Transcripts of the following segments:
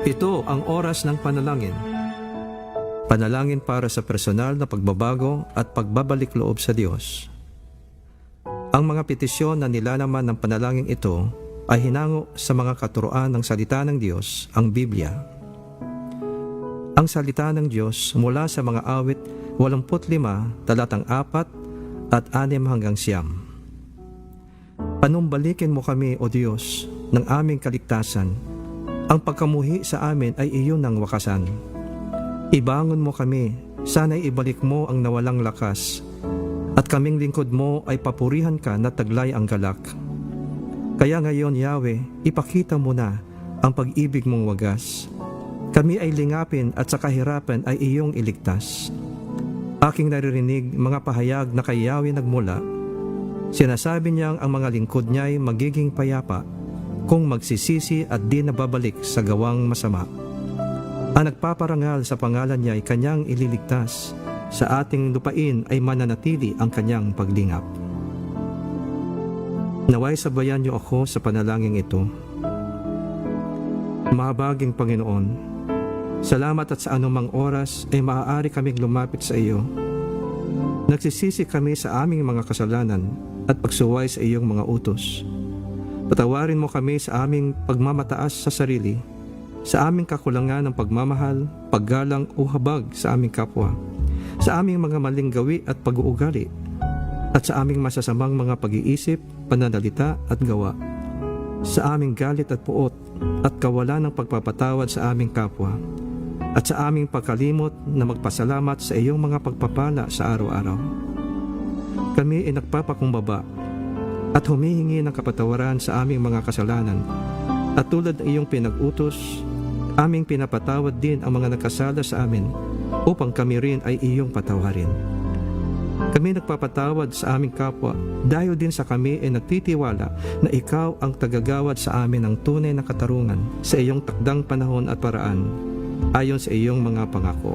Ito ang oras ng panalangin. Panalangin para sa personal na pagbabago at pagbabalik loob sa Diyos. Ang mga petisyon na nilalaman ng panalangin ito ay hinango sa mga katuroan ng salita ng Diyos, ang Biblia. Ang salita ng Diyos mula sa mga awit 85, talatang 4 at 6 hanggang 9. Panumbalikin mo kami, O Diyos, ng aming kaligtasan. Ang pagkamuhi sa amin ay iyon ng wakasan. Ibangon mo kami, sana'y ibalik mo ang nawalang lakas, at kaming lingkod mo ay papurihan ka na taglay ang galak. Kaya ngayon, Yahweh, ipakita mo na ang pag-ibig mong wagas. Kami ay lingapin at sa kahirapan ay iyong iligtas. Aking naririnig mga pahayag na kay Yahweh nagmula. Sinasabi niyang ang mga lingkod niya ay magiging payapa kung magsisisi at di nababalik sa gawang masama. Ang nagpaparangal sa pangalan niya ay kanyang ililigtas. Sa ating lupain ay mananatili ang kanyang paglingap. Naway sabayan niyo ako sa panalangin ito. Mahabaging Panginoon, salamat at sa anumang oras ay maaari kaming lumapit sa iyo. Nagsisisi kami sa aming mga kasalanan at pagsuway sa iyong mga utos. Patawarin mo kami sa aming pagmamataas sa sarili, sa aming kakulangan ng pagmamahal, paggalang o habag sa aming kapwa, sa aming mga maling gawi at pag-uugali, at sa aming masasamang mga pag-iisip, pananalita at gawa, sa aming galit at puot at kawalan ng pagpapatawad sa aming kapwa, at sa aming pagkalimot na magpasalamat sa iyong mga pagpapala sa araw-araw. Kami ay nagpapakumbaba at humihingi ng kapatawaran sa aming mga kasalanan, at tulad ng iyong pinag-utos, aming pinapatawad din ang mga nagkasala sa amin upang kami rin ay iyong patawarin. Kami nagpapatawad sa aming kapwa dahil din sa kami ay nagtitiwala na ikaw ang tagagawad sa amin ng tunay na katarungan sa iyong takdang panahon at paraan ayon sa iyong mga pangako.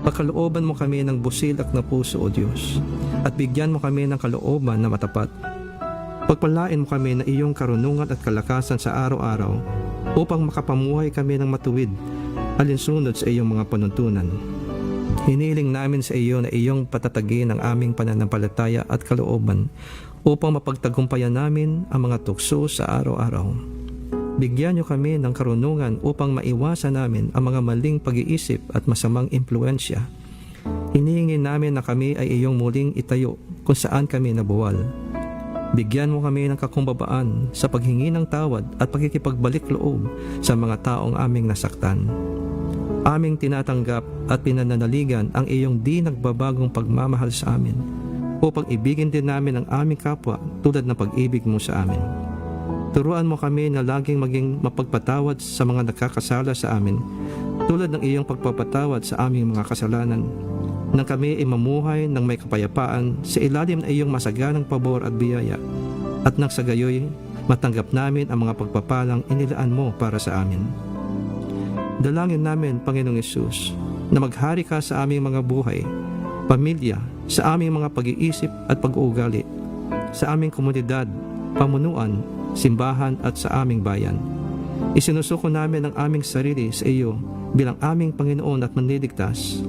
Pakalooban mo kami ng busilak na puso, O Diyos, at bigyan mo kami ng kalooban na matapat. Pagpalain mo kami na iyong karunungan at kalakasan sa araw-araw upang makapamuhay kami ng matuwid alinsunod sa iyong mga panuntunan. Hiniling namin sa iyo na iyong patatagin ang aming pananampalataya at kalooban upang mapagtagumpayan namin ang mga tukso sa araw-araw. Bigyan niyo kami ng karunungan upang maiwasan namin ang mga maling pag-iisip at masamang impluensya. Hinihingi namin na kami ay iyong muling itayo kung saan kami nabuwal. Bigyan mo kami ng kakumbabaan sa paghingi ng tawad at pagkikipagbalik loob sa mga taong aming nasaktan. Aming tinatanggap at pinananaligan ang iyong di nagbabagong pagmamahal sa amin upang ibigin din namin ang aming kapwa tulad ng pag-ibig mo sa amin. Turuan mo kami na laging maging mapagpatawad sa mga nakakasala sa amin tulad ng iyong pagpapatawad sa aming mga kasalanan, nang kami ay mamuhay ng may kapayapaan sa ilalim ng iyong masaganang pabor at biyaya, at nang sa gayoy matanggap namin ang mga pagpapalang inilaan mo para sa amin. Dalangin namin, Panginoong Hesus, na maghari ka sa aming mga buhay, pamilya, sa aming mga pag-iisip at pag-uugali, sa aming komunidad, pamunuan, simbahan at sa aming bayan. Isinusuko namin ang aming sarili sa iyo bilang aming Panginoon at Manliligtas.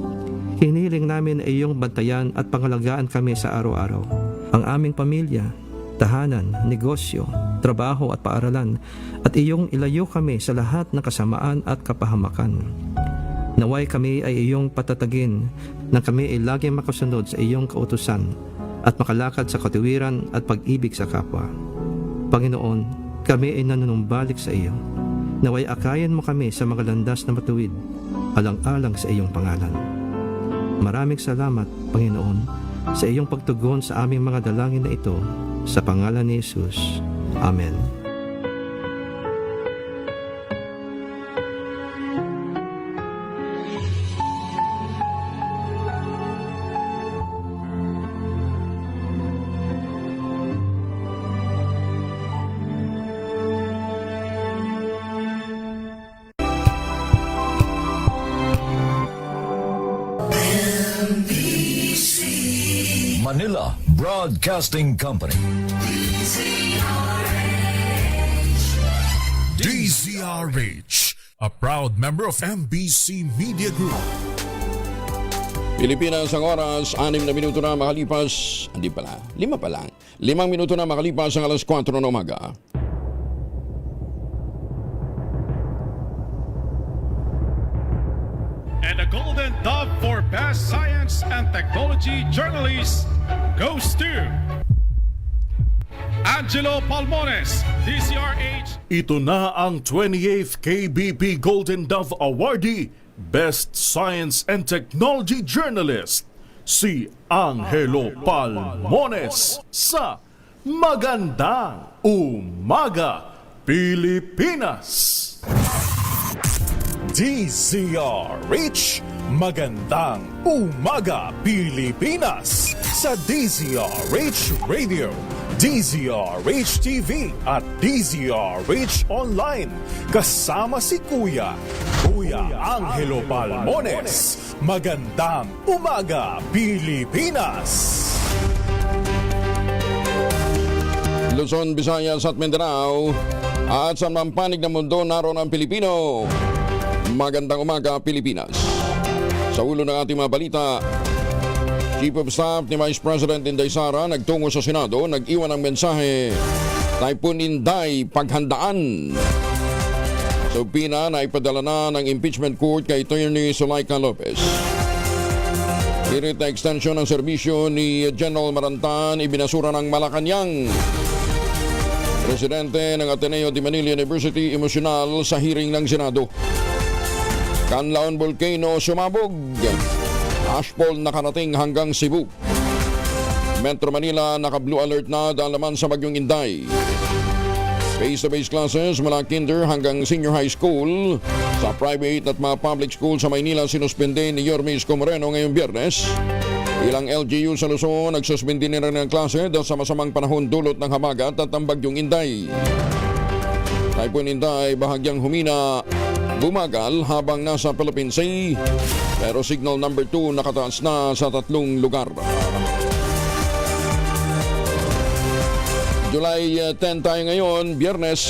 Hiniling namin na iyong bantayan at pangalagaan kami sa araw-araw. Ang aming pamilya, tahanan, negosyo, trabaho at paaralan, at iyong ilayo kami sa lahat ng kasamaan at kapahamakan. Naway kami ay iyong patatagin na kami ay laging makasunod sa iyong kautusan at makalakad sa katuwiran at pag-ibig sa kapwa. Panginoon, kami ay nanunumbalik sa iyo. Naway akayan mo kami sa mga landas na matuwid, alang-alang sa iyong pangalan. Maraming salamat, Panginoon, sa iyong pagtugon sa aming mga dalangin na ito, sa pangalan ni Jesus. Amen. Manila Broadcasting Company. DZRH a proud member of MBC Media Group. Pilipinas ang oras, 6 na minuto na makalipas, hindi pala, 5 pa lang. 5 minuto na makalipas ang alas 4 ng umaga. And the Golden Dove for Best Science and Technology Journalist goes to Angelo Palmones, DCRH. Ito na ang 28th KBP Golden Dove Awardee, Best Science and Technology Journalist, si Angelo Palmones sa Magandang Umaga, Pilipinas! DZRH, Magandang Umaga, Pilipinas sa DZRH Radio, DZRH TV at DZRH Online. Kasama si Kuya Angelo Palmones. Magandang Umaga, Pilipinas! Luzon, Visayas at Mindanao at sa mga panig ng mundo naroon ang Pilipino. Magandang umaga, Pilipinas. Sa ulo ng ating mga balita, Chief of Staff ni Vice President Inday Sara nagtungo sa Senado, nag-iwan ng mensahe, Typhoon Inday, paghandaan. Sa opina na ipadala na ng impeachment court kay Attorney Zulaika Lopez. Pirit na extension ng serbisyo ni General Marantan ibinasura ng Malacanang. Presidente ng Ateneo de Manila University emosyonal sa hearing ng Senado. Canlaon Volcano sumabog. Ashfall nakarating hanggang Cebu. Metro Manila naka-blue alert na dahil naman sa bagyong Inday. Face-to-face classes mula kinder hanggang senior high school sa private at mga public school sa Maynila sinuspende ni Yorme Isko Moreno ngayong Biyernes. Ilang LGU sa Luzon nagsuspende nila ng klase dahil sa masamang panahon dulot ng habagat at ang bagyong Inday. Typhoon Inday bahagyang humina, bumagal habang nasa Philippine Sea, pero signal number 2 nakataas na sa 3 lugar. July 10 tayo ngayon, Biyernes.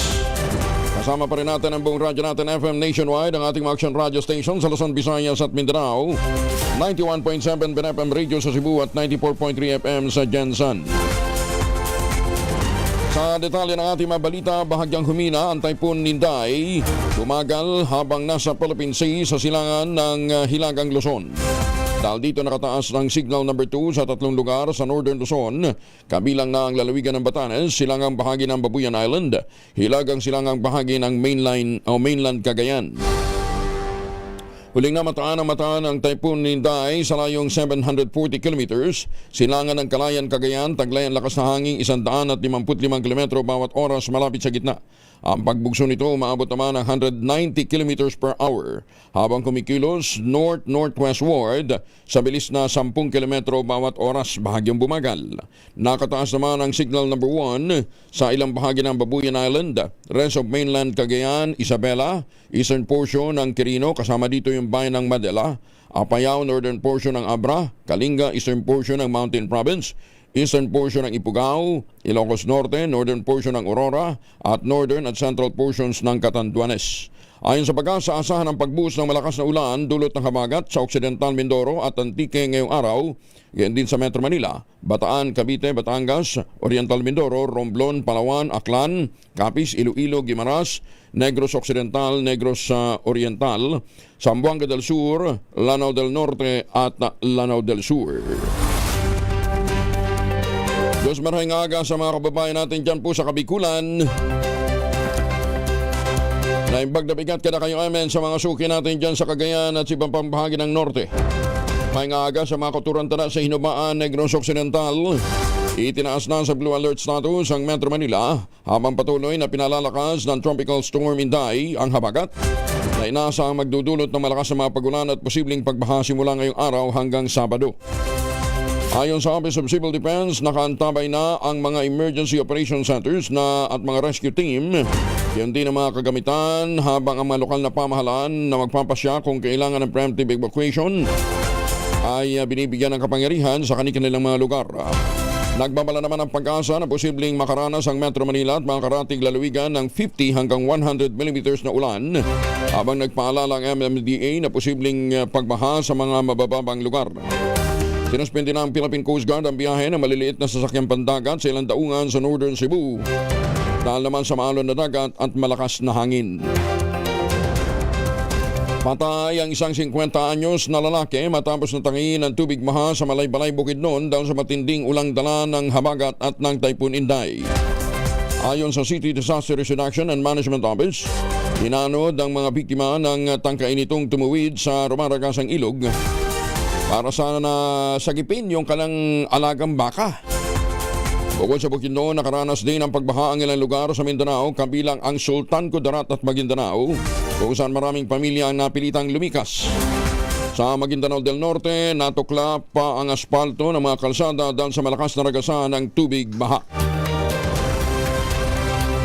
Kasama pa rin natin ang buong radyo natin FM nationwide, ang ating mga action radio station sa Luzon, Visayas at Mindanao. 91.7 BNFM Radio sa Cebu at 94.3 FM sa Jensan. Sa detalye ng ating mga balita, bahagyang humina ang Typhoon Inday, bumagal habang nasa Philippine Sea sa silangan ng Hilagang Luzon. Dahil dito nakataas ng signal number 2 sa 3 lugar sa Northern Luzon, kabilang na ang lalawigan ng Batanes, silangang bahagi ng Babuyan Island, hilagang silangang bahagi ng mainland Cagayan. Huling namataan ang Typhoon Inday sa layong 740 kilometers, silangan ng Kalayan, Cagayan, taglayan lakas na hangin 155 kilometro bawat oras malapit sa gitna. Ang pagbugso nito umaabot naman ng 190 kilometers per hour habang kumikilos north-northwestward sa bilis na 10 kilometro bawat oras, bahagyang bumagal. Nakataas naman ang signal number 1 sa ilang bahagi ng Babuyan Island, rest of mainland Cagayan, Isabela, eastern portion ng Quirino, kasama dito yung bayan ng Madela, Apayao, northern portion ng Abra, Kalinga, eastern portion ng Mountain Province, eastern portion ng Ifugao, Ilocos Norte, northern portion ng Aurora, at northern at central portions ng Catanduanes. Ayon sa pag-asa, asahan ang pagbuhos ng malakas na ulan dulot ng habagat sa Occidental Mindoro at Antique ngayong araw, gayon din sa Metro Manila, Bataan, Cavite, Batangas, Oriental Mindoro, Romblon, Palawan, Aklan, Capiz, Iloilo, Guimaras, Negros Occidental, Negros Oriental, Zamboanga del Sur, Lanao del Norte at Lanao del Sur. Diyos maraming aga sa mga kababayan natin dyan po sa Kabikulan. Naimbag na bigat kada kayo amen sa mga suki natin dyan sa Cagayan at sa ibang pambahagi ng Norte. Maraming aga sa mga kuturantana sa Hinubaan, Negros Occidental. Itinaas na sa blue alert status ang Metro Manila habang patuloy na pinalalakas ng Tropical Storm Inday ang habagat na inaasahang magdudulot ng malakas na mga pagulan at posibleng pagbaha simula ngayong araw hanggang Sabado. Ayon sa Office of Civil Defense, nakaantabay na ang mga emergency operation centers at mga rescue team. Yan din ang mga kagamitan habang ang mga lokal na pamahalaan na magpapasya kung kailangan ng preemptive evacuation ay binibigyan ng kapangyarihan sa kanilang mga lugar. Nagbabala naman ang pag-asa na posibleng makaranas ang Metro Manila at mga karatig lalawigan ng 50 hanggang 100 mm na ulan, habang nagpaalala ang MMDA na posibleng pagbaha sa mga mabababang lugar. Sinuspindi na ang Philippine Coast Guard ang biyahe ng maliliit na sasakyang pandagat sa ilang daungan sa Northern Cebu dahil naman sa maalon na dagat at malakas na hangin. Patay ang isang 50 anyos na lalaki matapos natangin ng tubig baha sa Malay-Balay, Bukidnon dahil sa matinding ulang dala ng habagat at ng Typhoon Inday. Ayon sa City Disaster Reduction and Management Office, hinanod ang mga biktima ng tangkain nitong tumuwid sa rumaragasang ilog para sana sagipin yung kalang alagang baka. Bukod sa Bukidnon, nakaranas din ang pagbaha ang ilang lugar sa Mindanao, kabilang ang Sultan Kudarat at Maguindanao, kung saan maraming pamilya ang napilitang lumikas. Sa Maguindanao del Norte, natukla pa ang aspalto ng mga kalsada dahil sa malakas na ragasan ng tubig baha.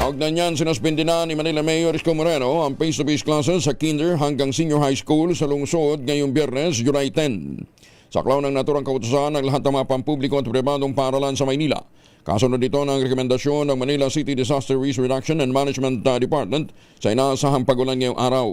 Kaugnay niyan, sinuspindi na ni Manila Mayor Isko Moreno ang face-to-face classes sa kinder hanggang senior high school sa lungsod ngayong Biyernes, July 10. Saklaw ng naturang kautusan ng lahat ng mga pampubliko at pribadong paaralan sa Maynila. Kasunod dito ng rekomendasyon ng Manila City Disaster Risk Reduction and Management Department sa inaasahang pagulan ngayong araw.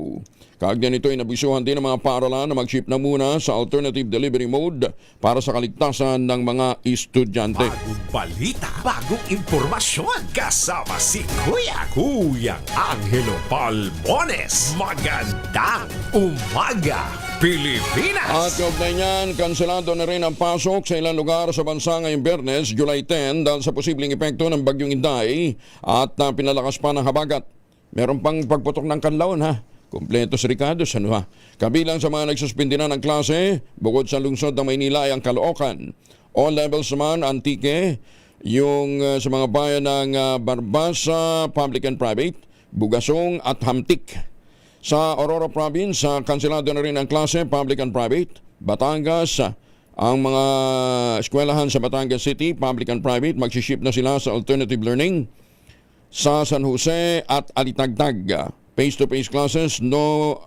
Kaugnay nito ay nabisuhan din ng mga paaralan na mag-ship na muna sa alternative delivery mode para sa kaligtasan ng mga estudyante. Bagong balita, bagong impormasyon, kasama si Kuyang Angelo Palmones. Magandang umaga, Pilipinas! At kaugnay niyan, kanselado na rin ang pasok sa ilang lugar sa bansa ngayong Biyernes, July 10 dahil sa posibleng epekto ng Bagyong Inday at pinalakas pa ng habagat. Meron pang pagputok ng kanlaon ha. Kompleto si Ricardo, ano ha? Kabilang sa mga nagsuspindi na ng klase, bukod sa lungsod ng Maynila ay ang Caloocan. All levels naman, Antique, yung sa mga bayan ng Barbasa, Public and Private, Bugasong at Hamtik. Sa Aurora Province, kanselado na rin ang klase, Public and Private. Batangas, ang mga eskwelahan sa Batangas City, Public and Private, magsiship na sila sa alternative learning. Sa San Jose at Alitagtag, face-to-face classes, no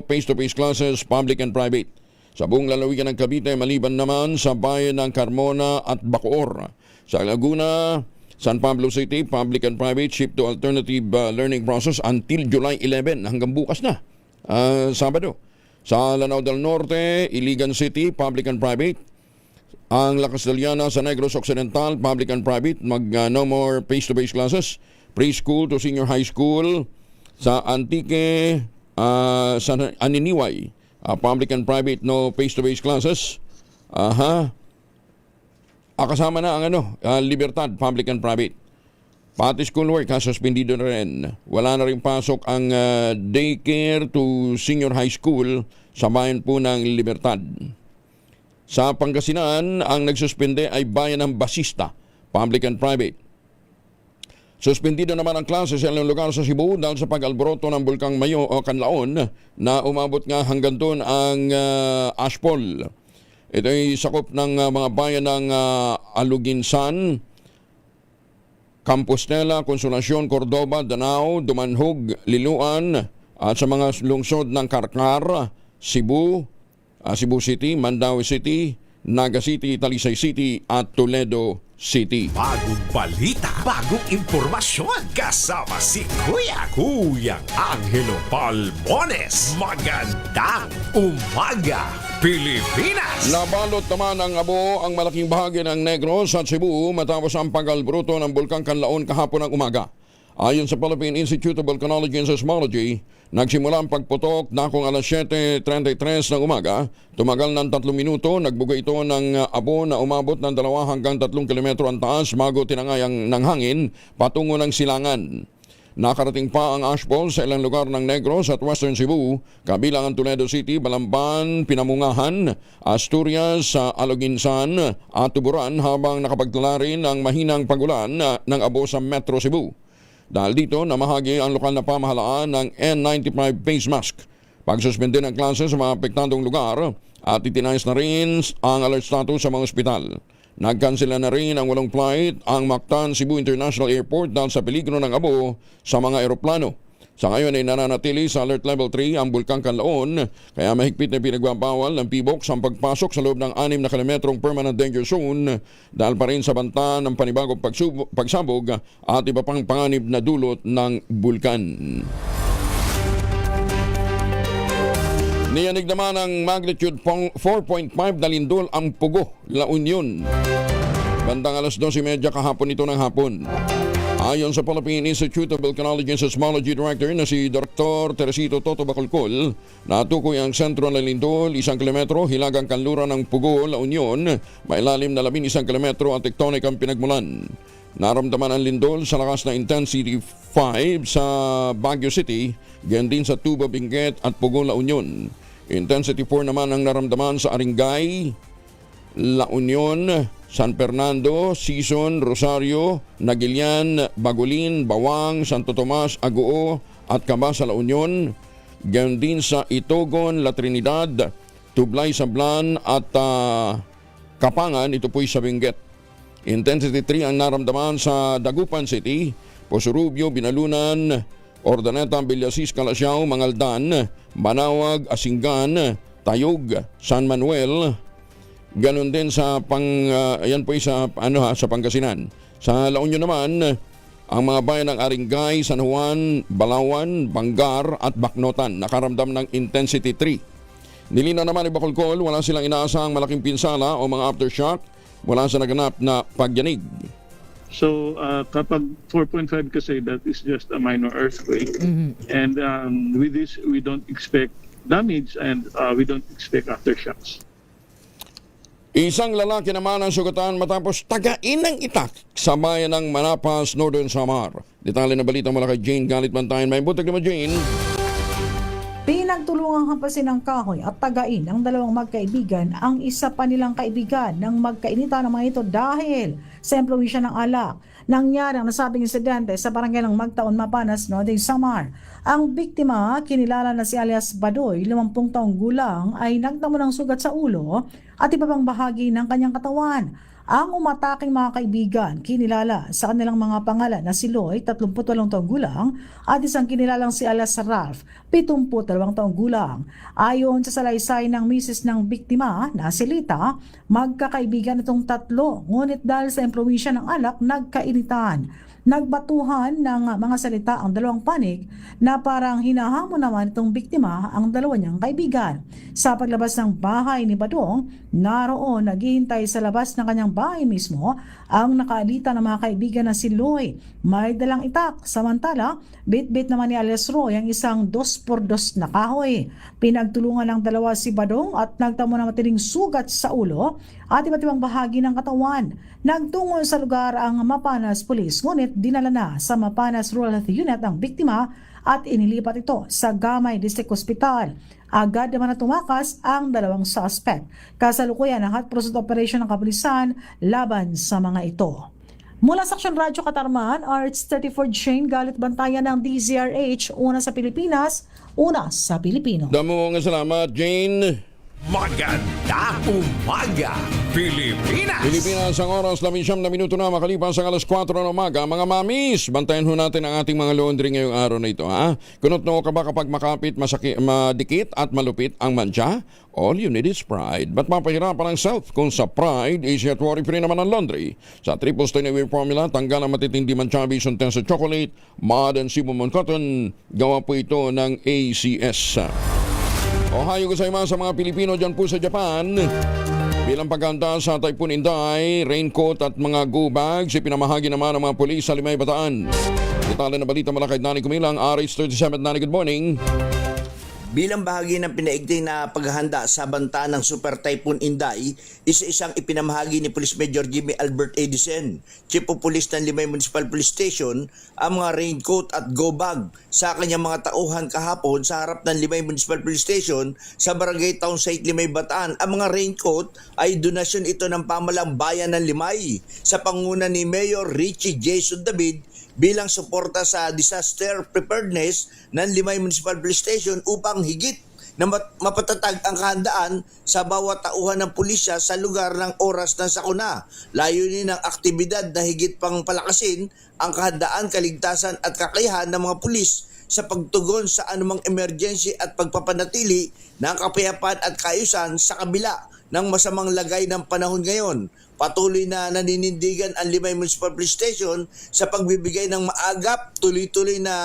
face-to-face classes, public and private. Sa buong lalawigan ng Cavite, maliban naman sa bayan ng Carmona at Bacoor. Sa Laguna, San Pablo City, public and private, shift to alternative learning process until July 11, hanggang bukas na, Sabado. Sa Lanao del Norte, Iligan City, public and private. Ang La Castellana sa Negros Occidental, public and private, no more face-to-face classes. Preschool to senior high school. Sa Antique, sa Aniniway, public and private, no face-to-face classes. Kasama na ang Libertad, public and private. Pati schoolwork, suspendido na rin. Wala na rin pasok ang daycare to senior high school sa bayan po ng Libertad. Sa Pangasinan, ang nagsuspende ay bayan ng Basista, public and private. Suspendido naman ang klase sa ilang lugar sa Cebu dahil sa pag-alboroto ng Bulkang Mayo o Kanlaon na umabot nga hanggang doon ang ashfall. Ito ay sakop ng mga bayan ng Aluginsan, Compostela, Consolacion, Cordoba, Danao, Dumanhog, Liloan at sa mga lungsod ng Karkar, Cebu, Cebu City, Mandaue City, Naga City, Talisay City at Toledo City. Bagong balita, bagong impormasyon, kasama si Kuyang Angelo Palmones. Magandang umaga, Pilipinas! Nabalot naman ang abo ang malaking bahagi ng Negros at Cebu matapos ang pag-alboroto ng Bulkang Kanlaon kahapon ng umaga. Ayon sa Philippine Institute of Volcanology and Seismology, nagsimula ang pagputok na kung alas 7:33 ng umaga. Tumagal ng 3 minuto, nagbuga ito ng abo na umabot ng 2 hanggang 3 kilometro ang taas bago tinangayang ng hangin patungo ng silangan. Nakarating pa ang ashfall sa ilang lugar ng Negros at Western Cebu, kabilang ang Toledo City, Balamban, Pinamungahan, Asturias, Aluginsan at Tuburan, habang nakapagtala rin ang mahinang pagulan ng abo sa Metro Cebu. Dahil dito, namahagi ang lokal na pamahalaan ng N95 face mask. Pagsuspende ng klase sa mga apektadong lugar at itinayos na rin ang alert status sa mga ospital. Nagkansela na rin ang 8 flight ang Mactan Cebu International Airport dahil sa peligro ng abo sa mga eroplano. Sa ngayon ay nananatili sa Alert Level 3 ang Bulkang Kanlaon, kaya mahigpit na pinagbabawal ng PBOX ang pagpasok sa loob ng 6 na kilometrong permanent danger zone dahil pa rin sa banta ng panibagong pagsabog at iba pang panganib na dulot ng bulkan. Niyanig naman ang magnitude 4.5 na lindol ang Pugo, La Union. Bandang alas 12:30 kahapon ito ng hapon. Ayon sa Philippine Institute of Volcanology and Seismology Director na si Dr. Teresito Toto Bacolcol, natukoy ang sentro ng lindol 1 kilometro hilagang kanluran ng Pugo, La Union, mailalim na 11 kilometro at tectonic ang pinagmulan. Naramdaman ang lindol sa lakas na intensity 5 sa Baguio City, ganyan din sa Tuba, Benguet at Pugo, La Union. Intensity 4 naman ang naramdaman sa Aringay, La Union, San Fernando, Sison, Rosario, Nagilian, Bagulin, Bawang, Santo Tomas, Agoo at Cabas sa La Union. Gayon din sa Itogon, La Trinidad, Tublay, Sablan at Kapangan, ito po'y sa Benguet. Intensity 3 ang naramdaman sa Dagupan City, Posurubio, Binalunan, Ordaneta, Villasis, Calasiao, Mangaldan, Manawag, Asingan, Tayog, San Manuel. Ganon din sa ayan po sa sa Pangasinan. Sa La Union naman, ang mga bayan ng Aringay, San Juan, Balawan, Bangar at Bacnotan nakaramdam ng intensity 3. Nilinaw naman ni Bacolcol, wala silang inaasahang malaking pinsala o mga aftershock, wala sa naganap na pagyanig. So kapag 4.5 kasi, that is just a minor earthquake. And with this, we don't expect damage and we don't expect aftershocks. Isang lalaki naman ang sugatan matapos tagain ng itak sa bayan ng Manapas, Northern Samar. Detalye na balita mula kay Jane Galit Bantayan. May buntag naman, Jane. Pinagtulungang hampasin ng kahoy at tagain ng dalawang magkaibigan ang isa pa nilang kaibigan ng magkainitan ng mga ito dahil sa impluwensya ng alak. Nangyari ang nasabing insidente sa barangay ng Magtaon, Mapanas, Northern Samar. Ang biktima, kinilala na si alias Badoy, 50 taong gulang, ay nagtamo ng sugat sa ulo at iba pang bahagi ng kanyang katawan. Ang umataking mga kaibigan, kinilala sa kanilang mga pangalan na si Loy, 38 taong gulang, at isang kinilalang si alias Ralph, 72 taong gulang. Ayon sa salaysay ng misis ng biktima na si Lita, magkakaibigan itong tatlo, ngunit dahil sa impluwensya ng alak, nagkainitan. Nagbatuhan ng mga salita ang dalawang panig na parang hinahamon naman itong biktima ang dalawa niyang kaibigan. Sa paglabas ng bahay ni Badong, naroon naghihintay sa labas ng kanyang bahay mismo ang nakaalita ng mga kaibigan na si Loy. May dalang itak, samantala bit-bit naman ni alias Roy ang isang 2x2 na kahoy. Pinagtulungan ng dalawa si Badong at nagtamo ng matiling sugat sa ulo at iba't ibang bahagi ng katawan. Nagtungo sa lugar ang Mapanas Police, ngunit dinala na sa Mapanas Rural Health Unit ang biktima at inilipat ito sa Gamay District Hospital. Agad naman na tumakas ang dalawang suspect. Kasalukuyan ang hot pursuit operation ng kapulisan laban sa mga ito. Mula sa Action Radyo Katarman, RH34 Jane Galit Bantayan ng DZRH, una sa Pilipinas, una sa Pilipino. Damo nga salamat, Jane. Magandang umaga, Pilipinas! Pilipinas, ang oras 11 na minuto na makalipas ang alas 4 ng umaga. Mga mamis, bantayan ho natin ang ating mga laundry ngayong araw na ito. Ha? Kunot no ka ba kapag makapit, madikit at malupit ang mantsa? All you need is Pride. Ba't mapahirapan ang self kung sa Pride is yet worry-free naman ang laundry? Sa Triple Stay-Away Formula, tanggal ang matitindi mantsa based on sa chocolate, mud and Sibumon Cotton. Gawa po ito ng ACS. Ohayo gozaimasu sa mga Pilipino dyan po sa Japan. Bilang paghanda sa Typhoon Inday, raincoat at mga go bags, ipinamahagi naman ng mga pulis sa Limay, Bataan. Detalye na balita mula kay Danny Kumilang, RH37. Danny, good morning. Bilang bahagi ng pinaigting na paghahanda sa banta ng Super Typhoon Inday, isa-isang ipinamahagi ni Police Major Jimmy Albert Edison, Chief of Police ng Limay Municipal Police Station, ang mga raincoat at go bag sa kanyang mga tauhan kahapon sa harap ng Limay Municipal Police Station sa Barangay Town Site Limay, Bataan. Ang mga raincoat ay donasyon ito ng pamalang bayan ng Limay sa panguna ni Mayor Richie Jason David bilang suporta sa disaster preparedness ng Limay Municipal Police Station upang higit na mapatatag ang kahandaan sa bawat tauhan ng pulisya sa lugar ng oras ng sakuna. Layunin ng aktibidad na higit pang palakasin ang kahandaan, kaligtasan at kakayahan ng mga pulis sa pagtugon sa anumang emergency at pagpapanatili ng kapayapaan at kaayusan sa kabila ng masamang lagay ng panahon ngayon. Patuloy na naninindigan ang Limay Municipal Police Station sa pagbibigay ng maagap, tuloy-tuloy na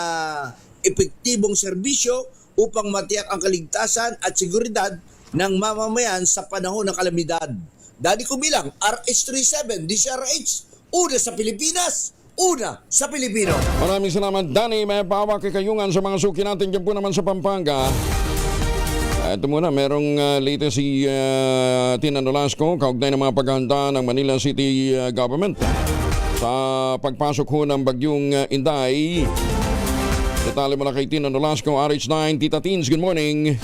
epektibong serbisyo upang matiyak ang kaligtasan at seguridad ng mamamayan sa panahon ng kalamidad. Dani ko bilang RH37 DCRH, una sa Pilipinas, una sa Pilipino. Maraming salamat, Danny. May pawak kayungan sa mga suki natin dyan po naman sa Pampanga. Ito muna, merong latest si Tina Nolasco, kaugnay ng mga paghahanda ng Manila City Government sa pagpasok ho ng bagyong Inday. Detalye mula kay Tina Nolasco, RH9. Tita Teens, good morning.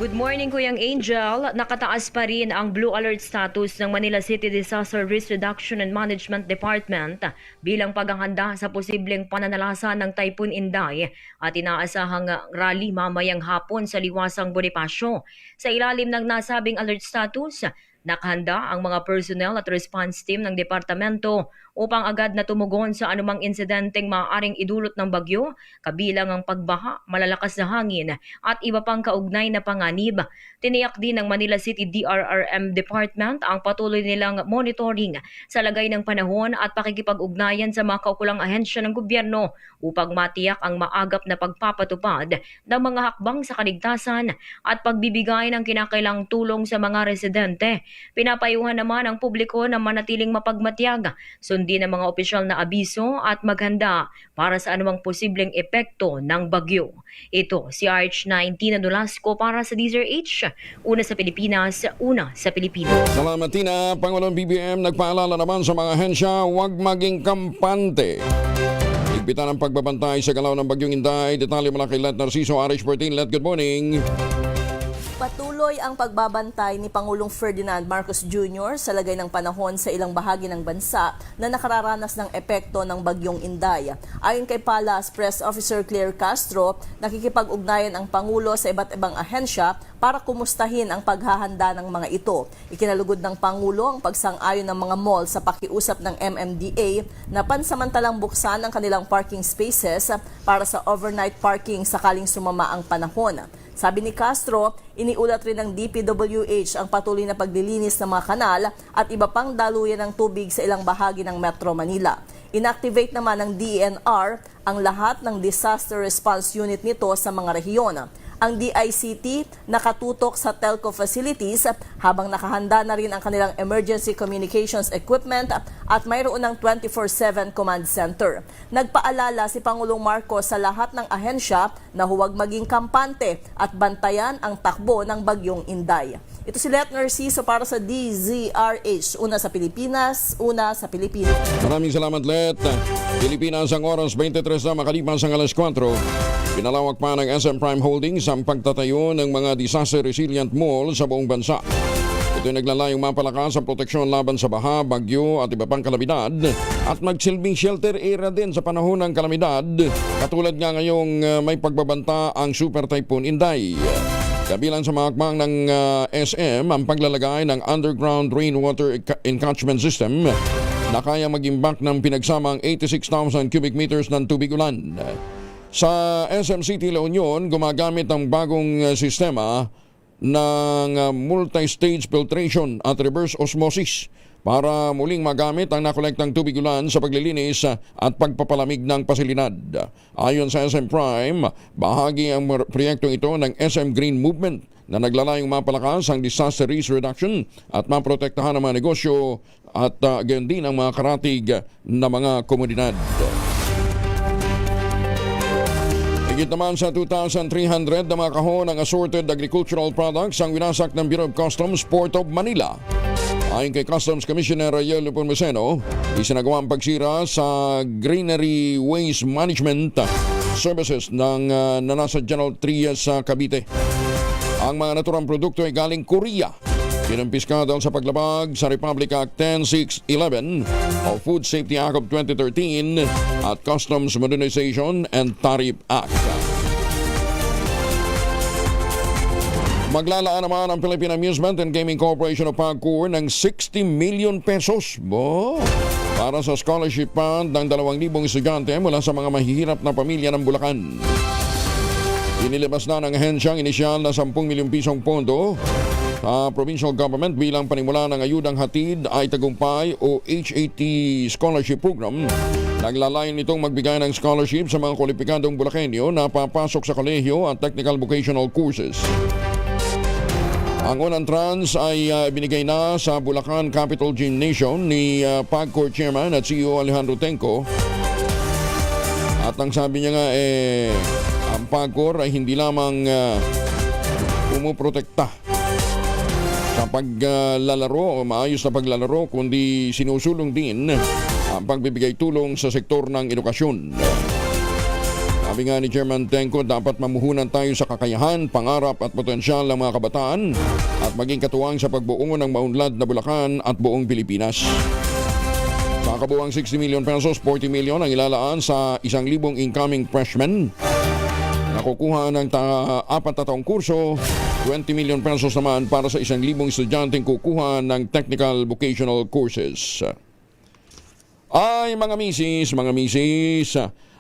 Good morning, Kuyang Angel. Nakataas pa rin ang blue alert status ng Manila City Disaster Risk Reduction and Management Department bilang paghahanda sa posibleng pananalasa ng Typhoon Inday at inaasahang rally mamayang hapon sa Liwasang Bonifacio. Sa ilalim ng nasabing alert status, nakahanda ang mga personnel at response team ng departamento upang agad na tumugon sa anumang insidenteng maaaring idulot ng bagyo, kabilang ang pagbaha, malalakas na hangin at iba pang kaugnay na panganib. Tiniyak din ng Manila City DRRM Department ang patuloy nilang monitoring sa lagay ng panahon at pakikipag-ugnayan sa mga kaukulang ahensya ng gobyerno upang matiyak ang maagap na pagpapatupad ng mga hakbang sa kaligtasan at pagbibigay ng kinakailang tulong sa mga residente. Pinapayuhan naman ang publiko na manatiling mapagmatyag, sundin ang mga opisyal na abiso at maghanda para sa anumang posibleng epekto ng bagyo. Ito si RH19 na Nolasco para sa DZRH, una sa Pilipinas, una sa Pilipino. Salamat, Tina. Pangulong BBM nagpaalala naman sa mga ahensya, huwag maging kampante. Higpitan ang pagbabantay sa galaw ng bagyong Inday. Detalye mula kay Let Narciso, RH14. Let, good morning. Patuloy ang pagbabantay ni Pangulong Ferdinand Marcos Jr. sa lagay ng panahon sa ilang bahagi ng bansa na nakararanas ng epekto ng bagyong Inday. Ayon kay Palace Press Officer Claire Castro, nakikipag-ugnayan ang Pangulo sa iba't ibang ahensya para kumustahin ang paghahanda ng mga ito. Ikinalugod ng Pangulo ang pagsang-ayon ng mga mall sa pakiusap ng MMDA na pansamantalang buksan ang kanilang parking spaces para sa overnight parking sakaling sumama ang panahon. Sabi ni Castro, iniulat rin ng DPWH ang patuloy na paglilinis ng mga kanal at iba pang daluyan ng tubig sa ilang bahagi ng Metro Manila. Inactivate naman ng DENR ang lahat ng disaster response unit nito sa mga rehiyon. Ang DICT nakatutok sa telco facilities habang nakahanda na rin ang kanilang emergency communications equipment at mayroon ng 24/7 command center. Nagpaalala si Pangulong Marcos sa lahat ng ahensya na huwag maging kampante at bantayan ang takbo ng bagyong Inday. Ito si Let Narciso para sa DZRH, una sa Pilipinas, una sa Pilipinas. Maraming salamat, Let. Pilipinas ang oras 23 na makalipas ang alas 4. Pinalawak pa ng SM Prime Holdings ang pagtatayo ng mga disaster resilient mall sa buong bansa. Ito'y naglalayong mapalakas ang proteksyon laban sa baha, bagyo at iba pang kalamidad at magsilbing shelter area din sa panahon ng kalamidad, katulad nga ngayong may pagbabanta ang Super Typhoon Inday. Kabilang sa mga hakbang ng SM ang paglalagay ng underground rainwater encatchment system na kaya mag-imbak ng pinagsamang 86,000 cubic meters ng tubig ulan. Sa SM City La Union, gumagamit ang bagong sistema ng multi-stage filtration at reverse osmosis para muling magamit ang nakolektang tubig ulan sa paglilinis at pagpapalamig ng pasilidad. Ayon sa SM Prime, bahagi ang proyektong ito ng SM Green Movement na naglalayong mapalakas ang disaster risk reduction at maprotektahan ang mga negosyo at gayon din ang mga karatig na mga komunidad. Higit naman sa 2,300 na mga kahon ng assorted agricultural products ang winasak ng Bureau of Customs Port of Manila. Ayon kay Customs Commissioner Rayel Ponmeseno, isinagawa ang pagsira sa Greenery Waste Management Services ng nasa General Trias sa Cavite. Ang mga naturang produkto ay galing Korea. Kinampiska dahil sa paglabag sa Republic Act 10611 o Food Safety Act of 2013 at Customs Modernization and Tariff Act. Maglalaan naman ang Philippine Amusement and Gaming Corporation of PAGCOR ng 60 million pesos para sa scholarship fund ng 2,000 estudyante mula sa mga mahihirap na pamilya ng Bulacan. Inilabas na ng ahensyang inisyal na 10 milyong pisong pondo sa provincial government bilang panimula ng Ayudang Hatid ay Tagumpay o HAT Scholarship Program. Naglalayon nitong magbigay ng scholarship sa mga kwalipikadong Bulakenyo na papasok sa kolehiyo at technical vocational courses. Ang unang tranche ay binigay na sa Bulacan Capital Gymnasium ni PAGCOR Chairman at CEO Alejandro Tenco. At ang sabi niya nga ang PAGCOR ay hindi lamang pumuprotekta sa paglalaro o maayos na paglalaro, kundi sinusulong din ang pagbibigay tulong sa sektor ng edukasyon. Sabi nga ni Chairman Tenco, dapat mamuhunan tayo sa kakayahan, pangarap at potensyal ng mga kabataan at maging katuwang sa pagbuo ng maunlad na Bulacan at buong Pilipinas. Sa kabuuang 60 million pesos, 40 million ang ilalaan sa 1,000 incoming freshmen na kukuha ng 4 na taong kurso, 20 million pesos naman para sa 1,000 estudyanteng kukuha ng technical vocational courses. Ay mga misis,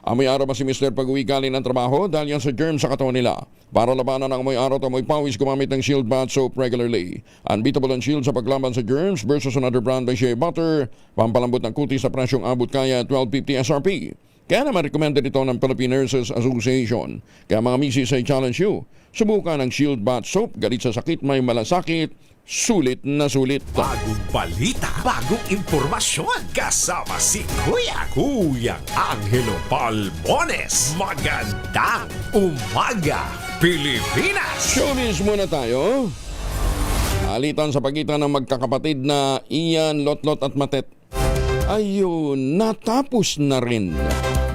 amoy araw ba si Mr. pag-uwi galing ng trabaho dahil yan sa germs sa katawan nila? Para labanan ang amoy araw at amoy pawis, gumamit ng Shield Bath Soap regularly. Unbeatable ang Shield sa paglaban sa germs versus another brand by Shea Butter. Pampalambot ng kutis sa presyong abot kaya 12.50 SRP. Kaya naman recommended ito ng Philippine Nurses Association. Kaya mga misis, I challenge you. Subukan ang Shield Bath Soap. Galit sa sakit, may malasakit. Sulit na sulit. Bagong balita, bagong impormasyon. Kasama si Kuya Angelo Palmones. Magandang umaga, Pilipinas! Showbiz muna tayo. Alitan sa pagitan ng magkakapatid na Ian, Lotlot at Matet. Ayun, natapos na rin.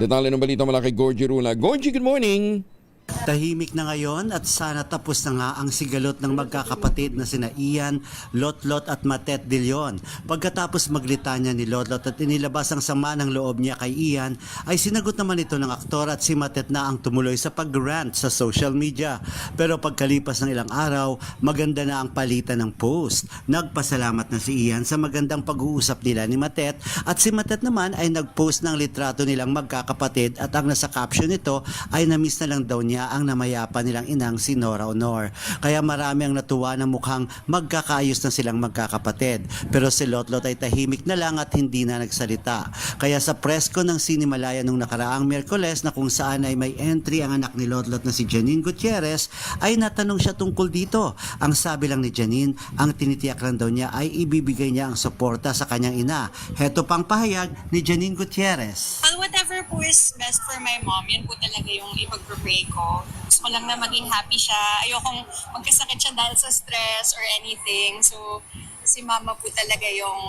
Detalye ng balita mula kay Gorgie Rula. Gorgie, good morning! Tahimik na ngayon at sana tapos na nga ang sigalot ng magkakapatid na sina Ian, Lotlot at Matet de Leon. Pagkatapos maglitanya ni Lotlot at inilabas ang sama ng loob niya kay Ian, ay sinagot naman ito ng aktor at si Matet na ang tumuloy sa pag-rant sa social media. Pero pagkalipas ng ilang araw, maganda na ang palitan ng post. Nagpasalamat na si Ian sa magandang pag-uusap nila ni Matet at si Matet naman ay nag-post ng litrato nilang magkakapatid at ang nasa caption nito ay na-miss na lang daw niya ang namayapa nilang inang si Nora Honor. Kaya marami ang natuwa na mukhang magkakaayos na silang magkakapatid. Pero si Lotlot ay tahimik na lang at hindi na nagsalita. Kaya sa presko ng Sinimalaya nung nakaraang Miyerkules na kung saan ay may entry ang anak ni Lotlot na si Janine Gutierrez, ay natanong siya tungkol dito. Ang sabi lang ni Janine, ang tinitiyak lang daw niya ay ibibigay niya ang suporta sa kanyang ina. Heto pang pahayag ni Janine Gutierrez. Whatever po is best for my mom, yun po talaga yung ipag-pray ko. Gusto ko lang na maging happy siya. Ayokong magkasakit siya dahil sa stress or anything. So, si mama po talaga yung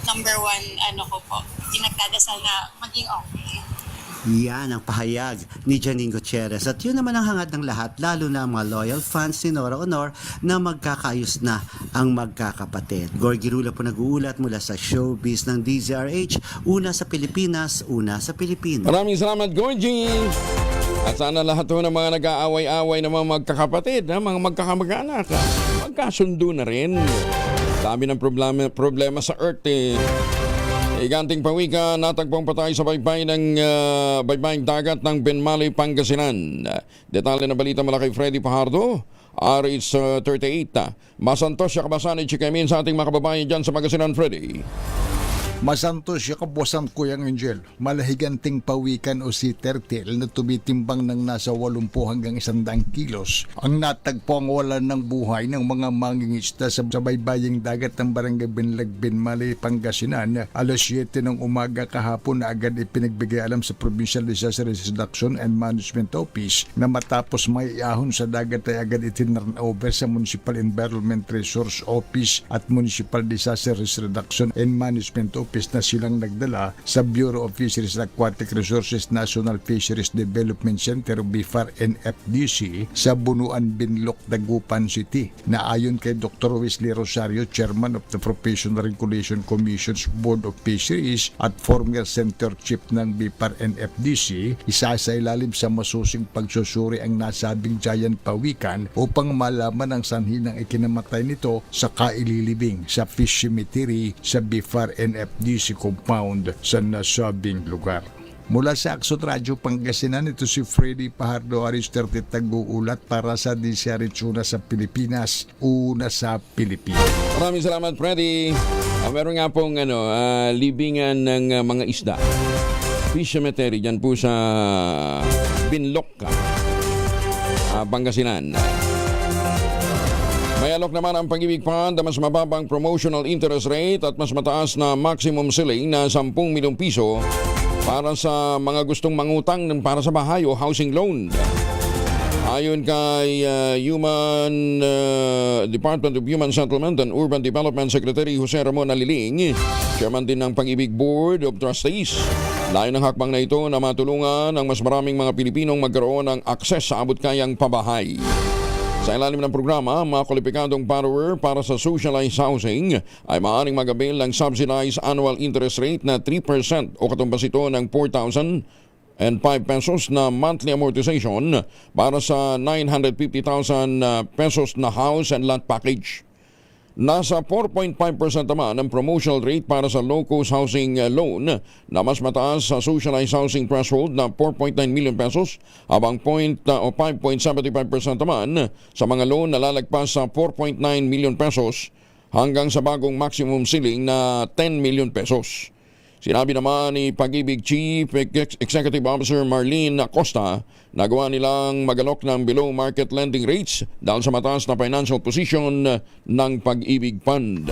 number one ko po. Pinagdadasal na maging okay. Yan ang pahayag ni Janine Gutierrez. At yun naman ang hangad ng lahat, lalo na ang mga loyal fans ni Nora Honor na magkakaayos na ang magkakapatid. Gorgie Rula po nag-uulat mula sa showbiz ng DZRH. Una sa Pilipinas, una sa Pilipinas. Maraming salamat, Gorgie! At sana lahat ng mga nag-aaway-aaway na mga magkakapatid, mga magkakamag-anak, magkasundo na rin. Dami ng problema sa Earth Iganting pawika, natagpong patay sa baybayin dagat ng Benmali, Pangasinan. Detalye na balita mula kay Freddy Pajardo, RH38. Masantos siya kabasan at chikamin sa ating mga kababayan dyan sa Pangasinan, Freddy. Masantos siya kabuasan Kuyang Angel, malahiganting pawikan o si tertil na tumitimbang ng nasa 80 hanggang 100 kilos. Ang natagpo ang wala ng buhay ng mga mangingisda sa baybaying dagat ng Barangay Binlag, Benmali, Pangasinan. Alas 7 ng umaga kahapon na agad ipinagbigay alam sa Provincial Disaster Reduction and Management Office na matapos may iahon sa dagat ay agad itinurn over sa Municipal Environment Resource Office at Municipal Disaster Reduction and Management Office na silang nagdala sa Bureau of Fisheries and Aquatic Resources National Fisheries Development Center BIFAR NFDC sa Bunuan, Binloc, Dagupan City, na ayon kay Dr. Wesley Rosario, Chairman of the Professional Regulation Commission's Board of Fisheries at former Center Chief ng BIFAR NFDC, isa sa ilalim sa masusing pagsusuri ang nasabing giant pawikan upang malaman ang sanhi ng ikinamatay nito sa kaililibing sa fish cemetery sa BIFAR NFDC. DC compound sa nasabing lugar. Mula sa Aksot Radio Pangasinan, ito si Freddy Pajardo Aristerte Tag-uulat para sa DZRH Una sa Pilipinas, Una sa Pilipinas. Maraming salamat, Freddy. Meron nga pong libingan ng mga isda. Fish cemetery dyan po sa Binloc, Pangasinan. May alok naman ang Pag-ibig Fund na mas mababang promotional interest rate at mas mataas na maximum ceiling na 10 milyong piso para sa mga gustong mangutang para sa bahay o housing loan. Ayon kay Department of Human Settlement and Urban Development Secretary Jose Ramon Aliling, chairman din ng Pag-ibig Board of Trustees, layo ng hakbang na ito na matulungan ang mas maraming mga Pilipinong magkaroon ng akses sa abot-kayang pabahay. Sa ilalim ng programa, mga kwalipikadong borrower para sa socialized housing ay maaaring mag-avail ng subsidized annual interest rate na 3% o katumbas ito ng 4,005 pesos na monthly amortization para sa 950,000 pesos na house and lot package. Nasa 4.5% naman ang promotional rate para sa low-cost housing loan na mas mataas sa socialized housing threshold na 4.9 million pesos habang 5.75% naman sa mga loan na lalagpas sa 4.9 million pesos hanggang sa bagong maximum ceiling na 10 million pesos. Sinabi naman ni Pag-ibig Chief Executive Officer Marlene Acosta na gawa nilang magalok ng below market lending rates dahil sa mataas na financial position ng Pag-ibig Fund.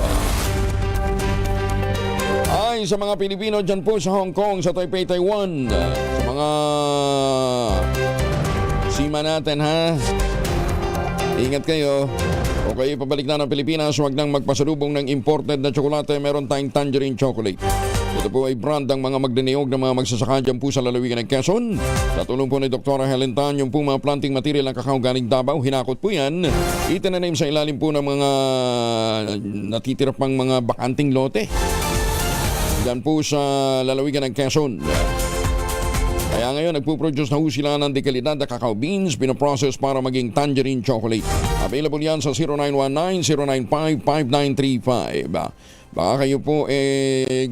Ay sa mga Pilipino dyan po sa Hong Kong, sa Taipei, Taiwan, sa mga sima natin ha, ingat kayo. O kayo pabalik na ng Pilipinas, huwag nang magpasalubong ng imported na tsokolate. Meron tayong tangerine chocolate. Ito po ay brand ng mga magdiniyog ng mga magsasaka dyan po sa lalawigan ng Quezon. Sa tulong po ni Dr. Helen Tan, yung po mga planting material ng kakao galing Davao, hinakot po yan. Itinanim sa ilalim po ng mga natitira pang mga bakanting lote dyan po sa lalawigan ng Quezon. Kaya ngayon, nagpuproduce na ho sila ng dekalidad na cacao beans, pinoprocess para maging tangerine chocolate. Available yan sa 0919-095-5935. Baka kayo po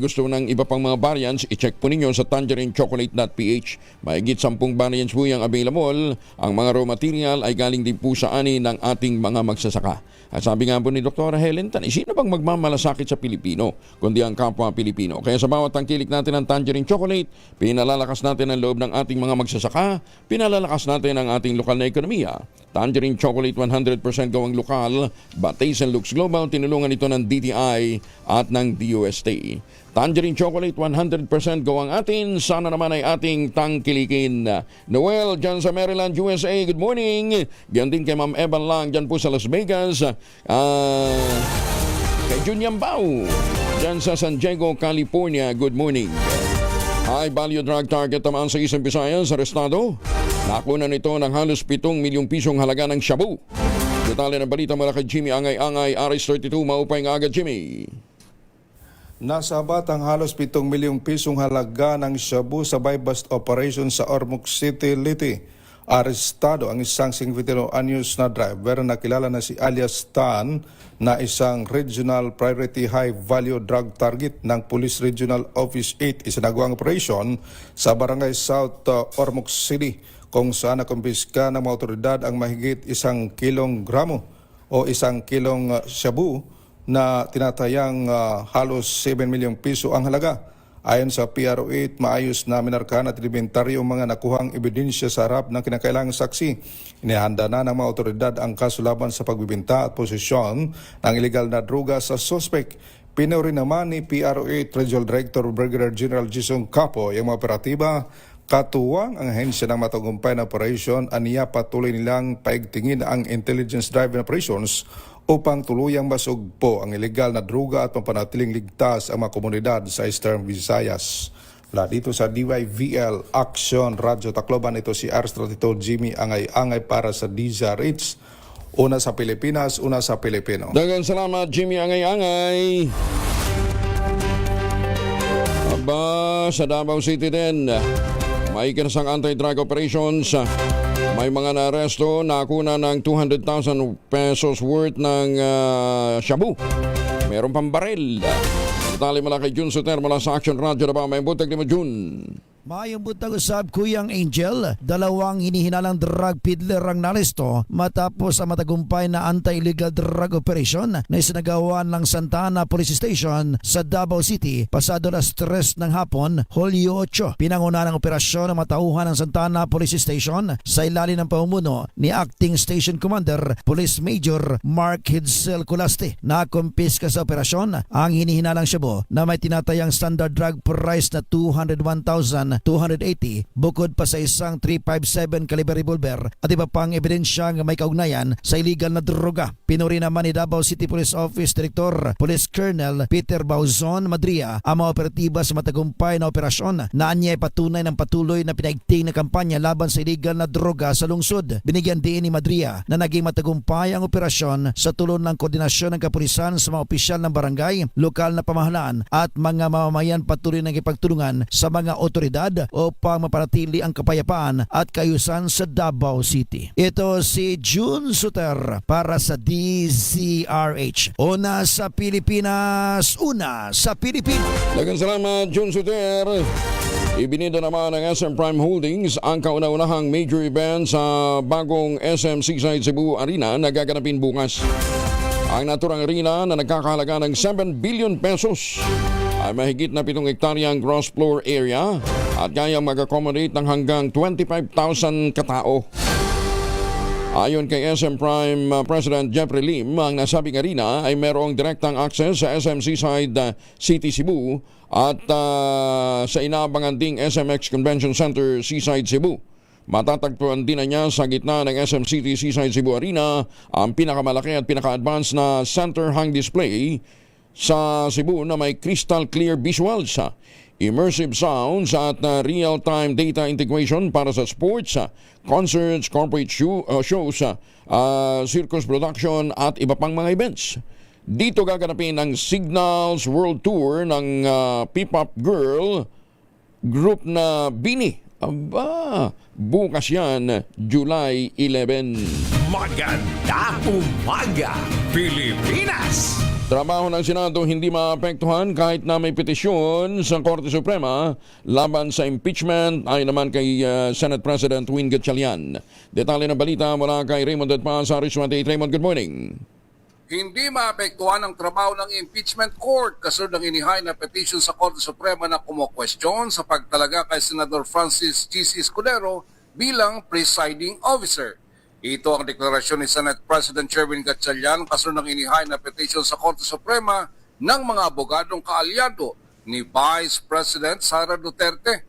gusto ng iba pang mga variants, i-check po ninyo sa tangerinechocolate.ph. Mahigit 10 variants po yung available. Ang mga raw material ay galing din po sa ani ng ating mga magsasaka. At sabi nga po ni Dr. Helen Tan, sino bang magmamalasakit sa Pilipino kundi ang kapwa Pilipino? Kaya sa bawat tangkilik natin ng tangerine chocolate, pinalalakas natin ang loob ng ating mga magsasaka, pinalalakas natin ang ating lokal na ekonomiya. Tangerine chocolate 100% gawang lokal, but taste and looks global, tinulungan ito ng DTI at ng DOST. Tangerine chocolate 100% gawang atin, sana naman ay ating tangkilikin. Noel, dyan sa Maryland, USA, good morning. Diyan din kay Ma'am Evan Lang, dyan po sa Las Vegas. Kay Junyang Bao, dyan sa San Diego, California, good morning. High value drug target naman sa isang Visayas, arestado. Nakuha nito ng halos 7 milyong pisong halaga ng shabu. Detalye ng balita mula kay Jimmy Angay-Angay, RS32, maupay nga agad, Jimmy. Nasabat ang halos 7 milyong pisong halaga ng shabu sa buy-bust operation sa Ormoc City, Leyte. Arestado ang isang 51 anyos na driver na kilala na si alias Tan na isang Regional Priority High Value Drug Target ng Police Regional Office 8 isinagawang operation sa Barangay South Ormoc City kung saan nakumpiska ng mga otoridad ang mahigit 1 kilong gramo o 1 kilong shabu na tinatayang halos 7 milyong piso ang halaga. Ayon sa PRO8, maayos na minarkahan at inventaryo ang mga nakuhang ebidensya sa harap ng kinakailangang saksi. Inihanda na ng mga otoridad ang kaso laban sa pagbibenta at posisyon ng ilegal na droga sa suspect. Pinuri naman ni PRO8 Regional Director Brigadier General Jason Capo ang mga operatiba. Katuwang ang ahensya ng matagumpay na operation, aniya patuloy nilang paigtingin ang intelligence-driven operations upang tuluyang masugpo ang ilegal na droga at mapanatiling ligtas ang mga komunidad sa Eastern Visayas. Mula dito sa DYVL Action Radyo Tacloban, ito si RS32 Jimmy Angay-Angay para sa DZRH. Una sa Pilipinas, una sa Pilipino. Daghang salamat, Jimmy Angay-Angay. Aba, sa Davao City din, may kinasang anti-drug operations. May mga naaresto, nakuna ng 200,000 pesos worth ng shabu. Meron pang baril. Detalye mula kay Jun Soter mula sa Action Radio na ba? May butag ni mo, Jun. Mayong butang usab Kuyang Angel, dalawang hinihinalang drug peddler ang naresto matapos ang matagumpay na anti-illegal drug operation na isinagawa ng Santa Ana Police Station sa Davao City pasado alas 3 ng hapon, Hulyo 8. Pinanguna ng operasyon ng matauhan ng Santa Ana Police Station sa ilalim ng pamumuno ni Acting Station Commander Police Major Mark Hidsel Colaste. Nakumpiska sa operasyon ang hinihinalang shabu na may tinatayang standard drug price na 201,280 bukod pa sa isang 357 caliber revolver at iba pang ebidensyang may kaugnayan sa illegal na droga. Pinuri naman ni Davao City Police Office Director Police Colonel Peter Bauzon Madria ang mga operatiba sa matagumpay na operasyon na anyay patunay ng patuloy na pinaigting na kampanya laban sa illegal na droga sa lungsod. Binigyan din ni Madria na naging matagumpay ang operasyon sa tulong ng koordinasyon ng kapulisan sa mga opisyal ng barangay, lokal na pamahalaan at mga mamamayan patuloy ng ipagtulungan sa mga otoridad upang mapanatili ang kapayapaan at kaayusan sa Davao City. Ito si June Suter para sa DZRH. Una sa Pilipinas, una sa Pilipinas. Daghang salamat, June Suter. Ibinido naman ng SM Prime Holdings ang kauna-unahang major event sa bagong SM Seaside Cebu Arena na gaganapin bukas. Ang naturang arena na nagkakahalaga ng 7 billion pesos ay mahigit na 7 hektaryang gross floor area at kayang mag-accommodate ng hanggang 25,000 katao. Ayon kay SM Prime President Jeffrey Lim, ang nasabing arena ay merong direktang access sa SM Seaside City Cebu at sa inaabangan ding SMX Convention Center Seaside Cebu. Matatagpuan din na niya sa gitna ng SM City Seaside Cebu Arena ang pinakamalaki at pinaka-advanced na center hung display sa Cebu na may crystal clear visuals, immersive sounds at real-time data integration para sa sports, concerts, corporate shows, circus production at iba pang mga events. Dito gaganapin ang Signals World Tour ng P-Pop Girl group na Bini. Aba, bukas yan, July 11. Magandang umaga, Pilipinas! Trabaho ng Senado hindi maapektuhan kahit na may petisyon sa Korte Suprema laban sa impeachment ay naman kay Senate President Win Gatchalian. Detalye ng balita mula kay Raymond Edpa sa Aris 28. Raymond, good morning. Hindi maapektuhan ang trabaho ng impeachment court kasunod ng inihay na petition sa Korte Suprema na kumukwestiyon sa pagtalaga kay Senador Francis G.C. Escudero bilang presiding officer. Ito ang deklarasyon ni Senate President Sherwin Gatchalian kasunod ng inihay na petition sa Korte Suprema ng mga abogadong kaalyado ni Vice President Sara Duterte.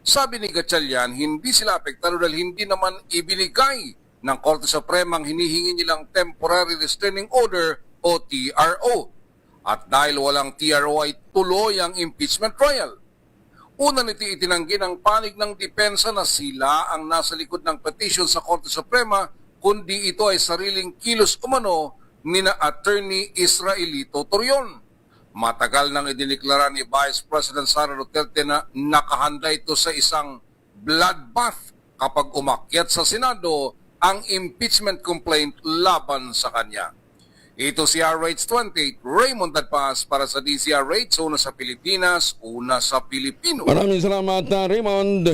Sabi ni Gatchalian, hindi sila apektado dahil hindi naman ibinigay ng Korte Suprema ang hinihingi nilang Temporary Restraining Order o TRO. At dahil walang TRO ay tuloy ang impeachment trial. Una nito itinanggi ng panig ng depensa na sila ang nasa likod ng petition sa Korte Suprema kundi ito ay sariling kilos umano ni na Attorney Israelito Torion. Matagal nang idineklara ni Vice President Sara Duterte na nakahanda ito sa isang bloodbath kapag umakyat sa Senado ang impeachment complaint laban sa kanya. Ito si RH28, Raymond Dadpas para sa DZRH, una sa Pilipinas, una sa Pilipino. Maraming salamat, Raymond.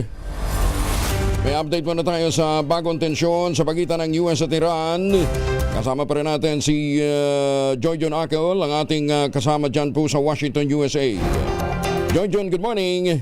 May update muna tayo sa bagong tensyon sa pagitan ng US at Iran. Kasama pa rin natin si Joy John Acol, ang ating kasama dyan po sa Washington, USA. Joy John, good morning.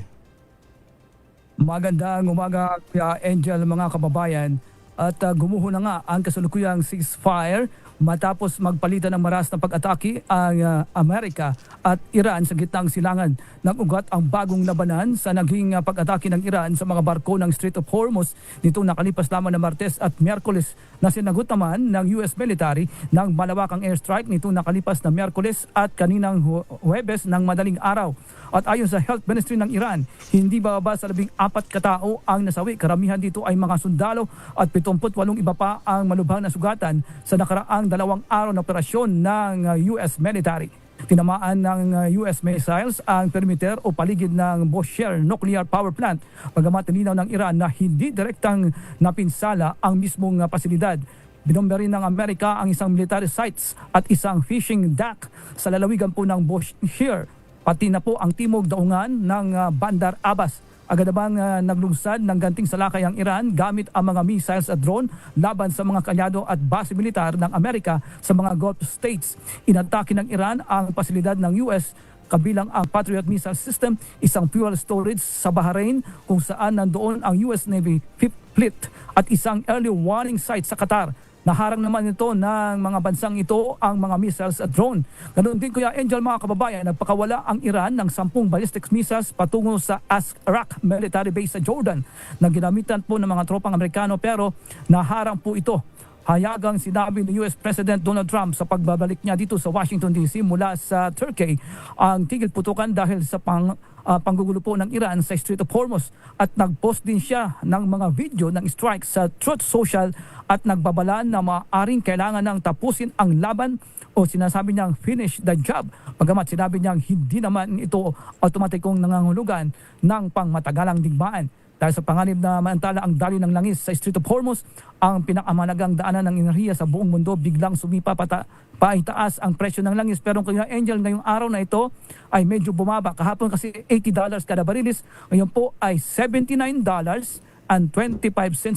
Magandang umaga, Angel, mga kababayan. At gumuho na nga ang kasalukuyang ceasefire matapos magpalitan ng maras na pag-atake ang Amerika at Iran sa gitnang silangan. Nag-ugat ang bagong labanan sa naging pag-atake ng Iran sa mga barko ng Strait of Hormuz nitong nakalipas lamang na Martes at Miyerkules na sinagot naman ng US military ng malawakang airstrike nitong nakalipas na Miyerkules at kaninang Huwebes ng madaling araw. At ayon sa Health Ministry ng Iran, hindi bababa sa 14 katao ang nasawi. Karamihan dito ay mga sundalo at 78 iba pa ang malubhang na sugatan sa nakaraang 2 araw na operasyon ng US military. Tinamaan ng US missiles ang perimeter o paligid ng Bushehr Nuclear Power Plant, bagamat nilinaw ng Iran na hindi direktang napinsala ang mismong pasilidad. Binomba rin ng Amerika ang isang military sites at isang fishing dock sa lalawigan po ng Bushehr pati na po ang timog daungan ng Bandar Abbas. Agad namang naglungsad ng ganting salakay ang Iran gamit ang mga missiles at drone laban sa mga kalyado at base militar ng Amerika sa mga Gulf states. Inatake ng Iran ang pasilidad ng US kabilang ang Patriot Missile System, isang fuel storage sa Bahrain kung saan nandoon ang US Navy Fifth Fleet at isang early warning site sa Qatar. Naharang naman ito ng mga bansang ito ang mga missiles at drone. Ganoon din Kuya Angel, mga kababayan, nagpakawala ang Iran ng 10 ballistic missiles patungo sa Asrak military base sa Jordan na ginamitan po ng mga tropang Amerikano pero naharang po ito. Hayagang sinabi ni US President Donald Trump sa pagbabalik niya dito sa Washington DC mula sa Turkey ang tigil putukan dahil sa panggugulo po ng Iran sa Strait of Hormuz at nagpost din siya ng mga video ng strike sa Truth Social at nagbabala na maaaring kailangan ng tapusin ang laban o sinasabi niyang finish the job. Bagamat sinabi niyang hindi naman ito automatikong nangangahulugan ng pangmatagalang digmaan. Dahil sa panganib na maantala ang daloy ng langis sa Strait of Hormuz, ang pinakamahalagang daanan ng enerhiya sa buong mundo, biglang sumipa paitaas ang presyo ng langis. Pero Kuya Angel, ngayong araw na ito ay medyo bumaba. Kahapon kasi $80 kada barilis, ngayon po ay $79.25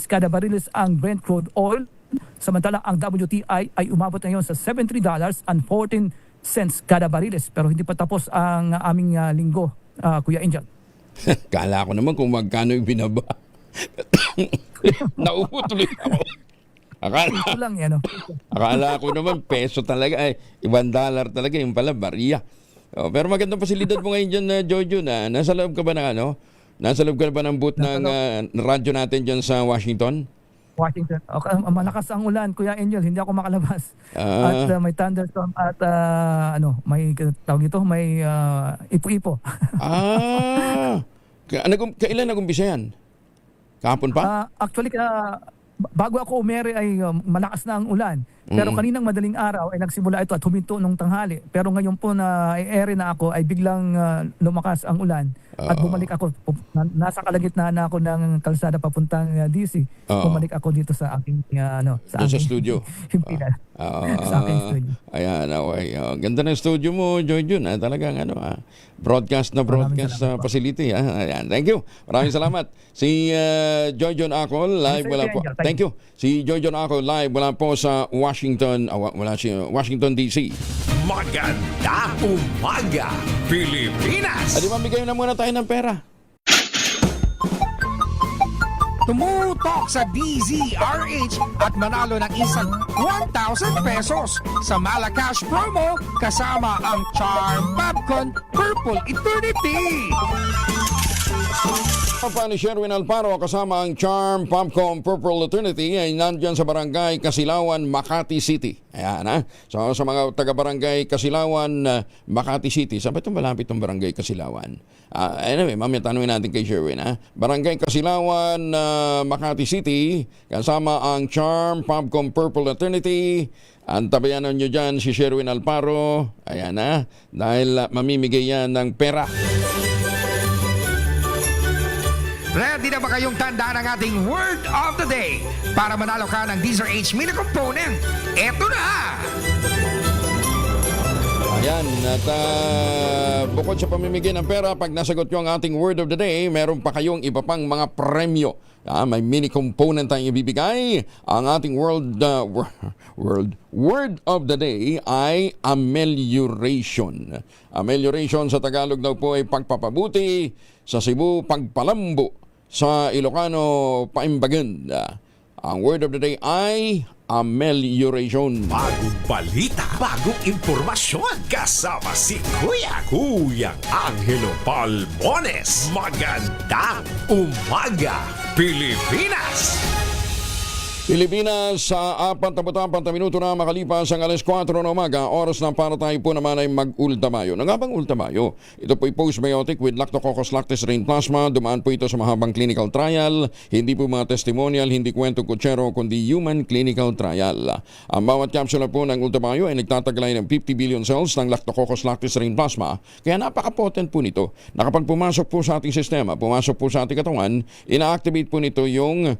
kada barilis ang Brent crude oil. Samantala ang WTI ay umabot ngayon sa $73.14 kada barilis. Pero hindi pa tapos ang aming linggo, Kuya Angel. Kala ko naman kung magkano yung binaba. Naupo tuloy ako. Akala ko naman peso talaga. Ay, $1 talaga. Yung pala, bariya. Pero magandang pasilidad mo ngayon dyan, Jojo, na nasa loob ka ba ng ano? Nasa loob ka ba ng booth ng radyo natin dyan sa Washington? Washington. Okay, malakas ang ulan, Kuya Angel, hindi ako makalabas. At may thunderstorm at may tawag ito, may ipo-ipo. Kailan nag-umpisa yan? Kahapon pa? Actually, bago ako umere ay malakas na ang ulan. Pero kaninang madaling araw ay nagsimula ito at huminto nung tanghali. Pero ngayon po na ere na ako ay biglang lumakas ang ulan. At bumalik ako, nasa kalagitnaan na ako ng kalsada papuntang DC. Bumalik ako dito sa aking sa studio. Sa aking studio. Ayan, okay. Ganda ng studio mo, Jojo. Talagang broadcast facility. Ayan, thank you. Maraming salamat. Si Jojo Acol live wala po. Thank you. Si Jojo Acol live wala po sa Washington DC. Magandang umaga, Pilipinas! Adi mamigay na muna tayo ng pera. Tumutok sa DZRH at manalo ng isang 1,000 pesos sa Malacash promo kasama ang Charm Popcorn Purple Eternity. Pa ni Sherwin Alparo kasama ang Charm Popcorn Purple Eternity ay nandyan sa Barangay Kasilawan, Makati City. Ayan So sa mga taga-Barangay Kasilawan, Makati City, saan ba itong malapit itong Barangay Kasilawan? Anyway, mamaya tanungin natin kay Sherwin. Barangay Kasilawan, Makati City, kasama ang Charm Popcorn Purple Eternity. Antabayanan nyo dyan si Sherwin Alparo. Ayan dahil mamimigay yan ng pera. Ready na ba kayong tandaan ang ating word of the day para manalo ka ng DZRH mini component? Eto na! Ayan, at bukod sa pamimigay ng pera, pag nasagot nyo ang ating word of the day, meron pa kayong iba pang mga premyo. May mini component tayong ibibigay. Ang ating word of the day ay amelioration. Amelioration sa Tagalog daw po ay pagpapabuti, sa Cebu pagpalambo, sa Ilocano paimbagan. Ang word of the day ay amelioration. Bagong balita, bagong impormasyon, kasama si Kuyang Angelo Palmones. Magandang umaga, Pilipinas! Pilipinas, sa 44 minuto na makalipas ang alas 4 ng umaga, oras na para tayo po naman ay mag-ultamayo. Nangabang ultamayo, ito po ay postbiotic with Lactococcus lactis rein plasma. Dumaan po ito sa mahabang clinical trial. Hindi po mga testimonial, hindi kwento kutsero, kundi human clinical trial. Ang bawat kapsula po ng ultamayo ay nagtataglay ng 50 billion cells ng Lactococcus lactis rein plasma. Kaya napaka-potent po nito. Nakapag pumasok po sa ating sistema, pumasok po sa ating katawan, ina-activate po nito yung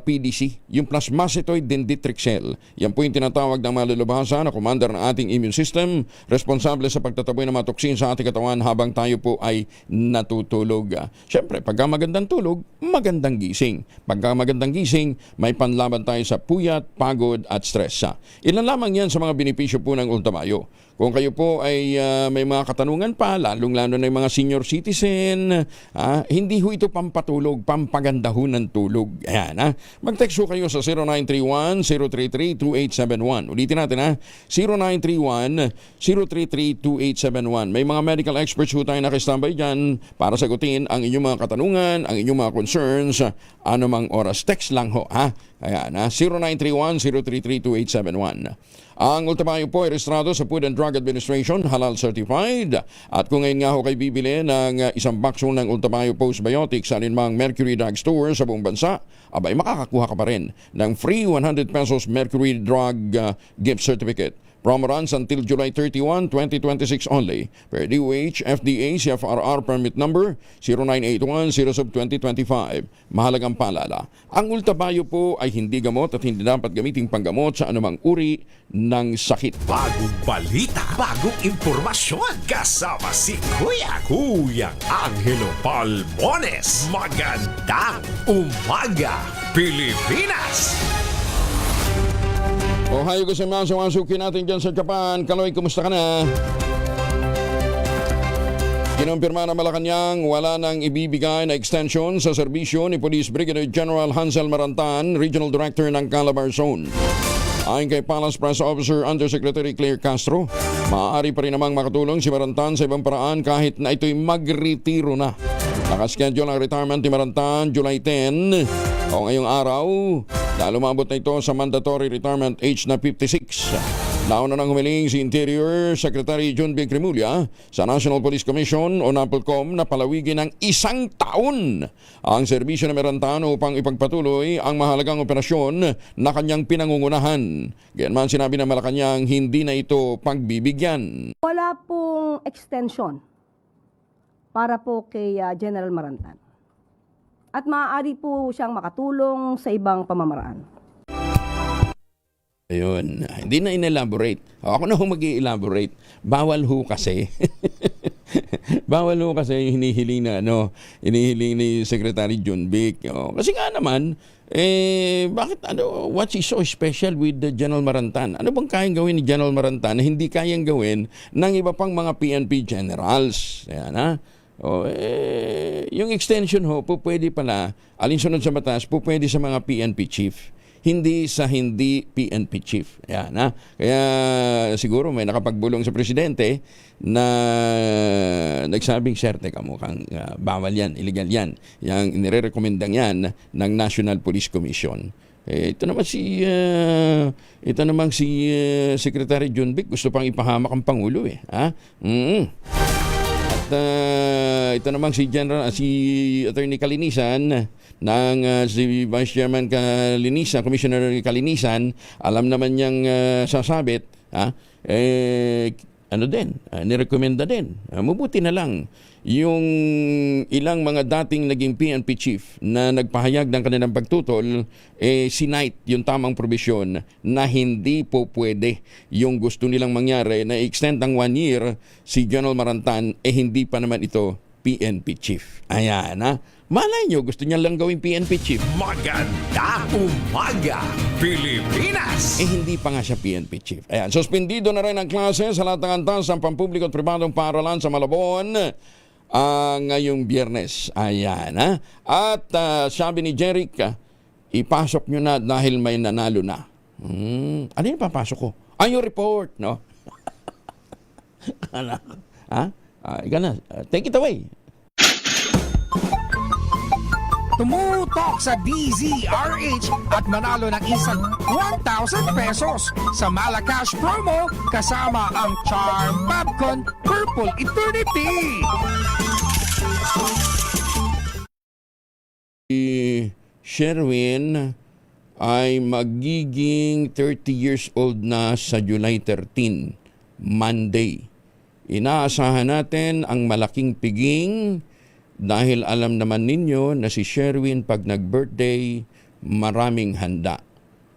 PDC, yung plasmacetoid dendritrixel. Yan po yung tinatawag ng malulubhasa na commander ng ating immune system, responsable sa pagtataboy ng mga toksin sa ating katawan habang tayo po ay natutulog. Siyempre, pagka magandang tulog, magandang gising. Pagka magandang gising, may panlaban tayo sa puyat, pagod at stress. Ilan lamang yan sa mga benepisyo po ng Ultamayo. Kung kayo po ay may mga katanungan pa, lalong-lalo na yung mga senior citizen, hindi ho ito pampatulog, pampaganda ho ng tulog. Ayan, mag-text ho kayo sa 0931-033-2871. Ulitin natin, 0931-033-2871. May mga medical experts ho tayo nakistambay dyan para sagutin ang inyong mga katanungan, ang inyong mga concerns, anumang oras. Text lang ho, Ayan, 0931-033-2871. Ang Ultamayo po ay rehistrado sa Food and Drug Administration, halal certified. At kung ngayon nga ho kayo bibili ng isang baksul ng Ultamayo Postbiotics sa alinmang Mercury Drug Store sa buong bansa, abay makakakuha ka pa rin ng free 100 pesos Mercury Drug gift certificate. Promo runs until July 31, 2026 only. Per DOH, FDA, CFRR permit number 0981-0/2025. Mahalagang paalala, ang Ultamayo po ay hindi gamot at hindi dapat gamiting panggamot sa anumang uri ng sakit. Bagong balita, bagong impormasyon, kasama si Kuyang Angelo Palmones. Magandang umaga, Pilipinas! Ohayo gozaimasu, masukin natin dyan sa Japan. Kaloy, kumusta ka na? Kinumpirma na Malacanang wala nang ibibigay na extension sa serbisyo ni Police Brigadier General Hansel Marantan, Regional Director ng Calabar Zone. Ayon kay Palace Press Officer Undersecretary Claire Castro, maaari pa rin namang makatulong si Marantan sa ibang paraan kahit na ito'y magretiro na. Nakaschedule ang retirement ni Marantan July 10 o ngayong araw. Dahil umabot na ito sa mandatory retirement age na 56. Nauna nang humiling si Interior Secretary John B. Cremulya sa National Police Commission o NAPOLCOM na palawigin ng 1 taon ang serbisyo ng Marantan upang ipagpatuloy ang mahalagang operasyon na kanyang pinangungunahan. Ganyan sinabi ng Malacanang hindi na ito pagbibigyan. Wala pong extension para po kay General Marantan. At maaari po siyang makatulong sa ibang pamamaraan. Ayun, hindi na in-elaborate. Ako na ho mag-i-elaborate. Bawal ho kasi. Bawal ho kasi yung hinihiling hinihiling ni Secretary John Vic. Kasi nga naman, bakit what is so special with the General Marantan? Ano bang kayang gawin ni General Marantan na hindi kayang gawin ng iba pang mga PNP generals? Ayan, yung extension ho, po pwede pala, alinsunod sa batas, po pwede sa mga PNP chief. Hindi sa hindi PNP chief. Ayan, Kaya siguro may nakapagbulong sa presidente na nagsabing, sir, teka mukhang bawal yan, illegal yan. Yang inirekomendang yan ng National Police Commission. Ito naman si Secretary John Vic gusto pang ipahamak ang Pangulo Ito namang si Attorney Kalinisan si Vice Chairman Kalinisan, Commissioner Kalinisan, alam naman niyang sasabit, nirekomenda din. Mabuti na lang yung ilang mga dating naging PNP chief na nagpahayag ng kanilang pagtutol, sinight yung tamang probisyon na hindi po pwede yung gusto nilang mangyari na extend ng 1 year si General Marantan, hindi pa naman ito PNP chief. Ayan, malay nyo, gusto niya lang gawing PNP chief. Magandang umaga, Pilipinas! Hindi pa nga siya PNP chief. Ayan, suspendido na rin ang klase sa lahat ng antas ng pampubliko at pribadong paaralan sa Malabon ngayong Biyernes. Ayan, At sabi ni Jeric, ipasok nyo na dahil may nanalo na. Ano yung papasok ko? Yung report, no? Ika na. Take it away. Tumutok sa DZRH at manalo ng isang 1,000 pesos sa Malacash promo kasama ang Charm Popcorn Purple Eternity. Sherwin ay magiging 30 years old na sa July 13, Monday. Inaasahan natin ang malaking piging dahil alam naman ninyo na si Sherwin pag nag-birthday, maraming handa,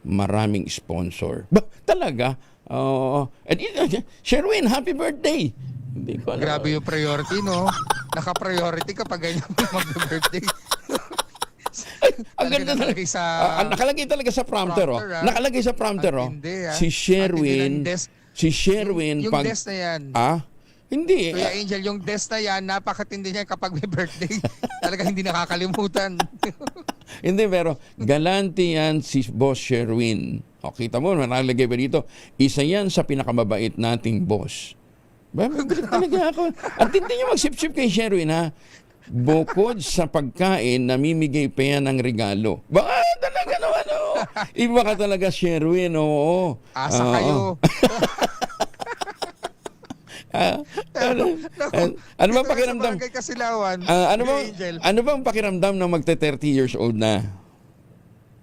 maraming sponsor. Ba, talaga? Oo. Sherwin, happy birthday! Hindi ko alam. Grabe yung priority, no? Naka-priority kapag ganyan mag-birthday. Ang ganda nakalagay sa... nakalagay talaga sa prompter, oh. prompter, Nakalagay sa prompter, oh. Hindi, Si Sherwin, yung desk na yan. Hindi. Kuya Angel, yung desk na yan, napakatindi niya kapag may birthday. Talaga hindi nakakalimutan. Hindi, pero galante yan si Boss Sherwin. O, kita mo, nakalagay ba dito? Isa yan sa pinakamabait nating boss. Ba, magalit talaga ako. At hindi nyo magsip-sip kay Sherwin, ha? Bukod sa pagkain, namimigay pa yan ng regalo. Ba, talaga naman, oh. Iba ka talaga, Sherwin, oo. Asa kayo. Ano bang pakiramdam? Barangay Kasilawan. Ano bang pakiramdam na magte-30 years old na?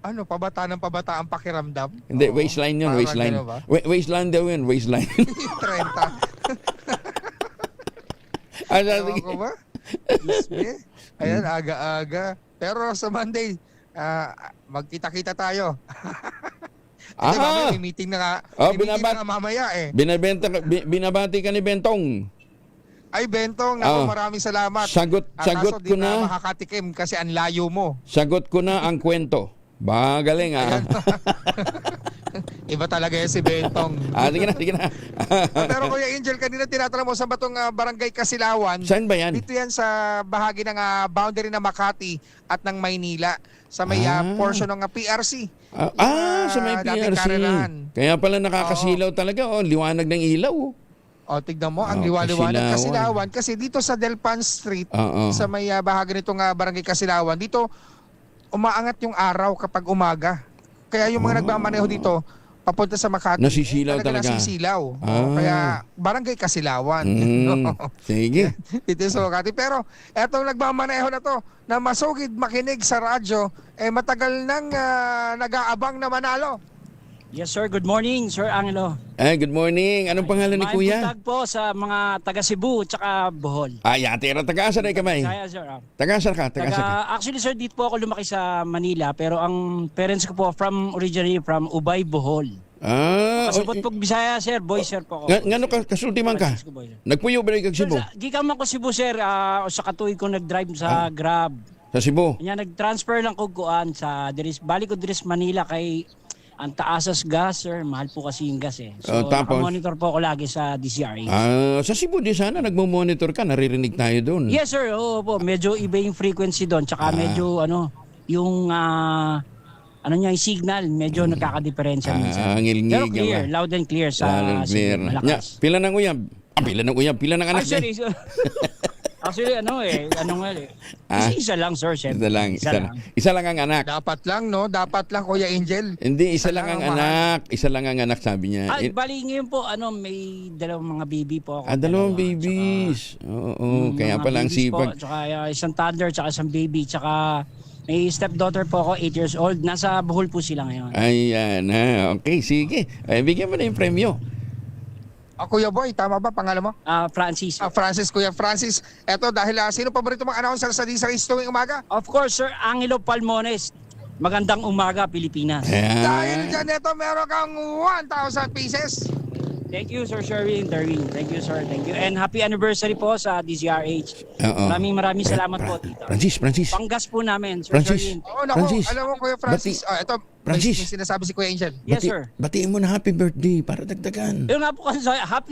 Ano, pabata ng pabata ang pakiramdam? Hindi, waistline yun, Parang waistline. gano'n ba? Waistline daw yun, waistline. 30. Ewan ko ba? Ayan, aga-aga. Pero sa Monday, magkita-kita tayo. Kasi mamaya may meeting na nga. May meeting na nga mamaya eh. Binabati ka ni Bentong. Ay, Bentong, ako maraming salamat. Sagot Kaso ko di na. Makakatikim kasi ang layo mo. Sagot ko na ang kwento. Ba, galing Iba talaga yan si Bentong. Sige na. Pero Kuya Angel, kanina tinatanong mo sa batong Barangay Kasilawan. Saan ba yan? Dito yan sa bahagi ng boundary ng Makati at ng Maynila. Sa may portion ng PRC. Sa may PRC. Kaya pala nakakasilaw talaga. Liwanag ng ilaw. Tignan mo, ang liwa-liwanag Kasilawan. Kasi dito sa Delpan Street, sa may bahagi nitong Barangay Kasilawan, dito umaangat yung araw kapag umaga. Kaya yung mga nagmamaneho dito, papunta sa Makati, nasisilaw talaga. Nasisilaw. Kaya Barangay Kasilawan. Sige. Dito sa Makati. Pero etong nagmamaneho na to, na masugid makinig sa radyo, matagal nang nag-aabang na manalo. Yes sir, good morning Sir Angelo. Good morning. Anong pangalan ni Kuya? Maibutag po sa mga taga Cebu at saka Bohol. Tira, taga-asa na kamay. Taga-asa ka? Actually sir, dito po ako lumaki sa Manila, pero ang parents ko po originally from Ubay, Bohol. Kasubot po Bisaya sir, boy sir po ako. Ngano ka, kasultiman ka? Nagpuyo ba kag Cebu? Gikan man ko Cebu sir, sa katuig ko nag-drive sa Grab. Sa Cebu? Kanya nag-transfer lang ko kuan sa balik ko diris Manila kay ang taasas gas, sir. Mahal po kasi yung gas eh. So, monitor po ako lagi sa DCRH. Sa Cebu din sana, nagmo-monitor ka. Naririnig tayo doon. Yes, sir. Oo po. Medyo iba yung frequency doon. Tsaka medyo, yung, yung signal, medyo nagkakadiferensya minsan. Pero clear. Loud and clear sa malakas. Pila ng uyab? Pila ng anak niya? Actually, isa lang, sir. Isa lang ang anak. Dapat lang, no? Dapat lang, Kuya Angel. Hindi, isa lang ang anak. Isa lang ang anak, sabi niya. Bali ngayon po, may dalawang mga baby po ako. Dalawang babies. Oo, kaya pala ang sipag. Tsaka isang toddler, tsaka isang baby, tsaka may stepdaughter po ako, 8 years old. Nasa Bohol po sila ngayon. Ayan, okay, sige. Bigyan mo na yung premyo. Kuya Boy, tama ba pangalan mo? Francis. Francis, Kuya Francis. Eto, dahil sino paborito mong announcer sa DCRH tuwing umaga? Of course, Sir Angelo Palmones. Magandang umaga, Pilipinas. Dahil dyan, eto, meron kang 1,000 pieces. Thank you, Sir Sherwin, Darwin. Thank you, sir. Thank you. And happy anniversary po sa DCRH. Maraming salamat po, Tito. Francis. Panggas po namin, Sir Sherwin. Alam mo, Kuya Francis. Ito, Francis. May sinasabi si Kuya Angel. Yes, sir. Batiin mo na happy birthday para dagdagan. Yung nga po kasi,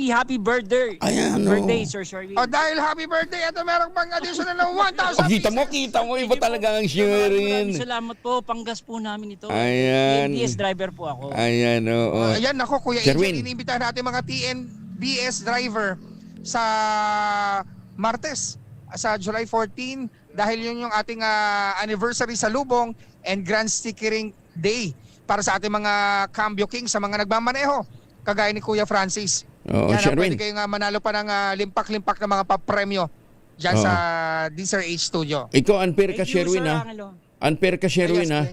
happy birthday. Ayan, birthday, Sir Sherwin. Dahil happy birthday, ito meron pang additional na 1,000 pieces. Kita mo, iba talaga ang Sherwin. Maraming salamat po. Panggas po namin ito. Ayan. TNBS driver po ako. Ayan, oo. Ayan, ako, Kuya Angel, iniimbitahan natin mga TNBS driver sa Martes, sa July 14, dahil yun yung ating anniversary sa Lubong and Grand Stickering Day para sa ating mga Cambio King sa mga nagmamaneho, kagaya ni Kuya Francis. Yan, pwede kayo manalo pa ng limpak-limpak na mga papremyo dyan sa DCRH Studio. Ikaw, unfair ka, Sherwin, ha? Unfair ka, Sherwin, ha?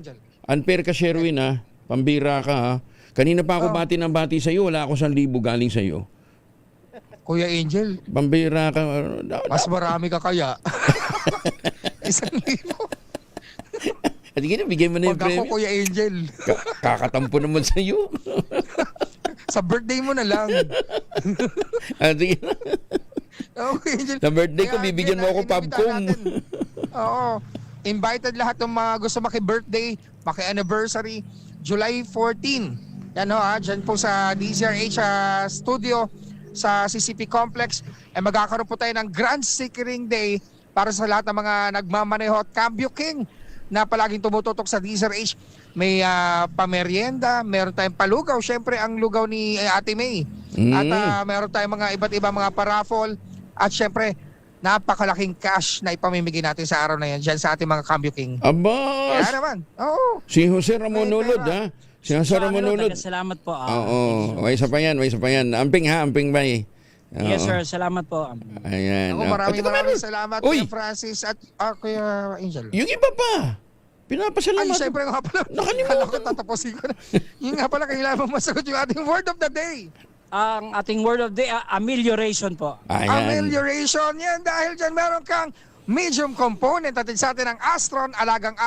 Unfair ka, Sherwin, ha? Pambira ka, ha? Kanina pa ako bati ng bati sa'yo, wala ako 1,000 galing sa'yo. Kuya Angel. Pambira ka. Mas marami ka kaya. 1,000. Sige na, bigyan mo na yung Pag ako, premyo. Kuya Angel. Kakatampo naman sa iyo. Sa birthday mo na lang. Sige na. Okay, Angel. Sa birthday ko, Kaya, bibigyan mo ako inimbitahan popcorn. natin. Oo. Invited lahat ng mga gusto maki-birthday, maki-anniversary, July 14. Yan ho ha, dyan po sa DZRH studio sa CCP Complex. Magkakaroon po tayo ng Grand Securing Day para sa lahat ng mga nagmamaneho at Cambio King na palaging tumututok sa DZRH. May pamerienda, meron tayong palugaw, syempre ang lugaw ni Ate May. At meron tayong mga iba't ibang mga paraffol at syempre napakalaking cash na ipamimigay natin sa araw na yan dyan sa ating mga Cambio King. Aba! Kaya naman, oo. Si Jose Ramon Ulod, ha? Si Jose Ramon Ulod. Salamat po. Oo, may isa pa yan, may isa pa yan. Amping ha, amping ba eh? Yes, sir. Salamat po. Ayan. Ako maraming salamat Kuya Francis at Kuya Angel. Yung iba pa. Pinapasalamat. Ay, syempre nga pala. Nakalimutan ko, tatapusin ko na. Yung nga pala, kailangan mo masagot yung ating word of the day. Ang ating word of the day, amelioration po. Amelioration. Yan, dahil dyan meron kang medium component at sa atin ang Astron, alagang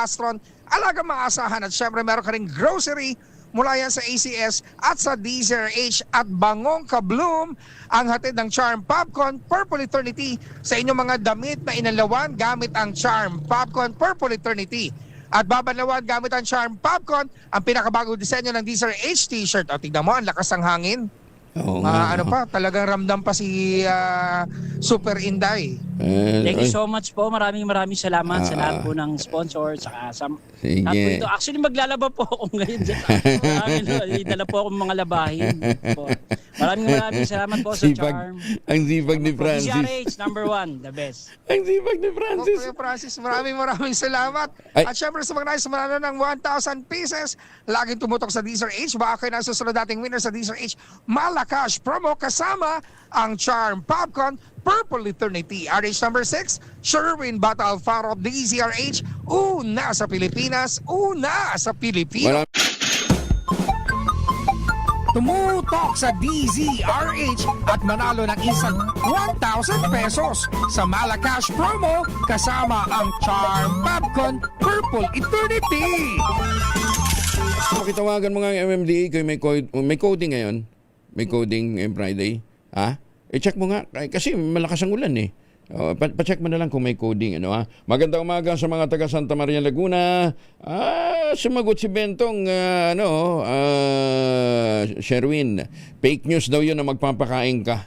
maasahan at syempre meron ka ring grocery mula yan sa ACS at sa DZRH at Bangong Kabloom ang hatid ng Charm Popcorn Purple Eternity sa inyong mga damit na inalawan gamit ang Charm Popcorn Purple Eternity. At babanlawan gamit ang Charm Popcorn, ang pinakabagong disenyo ng DZRH t-shirt. O tignan mo, ang lakas ng hangin. Ano pa, talagang ramdam pa si Super Inday. Thank you so much po. Maraming salamat sa lahat po ng sponsor. Saka sa lahat po ito. Actually, maglalaba po ako ngayon. Dala po akong mga labahin. Maraming salamat po sa Charm. Ang sipag ni Francis. DZRH, number 1, the best. Ang sipag ni Francis. Kuya Francis, maraming salamat. At syempre sa mga nais manalo ng 1,000 pieces, laging tumutok sa DZRH. Baka kayo na susunod dating winner sa DZRH Malacash promo kasama ang Charm Popcorn Purple Eternity. RH number 6, Sherwin Bata Alfaro of DZRH. Una sa Pilipinas, una sa Pilipino. Tumutok sa DZRH at manalo ng isang 1,000 pesos sa Malacash promo kasama ang Charm Popcorn Purple Eternity. Pakitawagan mo nga ang MMDA kung may coding ngayon. May coding Friday. Ha? I-check mo nga. Kasi malakas ang ulan eh. Pa-check mo na lang kung may coding. Magandang umaga sa mga taga Santa Maria, Laguna. Sumagot si Bentong, Sherwin. Fake news daw yun na magpapakain ka.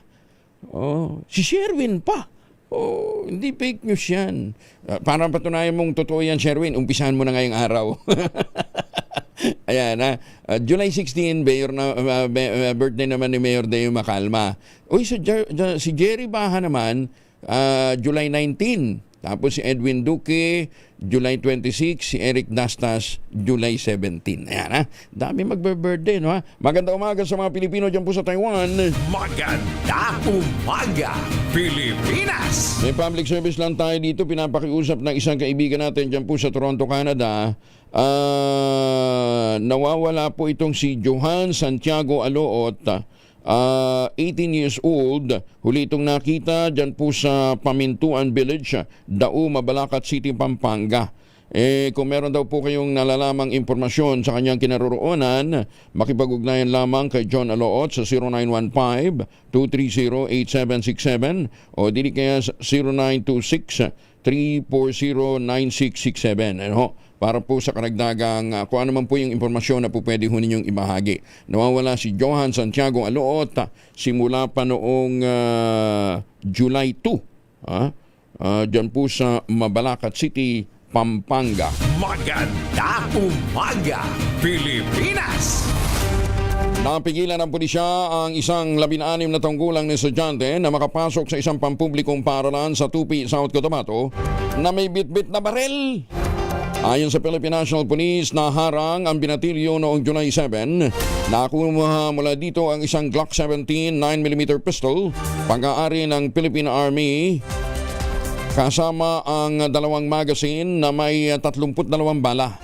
Si Sherwin pa. Hindi fake news yan. Para patunayan mong totoo yan, Sherwin, umpisahan mo na ngayong araw. Ayan, July 16, birthday naman ni Mayor Deo Macalma. Si Jerry Baha naman, July 19. Tapos si Edwin Duque, July 26. Si Eric Dastas, July 17. Ayan, dami magbe-birthday, no? Magandang umaga sa mga Pilipino dyan po sa Taiwan. Magandang umaga, Pilipinas! May public service lang tayo dito. Pinapakiusap ng isang kaibigan natin dyan po sa Toronto, Canada. Nawawala po itong si Johan Santiago Aloot, 18 years old. Huli itong nakita dyan po sa Pamintuan Village, Dao, Mabalacat City, Pampanga. Kung meron daw po kayong nalalamang impormasyon sa kanyang kinaroroonan, makipag-ugnayan lamang kay John Aloot sa 0915-230-8767 o dili kaya sa 0926-340-9667. Para po sa karagdagang kung ano man po yung impormasyon na po pwede ho ninyong ibahagi. Nawawala si Johan Santiago Aloot simula pa noong July 2. Diyan po sa Mabalacat City, Pampanga. Magandang umaga, Pilipinas! Napigilan ng pulisya ang isang 16 na taong gulang na estudyante na makapasok sa isang pampublikong paaralan sa Tupi, South Cotabato na may bitbit na barel. Ayon sa Philippine National Police, naharang ang binatilyo noong July 7. Nakuha mula dito ang isang Glock 17 9mm pistol, pag-aari ng Philippine Army, kasama ang 2 magazine na may 32 bala.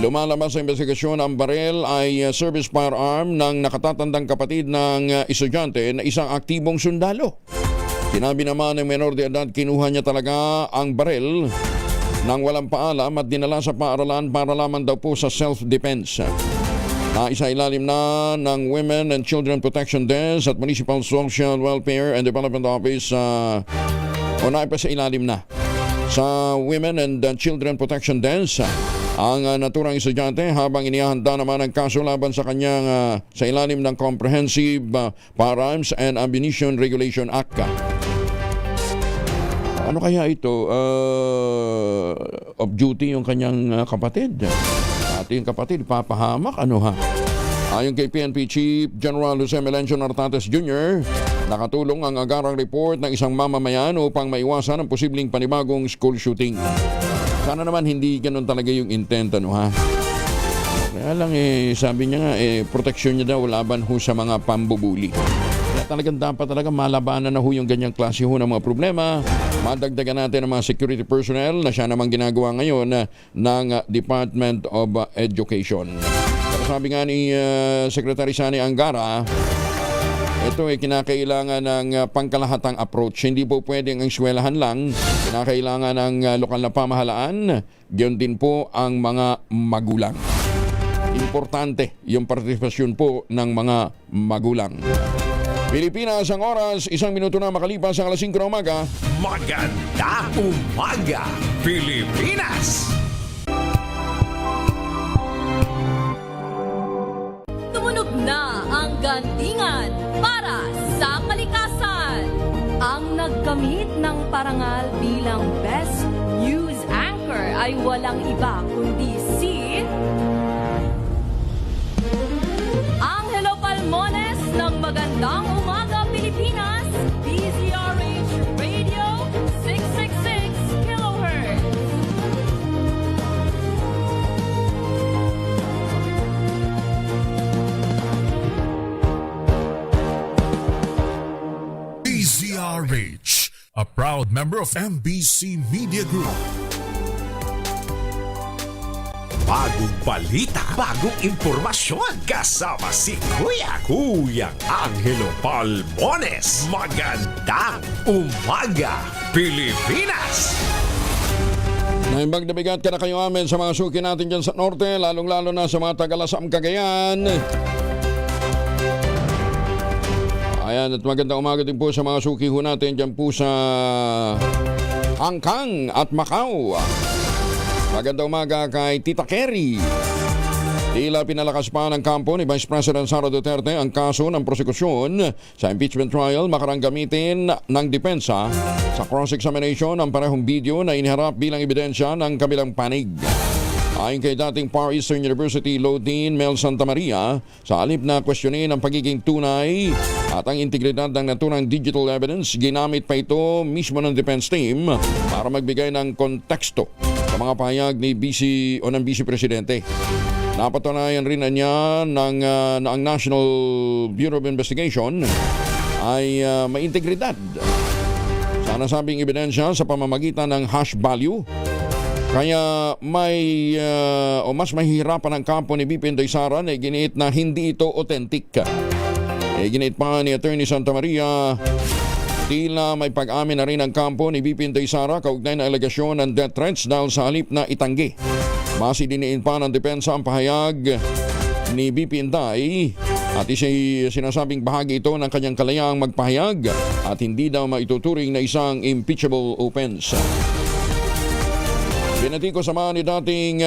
Lumalabas sa investigasyon, ang barel ay service firearm ng nakatatandang kapatid ng estudyante na isang aktibong sundalo. Sinabi naman ng menor de edad, kinuha niya talaga ang barel nang walang paalam at dinala sa paaralan para lamang daw po sa self-defense. Naisailalim na ng Women and Children Protection Desk at Municipal Social Welfare and Development Office o naipasailalim na sa Women and Children Protection Desk ang naturang estudyante habang inihanda naman ang kaso laban sa kanyang sa ilalim ng Comprehensive Firearms and Ammunition Regulation Act. Ano kaya ito? Off duty yung kanyang kapatid. Ating kapatid, papahamak, ano ha? Ayon kay PNP Chief General Jose Melencio Nartates Jr., nakatulong ang agarang report ng isang mamamayan upang maiwasan ang posibleng panibagong school shooting. Sana naman hindi ganun talaga yung intent, ano ha? Kaya lang sabi niya nga, proteksyon niya daw laban ho sa mga pambubuli. Kaya talagang dapat talaga malabanan na ho yung ganyang klase ho ng mga problema. Madagdagan natin ang mga security personnel na siya naman ginagawa ngayon ng Department of Education. Pero sabi nga ni Secretary Sani Angara, ito ay kinakailangan ng pangkalahatang approach. Hindi po pwedeng ang eskwelahan lang. Kinakailangan ng lokal na pamahalaan. Diyon din po ang mga magulang. Importante yung partisipasyon po ng mga magulang. Pilipinas, ang oras, 1 minuto na makalipas ang alas 5 ng umaga. Maganda umaga, Pilipinas! Tumunog na ang gantingan para sa kalikasan. Ang nagkamit ng parangal bilang Best News Anchor ay walang iba kundi si Angelo Palmones ng Magandang Umaga Pilipinas, DZRH Radio 666 kHz. DZRH, a proud member of MBC Media Group. Bagong balita, bagong impormasyon. Kasama si Kuyang Angelo Palmones. Magandang umaga, Pilipinas! Naimbag na bigat ka na kayo amin sa mga suki natin dyan sa norte, lalong-lalo na sa mga Tagalasam, Cagayan. Ayan, at magandang umaga din po sa mga suki ho natin dyan po sa Angkang at Macau. Magandang umaga kay Tita Kerry. Tila pinalakas pa ng kampo ni Vice President Sara Duterte ang kaso ng prosekusyon sa impeachment trial makarang gamitin ng depensa sa cross-examination ng parehong video na iniharap bilang ebidensya ng kabilang panig. Ayon kay dating Far Eastern University Law Dean Mel Santa Maria, sa halip na kwestiyonin ang pagiging tunay at ang integridad ng naturang digital evidence, ginamit pa ito mismo ng defense team para magbigay ng konteksto sa mga pahayag ni ng Vice Presidente. Napatunayan rin niya na ang National Bureau of Investigation ay may integridad sa nasabing ebidensya sa pamamagitan ng hash value. Kaya mas mahihirapan ang kampo ni BP Inday Sara na iginiit na hindi ito authentic. Iginiit pa ni Attorney Santa Maria, tila may pag-amin na rin ang kampo ni BP Inday Sara kaugnay na alegasyon ng death threats dahil sa halip na itanggi. Base diniin pa ng depensa ang pahayag ni BP Inday at sinasabing bahagi ito ng kanyang kalayaang magpahayag at hindi daw maituturing na isang impeachable offense. Binati ko sama ni dating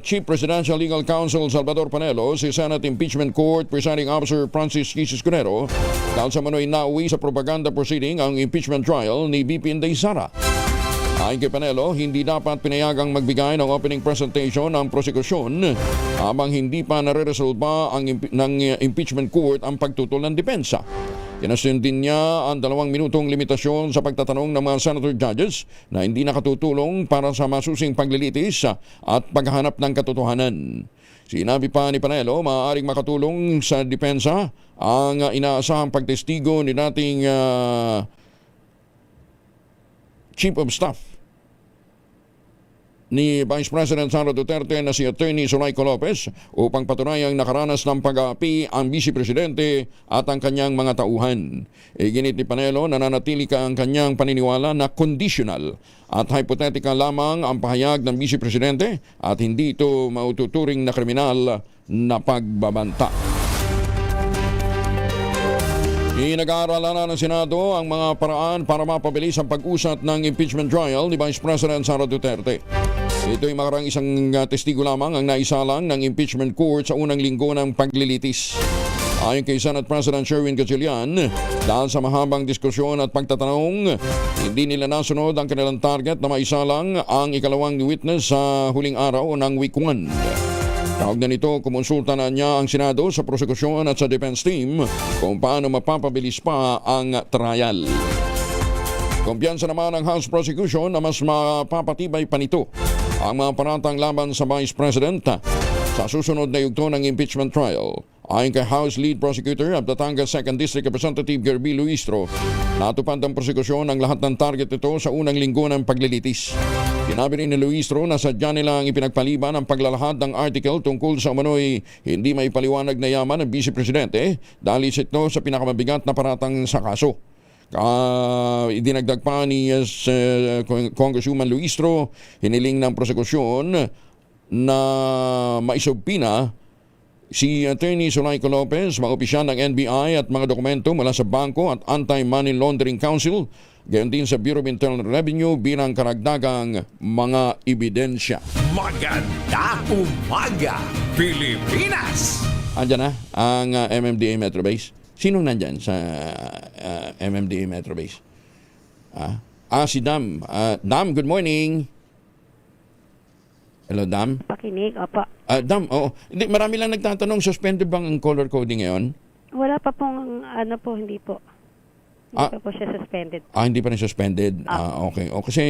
Chief Presidential Legal Counsel Salvador Panelo, si Senate Impeachment Court Presiding Officer Francis Quisis Cunero dahil sa manoy nauwi sa propaganda proceeding ang impeachment trial ni BP Inday Sara. Ayon kay Panelo, hindi dapat pinayagang magbigay ng opening presentation ng prosekusyon habang hindi pa nare-resolba ng impeachment court ang pagtutol ng depensa. Kinasyon din niya ang 2 minutong limitasyon sa pagtatanong ng mga senator judges na hindi nakatutulong para sa masusing paglilitis at paghahanap ng katotohanan. Sinabi pa ni Panelo, maaaring makatulong sa depensa ang inaasahang pagtestigo ni dating Chief of Staff ni Vice President Sara Duterte na si Attorney Zulayco Lopez upang patunayang nakaranas ng pag-aapi ang Vice Presidente at ang kanyang mga tauhan. Iginit ni Panelo na nanatili ka ang kanyang paniniwala na conditional at hypothetical lamang ang pahayag ng Vice Presidente at hindi ito maututuring na kriminal na pagbabanta. Inag-aaralan ng Senado ang mga paraan para mapabilis ang pag-usat ng impeachment trial ni Vice President Sara Duterte. Ito'y makarang isang testigo lamang ang naisalang ng impeachment court sa unang linggo ng paglilitis. Ayon kay Senate President Sherwin Gatchalian, dahil sa mahabang diskusyon at pagtatanong, hindi nila nasunod ang kanilang target na maisalang ang ikalawang witness sa huling araw ng week 1. Tawag na nito, kumonsulta na niya ang Senado sa prosekusyon at sa defense team kung paano mapapabilis pa ang trial. Kumpiyansa naman ng House Prosecution na mas mapapatibay pa nito ang mga paratang laban sa Vice President sa susunod na yugto ng impeachment trial. Ayon kay House Lead Prosecutor of Batangas 2nd District Representative Gerby Luistro, natupad ang prosekusyon ang lahat ng target ito sa unang linggo ng paglilitis. Sinabi rin ni Luistro na sadya nilang ipinagpaliban ang paglalahad ng article tungkol sa umano'y hindi maipaliwanag na yaman ng Vice Presidente dahil isa ito sa pinakamabigat na paratang sa kaso. Idinagdag pa ni Congresswoman Luistro, hiniling ng prosekusyon na maisubpina si Attorney Zulayco Lopez, mga opisyal ng NBI at mga dokumento mula sa Bangko at Anti-Money Laundering Council, gayon din sa Bureau of Internal Revenue bilang karagdagang mga ebidensya. Magandang umaga, Pilipinas! Andyan na ang MMDA Metro Base. Sinong nandyan sa MMDA Metro Base? Si Dam. Dam, good morning. Hello, Dam. Pakinig, opo. Dam, oo. Hindi, marami lang nagtatanong, suspended bang ang color coding ngayon? Wala pa pong, hindi po. Hindi pa po siya suspended. Hindi pa rin suspended. Okay. O, kasi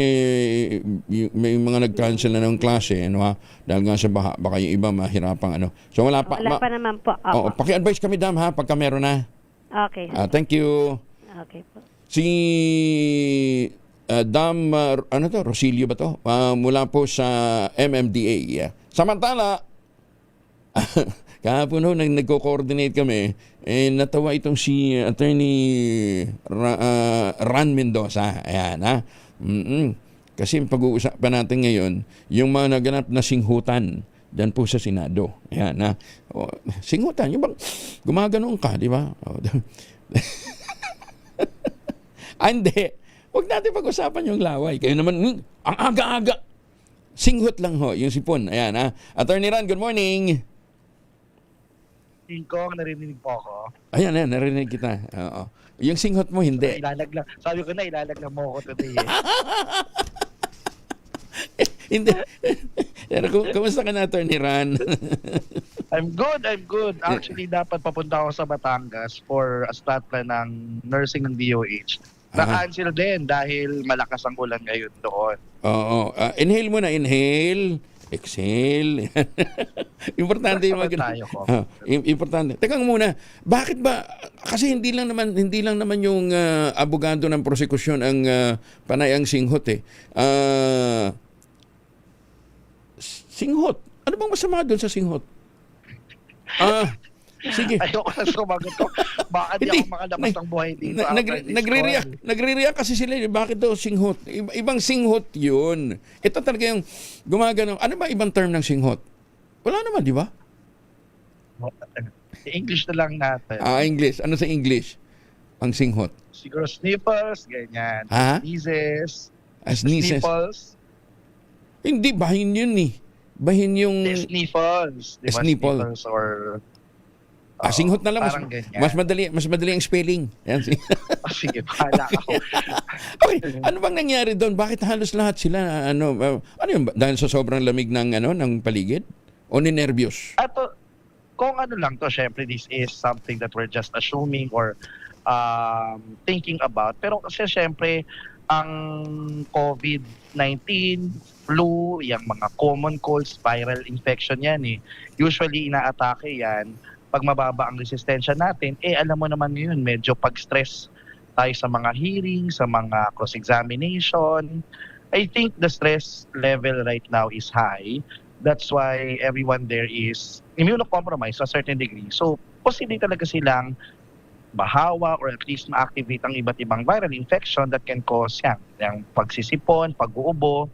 may mga nag-cancel na ng klase, dahil nga sa baha, baka yung iba mahirapang So, wala pa. Wala pa naman po. Oo, paki-advise kami, Dam, pagka meron na. Okay. Thank you. Okay po. Si Dam, Rosilio ba to? Mula po sa MMDA. Samantala, kahapon nagko-coordinate kami, natawa itong si Attorney Ran Mendoza. Ayan, Kasi pag-uusapan natin ngayon, yung mga naganap na singhutan dyan po sa Senado. Ayan, singhutan, yung bang gumaganon ka, di ba? Hindi. Huwag natin pag-usapan yung laway. Kayo naman, ang aga-aga. Singhot lang ho, yung sipon. Ayan, Attorney Ran, good morning. Kong, narinig po ako. Ayan, narinig kita. Oo. Yung singhot mo, hindi. Sabi ko na, ilalaglag mo ako today. Hindi. Kumusta ka na, Attorney Ran? I'm good. Actually, dapat papunta ako sa Batangas for a start plan ng nursing ng DOH. Na-cancel din dahil malakas ang ulan ngayon doon. Oo. Inhale mo na. Inhale. Exhale. Importante yung importante. Teka muna. Bakit ba? Kasi hindi lang naman yung abogado ng prosekusyon ang panay ang singhot Singhot. Ano bang masama doon sa singhot? Sige. Ayoko na sumagot ko. Baka di ako makalabas ng buhay dito. Nagre-react kasi sila. Bakit daw singhot? Ibang singhot yun. Ito talaga yung gumagano. Ano ba ibang term ng singhot? Wala naman, di ba? English na lang natin. English. Ano sa English? Ang singhot? Siguro sniffles, ganyan. Sneezes. Sniffles. Hindi, bahin yun Bahin yung... Sniffles. Diba? Sniffles or... singhot na lang. Mas madali ang spelling. Yan. Sige, pala ako. Okay, ano bang nangyari doon? Bakit halos lahat sila, ano yun, dahil sa sobrang lamig ng paligid? O ninervyos? Kung ano lang to, syempre, this is something that we're just assuming or thinking about. Pero kasi syempre, ang COVID-19, flu, yung mga common colds, viral infection yan Usually, inaatake yan pag mababa ang resistensya natin, alam mo naman ngayon, medyo pag-stress tayo sa mga hearing, sa mga cross-examination, I think the stress level right now is high. That's why everyone there is immunocompromised to a certain degree. So, posible talaga silang bahawa or at least ma-activate ang iba't ibang viral infection that can cause yung pagsisipon, pag-uubo.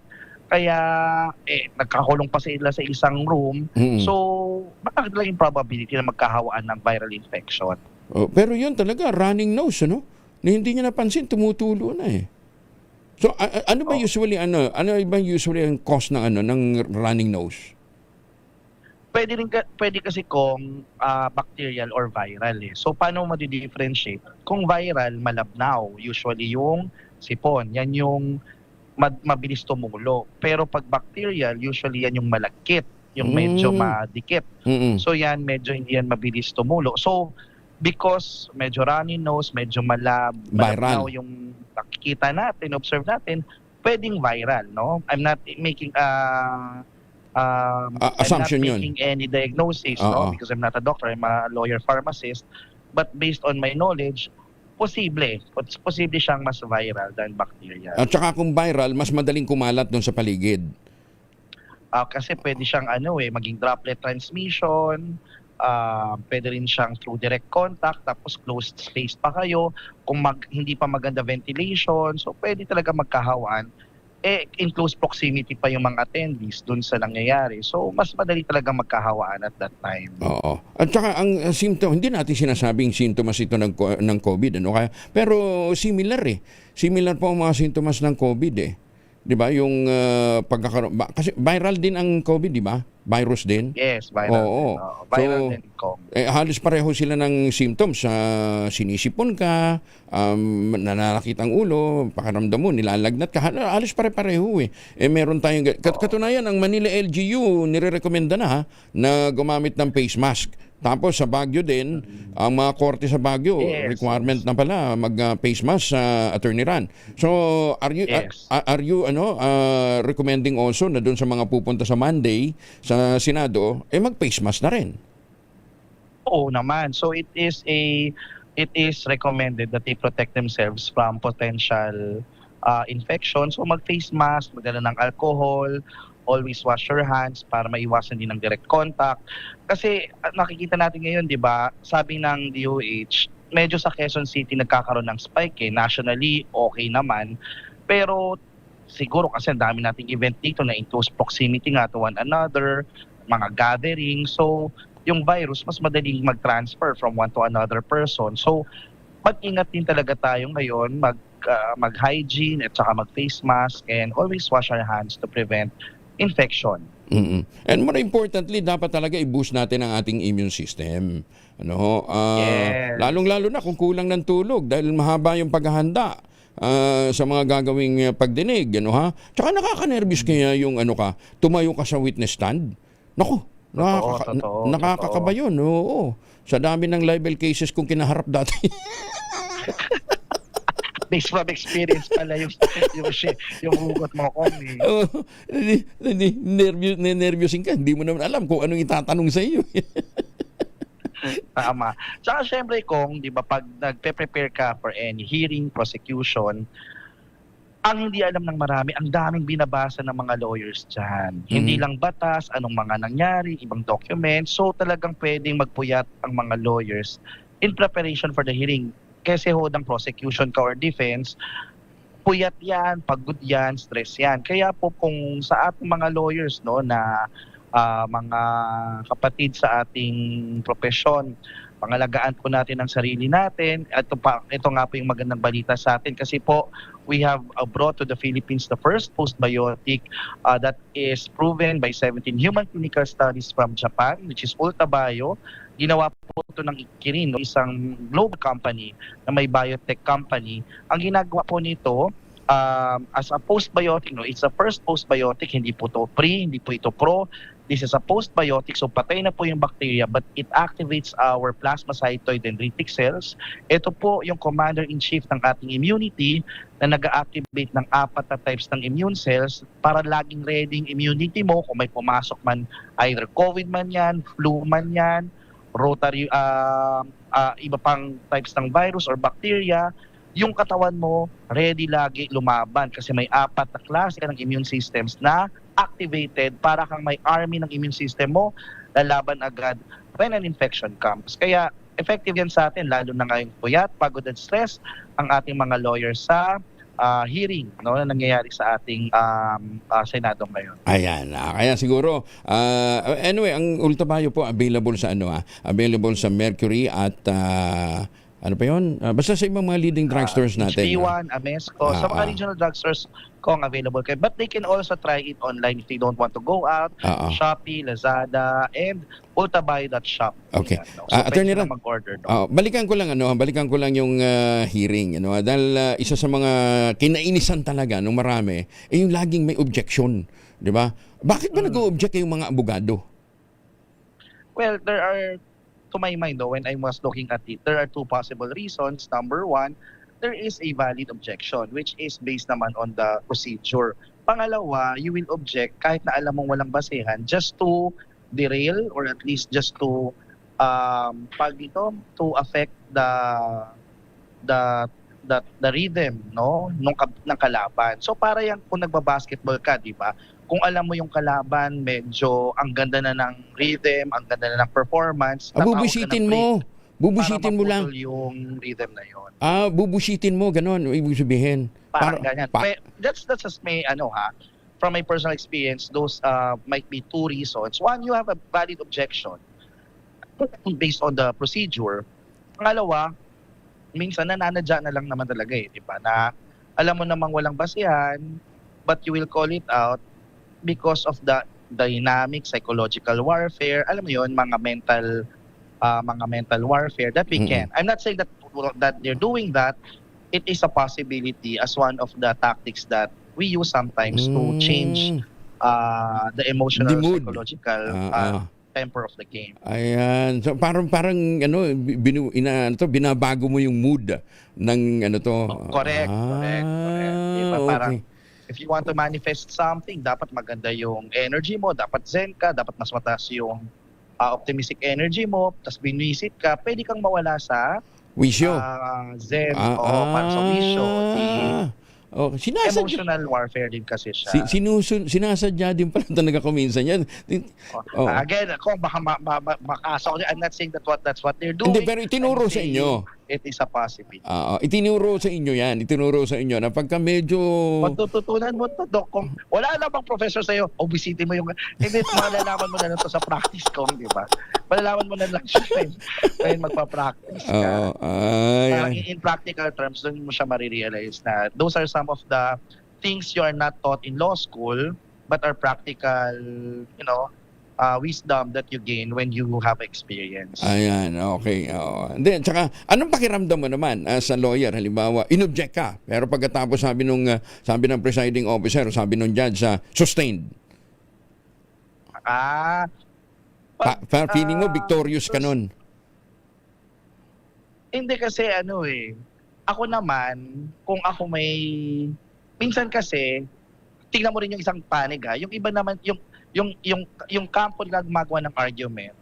Kaya nagkakulong pa sila sa isang room. So, bakit lang yung probability na magkahawaan ng viral infection? Pero yun talaga, running nose, ano? Na hindi niya napansin, tumutulo na eh. So, ano ba usually ano ba usually ang cause ng ng running nose? Pwede kasi kung bacterial or viral eh. So paano mo ma-differentiate? Kung viral, malabnaw. Usually yung sipon. Yan yung mabilis tumulo. Pero pag bacterial, usually yan yung malagkit. Yung medyo madikit. So yan, medyo hindi yan mabilis tumulo. So because medyo runny nose, medyo malabnaw yung nakikita natin, observe natin, pwedeng viral, no? I'm not making assumption I'm not making any diagnosis, no? Because I'm not a doctor, I'm a lawyer pharmacist. But based on my knowledge, posible siyang mas viral than bacteria. At saka kung viral, mas madaling kumalat doon sa paligid. Kasi pwede siyang maging droplet transmission, pwede rin siyang through direct contact, tapos closed space pa kayo, kung hindi pa maganda ventilation, so pwede talaga magkahawaan. In close proximity pa yung mga attendees dun sa nangyayari. So, mas madali talaga magkahawaan at that time. Oo. At saka ang symptom, hindi natin sinasabing sintomas ito ng COVID. Pero similar eh. Similar po ang mga sintomas ng COVID eh. 'Di ba? Yung pagkakaroon kasi viral din ang COVID, 'di ba? Virus din. Yes, viral. Oo. Viral din COVID. Halos pareho sila ng symptoms. Sinisipon ka, nananakit ang ulo, pakiramdam mo, nilalagnat ka. Halos pare-pareho eh. Meron tayong katunayan ang Manila LGU nirerekomenda na na gumamit ng face mask. Tapos sa Baguio din, ang mga korte sa Baguio, requirement na pala mag-face mask sa Attorney Ran. So, are you recommending also na doon sa mga pupunta sa Monday sa Senado, mag-face mask na rin? Oo naman. So it is recommended that they protect themselves from potential infection. So mag-face mask, magdala ng alcohol, always wash your hands para maiwasan din ng direct contact. Kasi nakikita natin ngayon, di ba, sabi ng DOH, medyo sa Quezon City nagkakaroon ng spike eh. Nationally, okay naman. Pero siguro kasi ang dami nating event dito na in close proximity nga to one another, mga gathering. So, yung virus, mas madaling mag-transfer from one to another person. So, mag-ingat din talaga tayo ngayon, mag-hygiene at saka mag-face mask and always wash our hands to prevent infection. And more importantly, dapat talaga i-boost natin ang ating immune system. Lalong-lalo na kung kulang ng tulog dahil mahaba yung paghahanda sa mga gagawing pagdinig. Tsaka nakaka-nervous kaya yung tumayo ka sa witness stand. Naku, nakakakaba yun. Oo. Sa dami ng libel cases kung kinaharap dati. Based from experience pala yung hugot mo, Kong. Nervyusin ka. Hindi mo naman alam kung anong itatanong sa iyo. Tama. Tsaka syempre, Kong, di ba, pag nagpe-prepare ka for any hearing, prosecution, ang hindi alam ng marami, ang daming binabasa ng mga lawyers dyan. Hindi lang batas, anong mga nangyari, ibang documents. So talagang pwedeng magpuyat ang mga lawyers in preparation for the hearing. Kasi hodang prosecution ka or defense, puyat yan, pagod yan, stress yan. Kaya po kung sa ating mga lawyers na mga kapatid sa ating profesyon, pangalagaan po natin ang sarili natin. Ito nga po yung magandang balita sa atin kasi po we have brought to the Philippines the first postbiotic that is proven by 17 human clinical studies from Japan, which is Ultabio. Ginawa po ito ng Kirin, isang global company na may biotech company. Ang ginagawa po nito as a postbiotic, it's a first postbiotic, hindi po ito pre, hindi po ito pro. This is a postbiotic, so patay na po yung bacteria but it activates our plasmacytoid dendritic cells. Ito po yung commander-in-chief ng ating immunity na nag-activate ng 4 na types ng immune cells para laging ready yung immunity mo kung may pumasok man, either COVID man yan, flu man yan, rotary, iba pang types ng virus or bacteria, yung katawan mo ready lagi lumaban kasi may 4 na klase ng immune systems na activated para kang may army ng immune system mo lalaban agad when an infection comes. Kaya effective yan sa atin, lalo na ngayong puyat, pagod at stress ang ating mga lawyers sa hearing na nangyayari sa ating Senado ngayon. Ayan. Kaya siguro, anyway, ang Ultrabayo po available sa available sa Mercury at ano pa yun? Basta sa ibang mga leading drugstores natin. HP1, Amesco, sa mga regional drugstores kung available kayo. But they can also try it online if they don't want to go out. Shopee, Lazada, and ultrabayo.shop. Okay. So, Attorney pwede Ram, na mag-order. No? balikan ko lang yung hearing. Dahil isa sa mga kinainisan talaga ng marami, yung laging may objection. Di ba? Bakit ba nag-o-object yung mga abogado? Well, there are, to my mind, when I was looking at it, there are 2 possible reasons. Number 1, there is a valid objection, which is based naman on the procedure. Pangalawa, you will object kahit na alam mong walang basehan just to derail or at least just to to affect the rhythm ng kalaban. So para yan kung nagba-basketball ka, di ba? Kung alam mo yung kalaban, medyo ang ganda na ng rhythm, ang ganda na ng performance. Bubusitin mo. Bubusitin mo lang. Para yung rhythm na yon. Bubusitin mo, ganon. Ibig sabihin. Parang ganyan. That's just may from my personal experience, those might be 2 reasons. 1, you have a valid objection based on the procedure. Pangalawa, minsan nananadya na lang naman talaga di ba? Na alam mo namang walang basihan, but you will call it out because of the dynamic psychological warfare. Alam mo yon, mga mental warfare that we can. I'm not saying that they're doing that. It is a possibility as one of the tactics that we use sometimes to change the emotional, psychological temper of the game. Ayan. So parang binabago mo yung mood ng Correct. Diba? Okay. Parang if you want to manifest something, dapat maganda yung energy mo, dapat zen ka, dapat mas mataas yung optimistic energy mo, tapos binisit ka, pwede kang mawala sa wisyo. Zen para sa wisyo. Emotional warfare din kasi siya. Sinasadya din pala talaga kuminsan yan. Again, kung baka makasa ko, I'm not saying that's what they're doing. Hindi, pero itinuro sa inyo. It is a possibility. Itinuro sa inyo yan. Itinuro sa inyo na pagka medyo... Matututunan mo to, Doc. Kung wala na bang professor sa'yo, obesity mo yung... Hindi, malalaman mo na lang to sa practice ko, di ba? Malalaman mo na lang siya when magpa-practice ka. In practical terms, doon mo siya marirealize na those are some of the things you are not taught in law school but are practical, wisdom that you gain when you have experience. Ayan, okay. Then, tsaka, anong pakiramdam mo naman as a lawyer? Halimbawa, in-object ka, pero pagkatapos sabi ng presiding officer, sabi ng judge, sustained. Feeling mo victorious ka nun? Hindi kasi ako naman, kung ako minsan kasi, tingnan mo rin yung isang panig yung iba naman, yung kampo na gumagawa ng argument,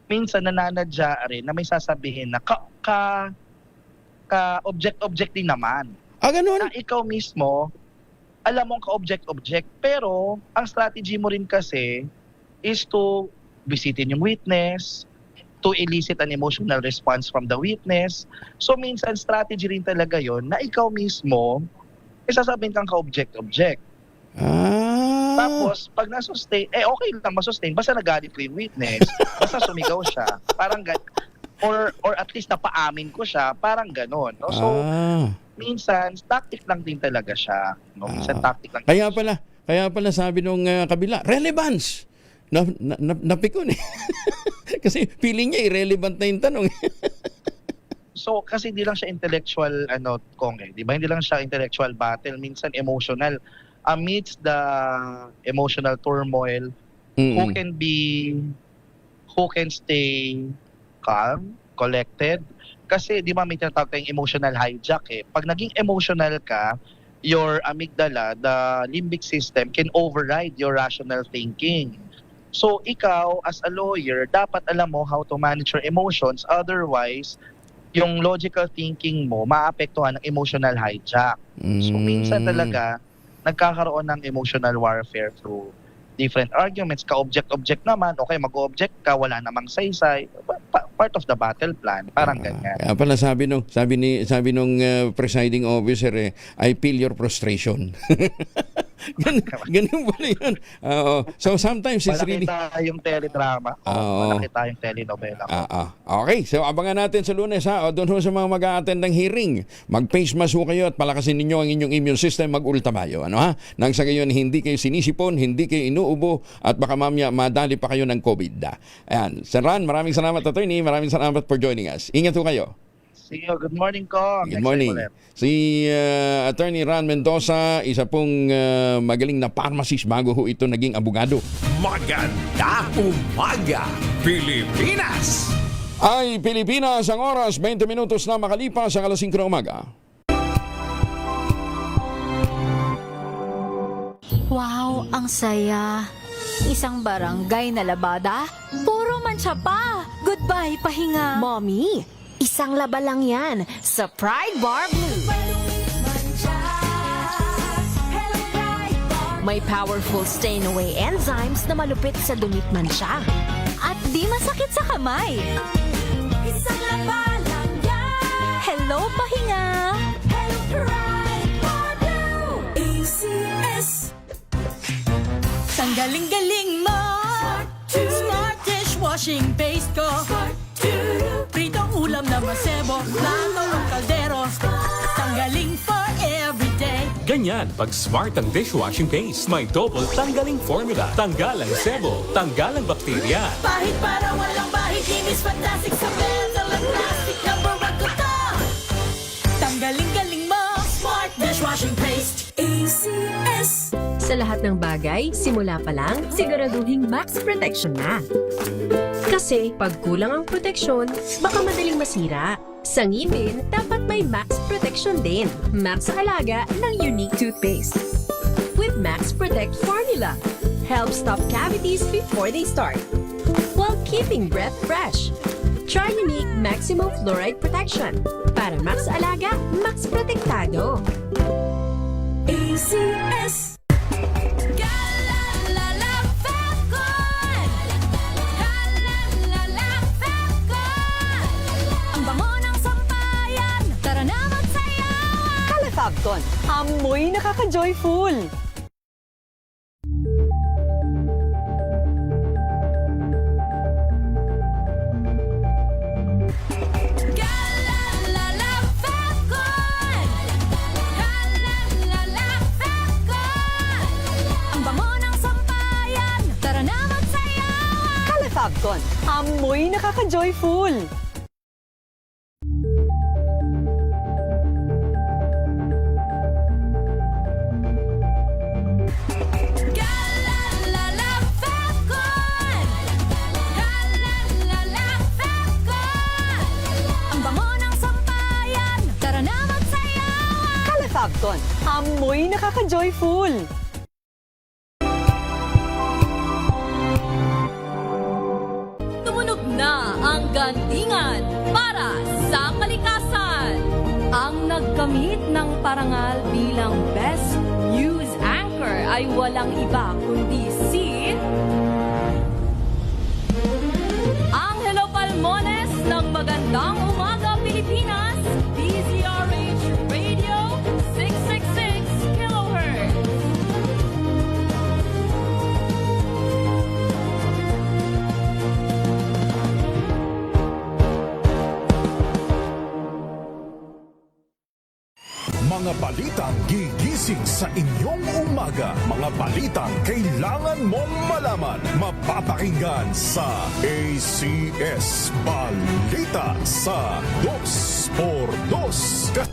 minsan nananadya rin na may sasabihin na ka-object din naman. Ganun? Na ikaw mismo, alam mong ka-object, pero ang strategy mo rin kasi is to bisitin yung witness, to elicit an emotional response from the witness. So minsan strategy rin talaga yon na ikaw mismo, sasabihin kang ka-object. Tapos, pag na-sustain, okay lang ma-sustain, basta nagalit ko yung witness, basta sumigaw siya, parang or at least napaamin ko siya, parang ganon. No? So, minsan, tactic lang din talaga siya. No? Minsan, tactic lang. Kaya pala sabi nung kabila, relevance! Napikon eh. Kasi feeling niya, irrelevant na yung tanong. So, kasi hindi lang siya intellectual, di ba? Hindi lang siya intellectual battle, minsan emotional. Amidst the emotional turmoil, who can stay calm, collected. Kasi di ba may tinatawag tayong emotional hijack Pag naging emotional ka, your amygdala, the limbic system, can override your rational thinking. So ikaw, as a lawyer, dapat alam mo how to manage your emotions. Otherwise, yung logical thinking mo maapektuhan ng emotional hijack. So minsan talaga nagkakaroon ng emotional warfare through different arguments. Ka-object-object naman, okay, mag-object ka, wala namang saysay. Part of the battle plan. Parang ganyan. Kaya pala sabi nung presiding officer, I feel your frustration. Ganun pala yun. So sometimes it's really... Malaki tayong teledrama. Malaki tayong telenovela. Okay, so abangan natin sa Lunes ha. O doon ho sa mga mag-a-attend ng hearing, mag-face mask ho kayo at palakasin ninyo ang inyong immune system, mag-ultamayo. Ano ha? Nang sa gayon, hindi kayo sinisipon, hindi kayo inuubo, at baka mamaya madali pa kayo ng COVID. Ayan. Sir Ran, maraming salamat, attorney. Maraming salamat for joining us. Ingat ho kayo. See you. Good morning ko. Good morning. Si Attorney Ran Mendoza, isa pong magaling na pharmacist bago ho ito naging abogado. Magandang umaga, Pilipinas! Ay, Pilipinas, ang oras, 20 minutos na makalipas ang alas 5 ng umaga. Wow, ang saya. Isang barangay na labada, puro mancha pa. Goodbye, pahinga. Mommy, isang laba lang yan sa Pride Bar Blue. May powerful stain-away enzymes na malupit sa dumit mancha. At di masakit sa kamay. Isang laba lang yan. Hello, pahinga. Hello, Pride Bar Blue. ACS. Tanggaling-galing mo. Smart dishwashing paste ko. Pritong ulam na masebo. Plato ng kaldero. Tanggaling for everyday. Ganyan pag smart ang dishwashing paste. May double tanggaling formula. Tanggal ang sebo. Tanggal ang bakterya. Pahit para walang bahid. Linis fantastic sa metal at plastic. Number 1 ko to. Tanggaling-galing mo. Smart dishwashing paste. ACS. Sa lahat ng bagay, simula pa lang, siguraduhing max protection na. Kasi pag kulang ang proteksyon, baka madaling masira. Sa ngipin, dapat may max protection din. Max sa alaga ng unique toothpaste. With Max Protect Formula, help stop cavities before they start, while keeping breath fresh. Try unique maximum fluoride protection. Para max alaga, max protektado. ACS. Fabcon, amoy nakaka-joyful. Ang bango ng sampayan, tara na magsayawan. Kala Fabcon, amoy nakaka-joyful. Fabcon, amoy nakaka-joyful. Tumunog na ang gantingan para sa kalikasan. Ang nagkamit ng parangal bilang Best News Anchor ay walang iba kundi si Angelo Palmones ng Magandang Umaga Pilipinas, DZRH Radio 666 kHz. Mga balitang gigising sa inyong umaga. Mga balitang kailangan mong malaman. Mapapakinggan sa ACS Balita sa 2x2.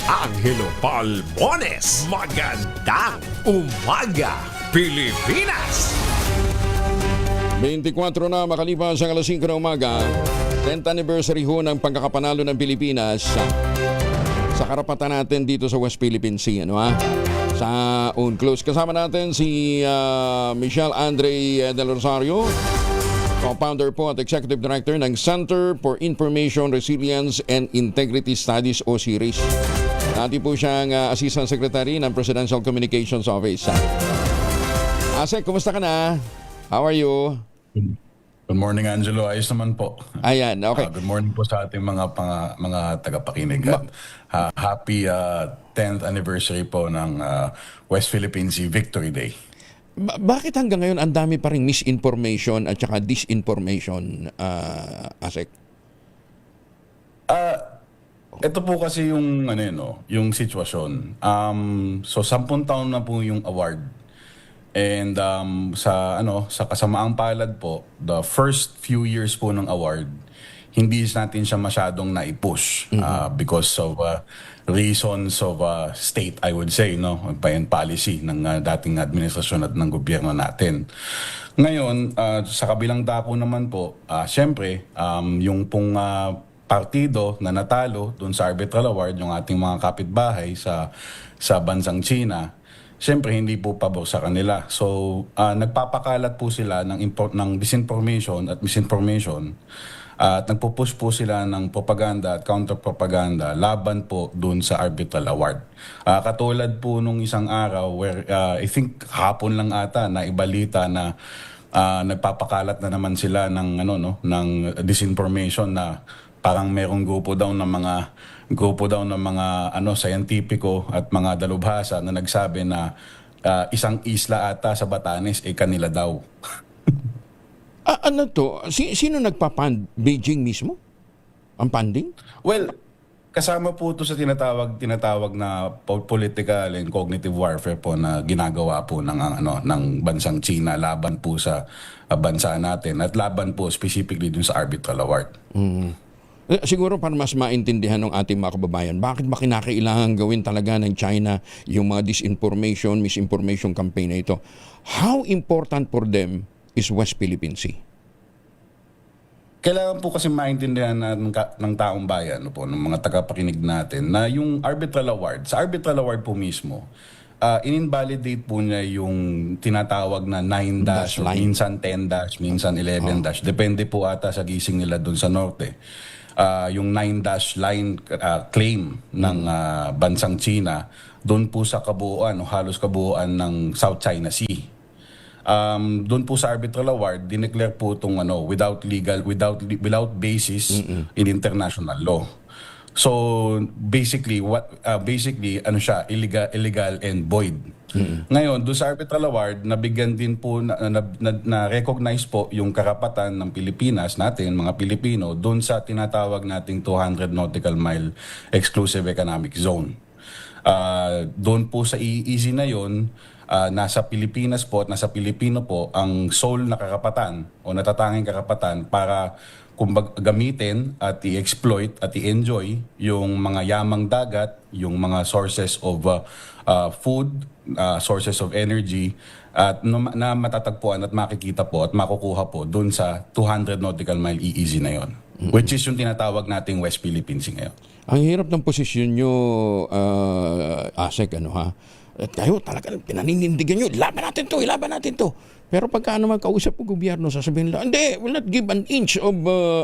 Angelo Palmones. Magandang umaga, Pilipinas! 24 na makalipas ang alas 5 ng umaga. 10th anniversary ho ng pagkakapanalo ng Pilipinas sa karapatan natin dito sa West Philippine Sea, ano ha? Sa UNCLOS. Kasama natin si Michelle Andre del Rosario, Co-founder po at Executive Director ng Center for Information Resilience and Integrity Studies o CIRIS. Dati po siyang Assistant Secretary ng Presidential Communications Office. Asek, kumusta ka na? How are you? Good morning, Angelo. Ayos naman po. Ayan, okay. Good morning po sa ating mga tagapakinig. Happy 10th anniversary po ng West Philippine Sea Victory Day. Bakit hanggang ngayon ang dami pa ring misinformation at saka disinformation, Asek? Ito po kasi yung yung sitwasyon. So 10 taon na po yung award. And sa kasamaang palad po, the first few years po ng award, hindi natin siya masyadong na-push because of reasons of state, I would say, and policy ng dating administrasyon at ng gobyerno natin. Ngayon, sa kabilang dako naman po, syempre, yung pong partido na natalo doon sa arbitral award, yung ating mga kapitbahay sa bansang China, syempre hindi po pabor sa kanila. So, nagpapakalat po sila ng disinformation at misinformation at nagpo-push po sila ng propaganda at counter-propaganda laban po dun sa arbitral award. Katulad po nung isang araw where I think hapon lang ata na ibalita na nagpapakalat na naman sila ng disinformation na parang merong grupo daw ng mga scientifico at mga dalubhasa na nagsabi na isang isla ata sa Batanes ay kanila daw. Ano to? Sino nagpapand? Beijing mismo? Ang funding? Well, kasama po ito sa tinatawag na political and cognitive warfare po na ginagawa po ng bansang China laban po sa bansa natin at laban po specifically dun sa arbitral award. Siguro para mas maintindihan ng ating mga kababayan, bakit ba kinakailangan gawin talaga ng China yung mga disinformation, misinformation campaign na ito? How important for them is West Philippine Sea? Kailangan po kasi maintindihan ng taong bayan, ng mga tagapakinig natin, na yung arbitral award, sa arbitral award po mismo, in-invalidate po niya yung tinatawag na 9-, minsan 10-, minsan 11-. Depende po ata sa gising nila doon sa norte. Yung 9- line claim ng bansang China, doon po sa kabuuan o halos kabuuan ng South China Sea. Doon po sa arbitral award, dineclare po itong without basis in international law. So basically illegal and void. Ngayon, doon sa arbitral award, nabigyan din po na recognize po yung karapatan ng Pilipinas natin, mga Pilipino, doon sa tinatawag nating 200 nautical mile exclusive economic zone. Doon po sa EEZ na yon, nasa Pilipinas po at nasa Pilipino po ang sole na karapatan o natatanging karapatan para gamitin at i-exploit at i-enjoy yung mga yamang dagat, yung mga sources of food, sources of energy at na matatagpuan at makikita po at makukuha po dun sa 200 nautical mile EEZ na yon, which is yung tinatawag nating West Philippine Sea ngayon. Ang hirap ng posisyon nyo, Asek, at kayo talagang pinaninindigan nyo, ilaban natin to. Pero pagka naman kausap po gobyerno, sasabihin nila, hindi, we'll not give an inch of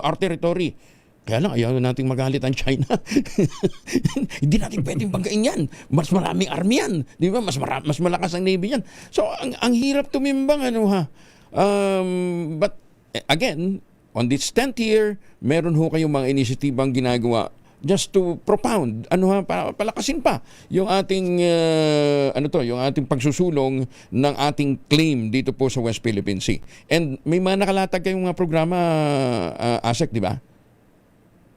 our territory. Kaya lang, ayaw nating magalit ang China. Hindi natin pwedeng banggain yan. Mas maraming army yan. Di ba? Mas malakas ang Navy yan. So, ang hirap tumimbang, but, again, on this 10th year, meron ho kayong mga inisitibang ginagawa just to propound, palakasin pa yung ating yung ating pagsusulong ng ating claim dito po sa West Philippine Sea. And may mga nakalatag kayong mga programa, Asek, di ba?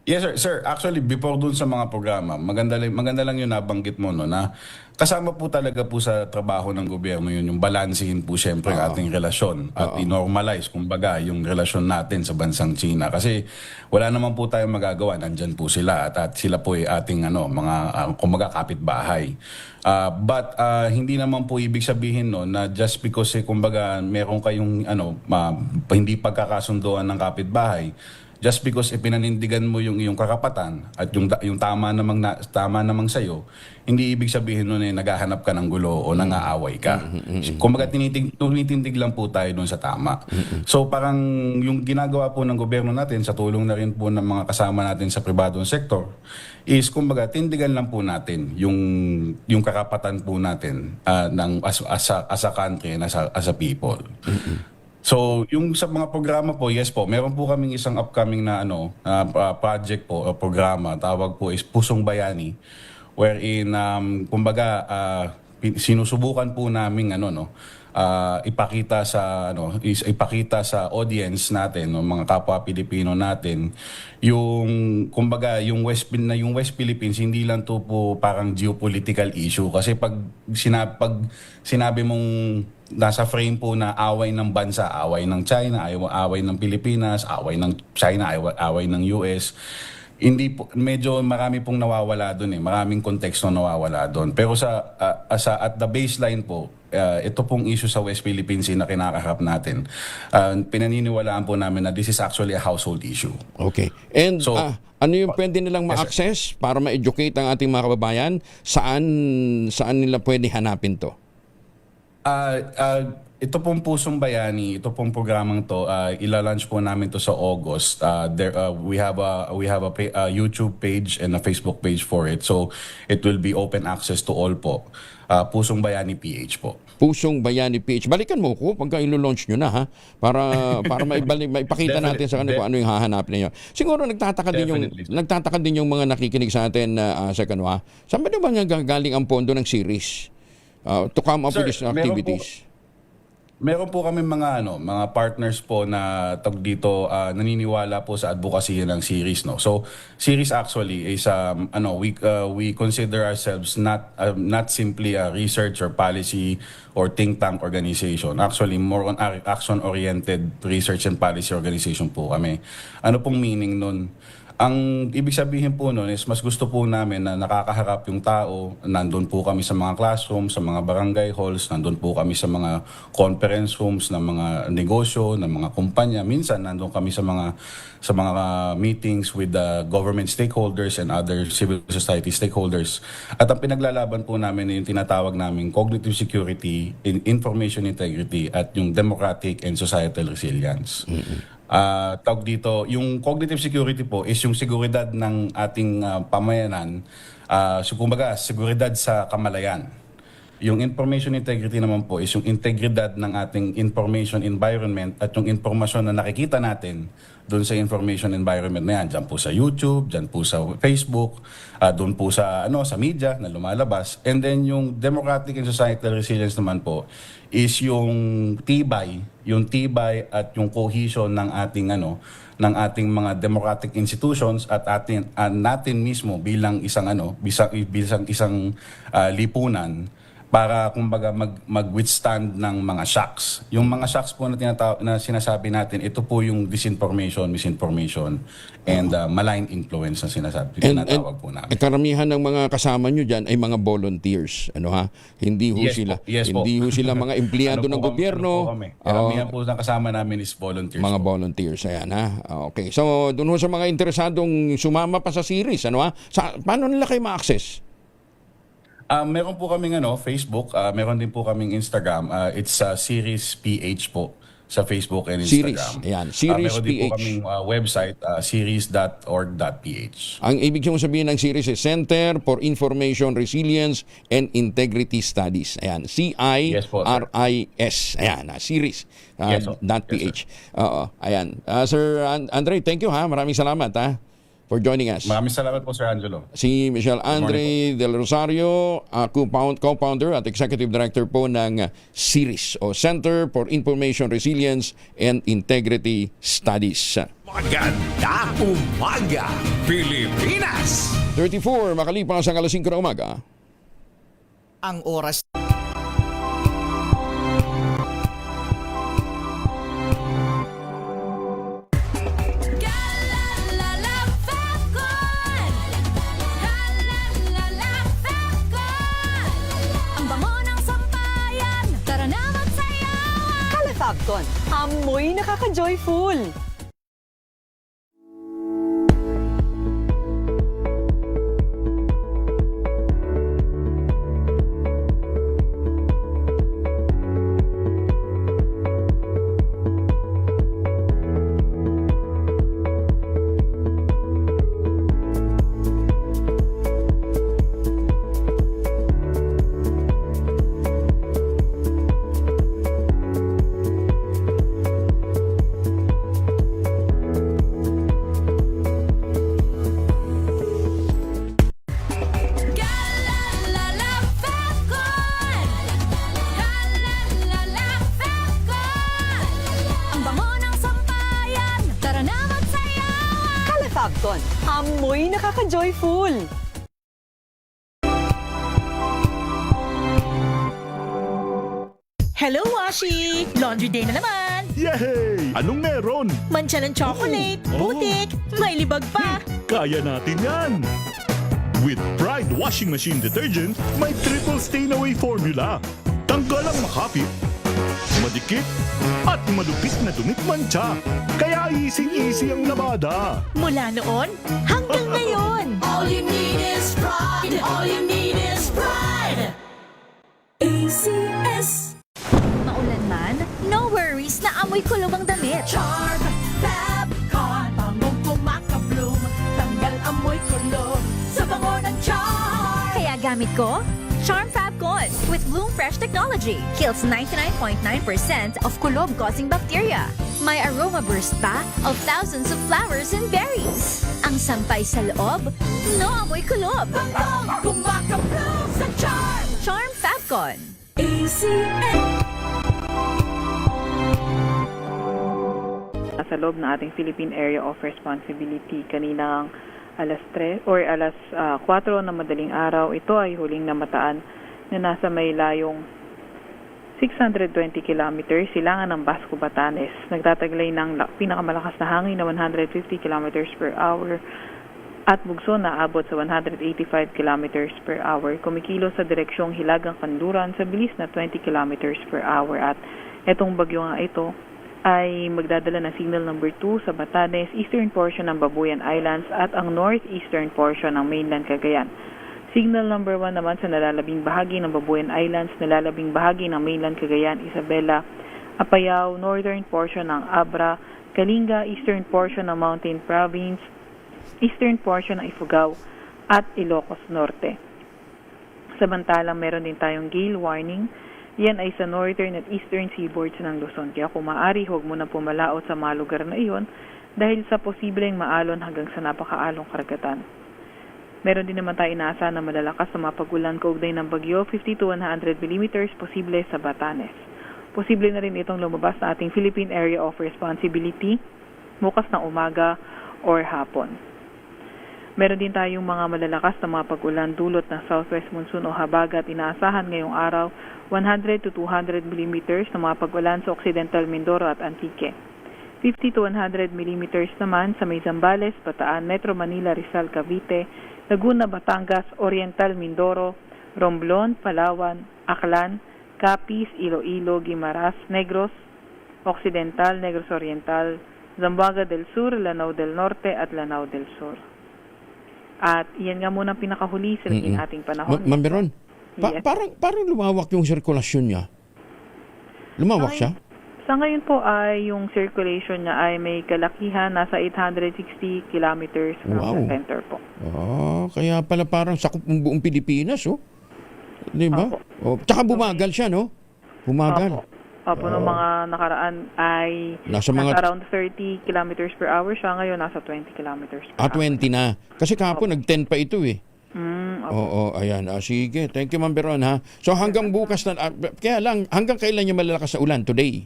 Yes, sir. Actually, before dun sa mga programa, maganda lang yung nabanggit mo, na kasama po talaga po sa trabaho ng gobyerno yun, yung balansehin po siyempre ang ating relasyon at i-normalize, kumbaga, yung relasyon natin sa bansang China. Kasi wala naman po tayong magagawa. Nandyan po sila at sila po ay ating mga kumbaga kapitbahay. But hindi naman po ibig sabihin na just because kumbaga meron kayong hindi pagkakasunduan ng kapitbahay, just because ipinanindigan mo yung iyong karapatan at yung tama namang sa'yo, hindi ibig sabihin nun naghahanap ka ng gulo o nangaaway ka. Kumbaga tinitindig lang po tayo dun sa tama. So parang yung ginagawa po ng gobyerno natin sa tulong na rin po ng mga kasama natin sa pribadong sektor is kumbaga tindigan lang po natin yung karapatan po natin as a country and as a people. So, yung sa mga programa po, yes po, meron po kaming isang upcoming na project po, programa, tawag po is Pusong Bayani, wherein kumbaga sinusubukan po namin ipakita sa audience natin, mga kapwa Pilipino natin, yung kumbaga yung West Philippines hindi lang to po parang geopolitical issue, kasi pag sinabi mong nasa frame po na away ng bansa, away ng China, away ng Pilipinas, away ng China, away ng US, hindi po, medyo marami pong nawawala doon maraming konteksto nawawala doon. Pero at the baseline po, ito pong issue sa West Philippines na kinakaharap natin, pinaniniwalaan po namin na this is actually a household issue. Okay. And so, ano yung pwede nilang ma-access para ma-educate ang ating mga kababayan? Saan nila pwede hanapin to? Ito pong Pusong Bayani, ito pong programang to, ila-launch po namin to sa August. We have a YouTube page and a Facebook page for it. So it will be open access to all po. Pusong Bayani PH po. Pusong Bayani PH. Balikan mo ko pagka ilo-launch nyo na, ha? Para maipakita natin sa kanila kung ano yung hahanapin niyo. Siguro nagtataka din yung mga nakikinig sa atin sa kanwa. Saan ba naman galing ang pondo ng series? To come up with these activities. Meron po kami mga partners po na dito naniniwala po sa advocacy ng series, no. So series actually is we consider ourselves not simply a research or policy or think tank organization. Actually more on action oriented research and policy organization po kami. Ano pong meaning nun? Ang ibig sabihin po nun is mas gusto po namin na nakakaharap yung tao. Nandun po kami sa mga classrooms, sa mga barangay halls, nandun po kami sa mga conference rooms ng mga negosyo, ng mga kumpanya. Minsan nandun kami sa mga meetings with the government stakeholders and other civil society stakeholders. At ang pinaglalaban po namin ay yung tinatawag namin cognitive security, information integrity, at yung democratic and societal resilience. Tawag dito, yung cognitive security po is yung seguridad ng ating pamayanan, kumbaga seguridad sa kamalayan. Yung information integrity naman po is yung integridad ng ating information environment at yung informasyon na nakikita natin doon sa information environment na yan. Diyan po sa YouTube, diyan po sa Facebook, doon po sa media na lumalabas. And then yung democratic and societal resilience naman po is yung tibay at yung cohesion ng ating mga democratic institutions at natin mismo bilang isang lipunan para kumbaga mag-withstand ng mga shocks. Yung mga shocks po na sinasabi natin, ito po yung disinformation, misinformation, and malign influence na tinatawag po namin. Karamihan ng mga kasama nyo dyan ay mga volunteers. Hindi ho sila mga empleyado ng gobyerno. Karamihan po ng kasama namin is volunteers. Mga volunteers, ayan ha. Okay. So, doon ho sa mga interesadong sumama pa sa series, paano nila kayo ma-access? Meron po kaming Facebook, meron din po kaming Instagram. It's Series PH po sa Facebook and Instagram. Series, ayan. Series meron din po kaming website, series.org.ph. Ang ibig sabihin ng series is Center for Information Resilience and Integrity Studies. Ayan, CIRIS. Ayan, series.ph. Ayan. Sir Andre, thank you ha. Maraming salamat ha for joining us. Maraming salamat po, Sir Angelo. Si Michelle Andre Del Rosario, co-founder at executive director po ng CIRIS o Center for Information Resilience and Integrity Studies. Magandang umaga, Pilipinas! 34, makalipas ang 5:00 ng umaga. Ang oras. Fabcon, amoy nakaka-joyful. nakaka-joyful. Hello, Washi! Laundry day na naman! Yay! Anong meron? Mancha ng chocolate, putik, may libag pa! Kaya natin yan! With Pride Washing Machine Detergent, may triple stain-away formula. Tanggalang makapit, madikit, at malupit na dumit mancha. Kaya easy-easy ang labada. Mula noon hanggang ngayon! All you need is pride! All you need is pride! ACS! Maulan man, no worries na amoy kulog ang damit. Charm Fabcon, bangong kumaka-bloom, tanggal amoy kulog sa bango ng Charm. Kaya gamit ko, Charm Fabcon with Bloom Fresh technology. Kills 99.9% of kulob-causing bacteria. May aroma burst pa of thousands of flowers and berries. Ang sampay sa loob, no amoy kulob. Bangong kumaka-bloom sa Charm. Charm Fabcon. ACN. Sa loob ng ating Philippine Area of Responsibility kaninang alas 3 or alas 4 na madaling araw, ito ay huling namataan na nasa may layong 620 kilometers silangan ng Basco, Batanes. Nagtataglay ng pinakamalakas na hangin na 150 kilometers per hour at bugso na abot sa 185 kilometers per hour. Kumikilo sa direksyong Hilagang Kanluran sa bilis na 20 kilometers per hour at etong bagyo nga ito ay magdadala ng signal number 2 sa Batanes, eastern portion ng Babuyan Islands at ang northeastern portion ng mainland Cagayan. Signal number 1 naman sa nalalabing bahagi ng Babuyan Islands, nalalabing bahagi ng mainland Cagayan, Isabela, Apayao, northern portion ng Abra, Kalinga, eastern portion ng Mountain Province, eastern portion ng Ifugao at Ilocos Norte. Samantalang meron din tayong gale warning. Yan ay sa northern at eastern seaboards ng Luzon. Kaya kung maaari, huwag mo na pumalaot sa mga lugar na iyon dahil sa posibleng maalon hanggang sa napakaalong karagatan. Meron din naman tayo inaasahan na malalakas na mapagulan kaugnay ng bagyo, 50 to 100 mm posible sa Batanes. Posible na rin itong lumabas sa ating Philippine Area of Responsibility bukas ng umaga or hapon. Meron din tayong mga malalakas na mga pag-ulan dulot ng southwest monsoon o habagat. Inaasahan ngayong araw 100 to 200 mm na mga pag-ulan sa Occidental Mindoro at Antique. 50 to 100 mm naman sa may Zambales, Bataan, Metro Manila, Rizal, Cavite, Laguna, Batangas, Oriental Mindoro, Romblon, Palawan, Aklan, Capiz, Iloilo, Guimaras, Negros, Occidental, Negros Oriental, Zamboanga del Sur, Lanao del Norte at Lanao del Sur. At iyan nga muna pinakahuli sa ating panahon. Ma'am Beron, Yes. parang lumawak yung sirkulasyon niya. Lumawak siya? Sa ngayon po ay yung circulation niya ay may kalakihan nasa 860 kilometers from the center po. Kaya pala parang sakop ng buong Pilipinas, oh. Di ba? Tsaka bumagal siya, no? Bumagal. Opo, noong mga nakaraan ay nasa around 30 kilometers per hour siya. Ngayon nasa 20 kilometers per hour. 20 na. Kasi kahapon nag-10 pa ito eh. Ayan. Sige. Thank you, Ma'am Beron, ha? So hanggang bukas na, kaya lang, hanggang kailan niya malalakas na ulan today?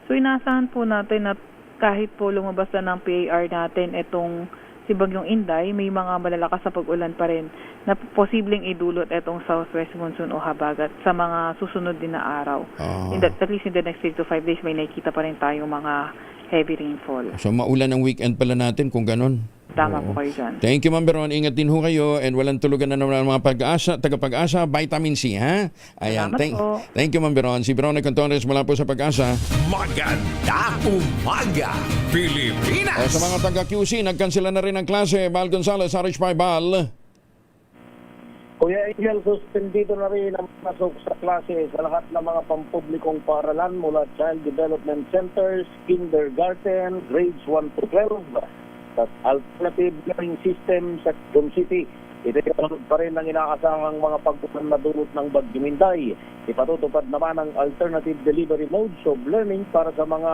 So inaasahan po natin na kahit po lumabas na ng PAR natin itong si Bagyong Inday, may mga malalakas na pag-ulan pa rin na posibleng idulot itong southwest monsoon o habagat sa mga susunod din na araw. At least in the next 3 to 5 days, may nakikita pa rin tayong mga heavy rainfall. So maulan ang weekend pala natin kung ganon. Tama po kayo dyan. Thank you, Ma'am Beron. Ingat din ho kayo and walang tulugan na naman ang mga taga-Pag-asa, vitamin C, ha? Ayan. Thank you, Ma'am Beron. Si Veronica Contones mula po sa Pag-asa. Maganda umaga, Pilipinas! Sa mga taga-QC, nagkansela na rin ang klase. Bal Gonzales, RH5 Bal. Kuya Angel, suspendido na rin ang pasok sa klase sa lahat ng mga pampublikong paaralan mula Child Development Centers, Kindergarten, grades 1 to 12. At alternative learning system sa Quezon City. Ipatutupad pa rin ang inaasahang mga pag-ulan na dulot ng Bagyo Inday. Ipatutupad naman ang alternative delivery modes of learning para sa mga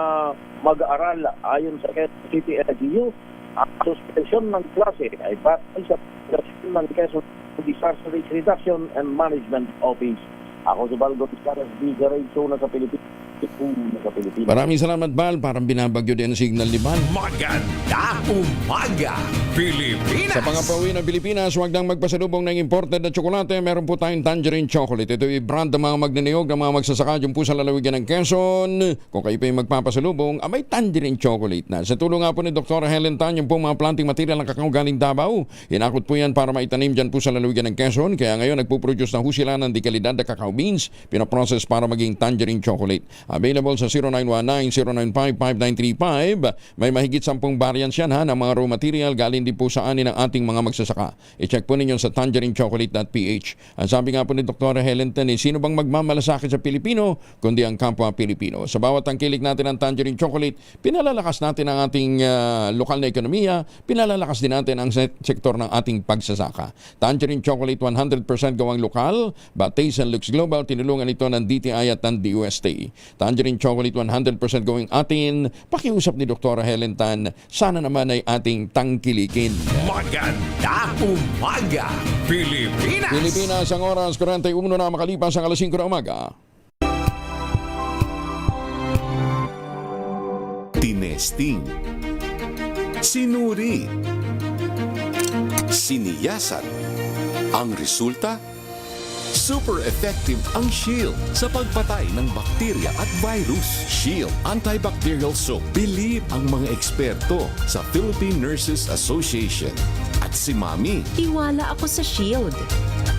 mag-aaral ayon sa Quezon City LGU. Ang suspension ng klase ay batay sa pagkakasyon ng Quezon Disaster Risk Reduction and Management Office. Ako si Balgo Piscaras, DJ Radio na sa Pilipinas. sa Pilipinas. Maraming salamat, Bal. Parang binabagyo din ang signal ni Bal. Maganda umaga, Pilipinas! Sa pangapauwi ng Pilipinas, huwag nang magpasalubong ng imported na tsokolate. Meron po tayong tangerine chocolate. Ito ay brand ng mga magnaniyog ng mga magsasaka dyan po sa lalawigan ng Quezon. Kung kayo pa yung magpapasalubong, may tangerine chocolate na. Sa tulong nga po ni Dr. Helen Tan, yung po mga planting material ng kakao galing Davao. Hinakot po yan para maitanim dyan po sa lalawigan ng Quezon. Kaya ngayon, nagpuproduce na ho sila ng dekalidad na kakao beans. Pinaprocess para maging tangerine chocolate. Available sa 0919-095-5935. May mahigit 10 variants yan ng mga raw material galing din po sa ani ng ating mga magsasaka. I-check po ninyo sa tangerinechocolate.ph. Ang sabi nga po ni Dr. Helen Tan, sino bang magmamalasakit sa Pilipino kundi ang kapwa Pilipino. Sa bawat tangkilik natin ng tangerine chocolate, pinalalakas natin ang ating lokal na ekonomiya, pinalalakas din natin ang sektor ng ating pagsasaka. Tangerine chocolate 100% gawang lokal, but taste and looks global. Tinulungan ito ng DTI at ng DUST. Tangerine chocolate 100% gawing atin. Pakiusap ni Dr. Helen Tan, sana naman ay ating tangkilikin. Maganda umaga, Pilipinas! Pilipinas, ang oras 41 na makalipas ang alas 5 na umaga. Tinesting, sinuri, siniyasan. Ang resulta? Super effective ang Shield sa pagpatay ng bakterya at virus. Shield Antibacterial Soap. Believe ang mga eksperto sa Philippine Nurses Association. At si Mami. Tiwala ako sa Shield.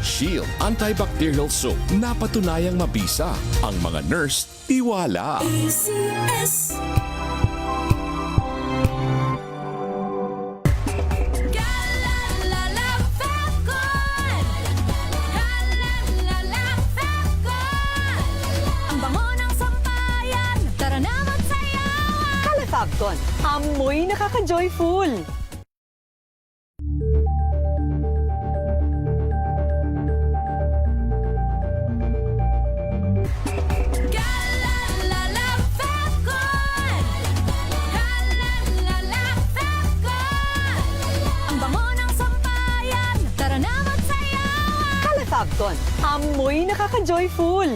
Shield Antibacterial Soap. Napatunayang mabisa. Ang mga nurse, tiwala. ACS. Fabcon, amoy nakaka-joyful. Ang bango ng sampayan, tara na magsayawan. Kala Fabcon, amoy nakaka-joyful.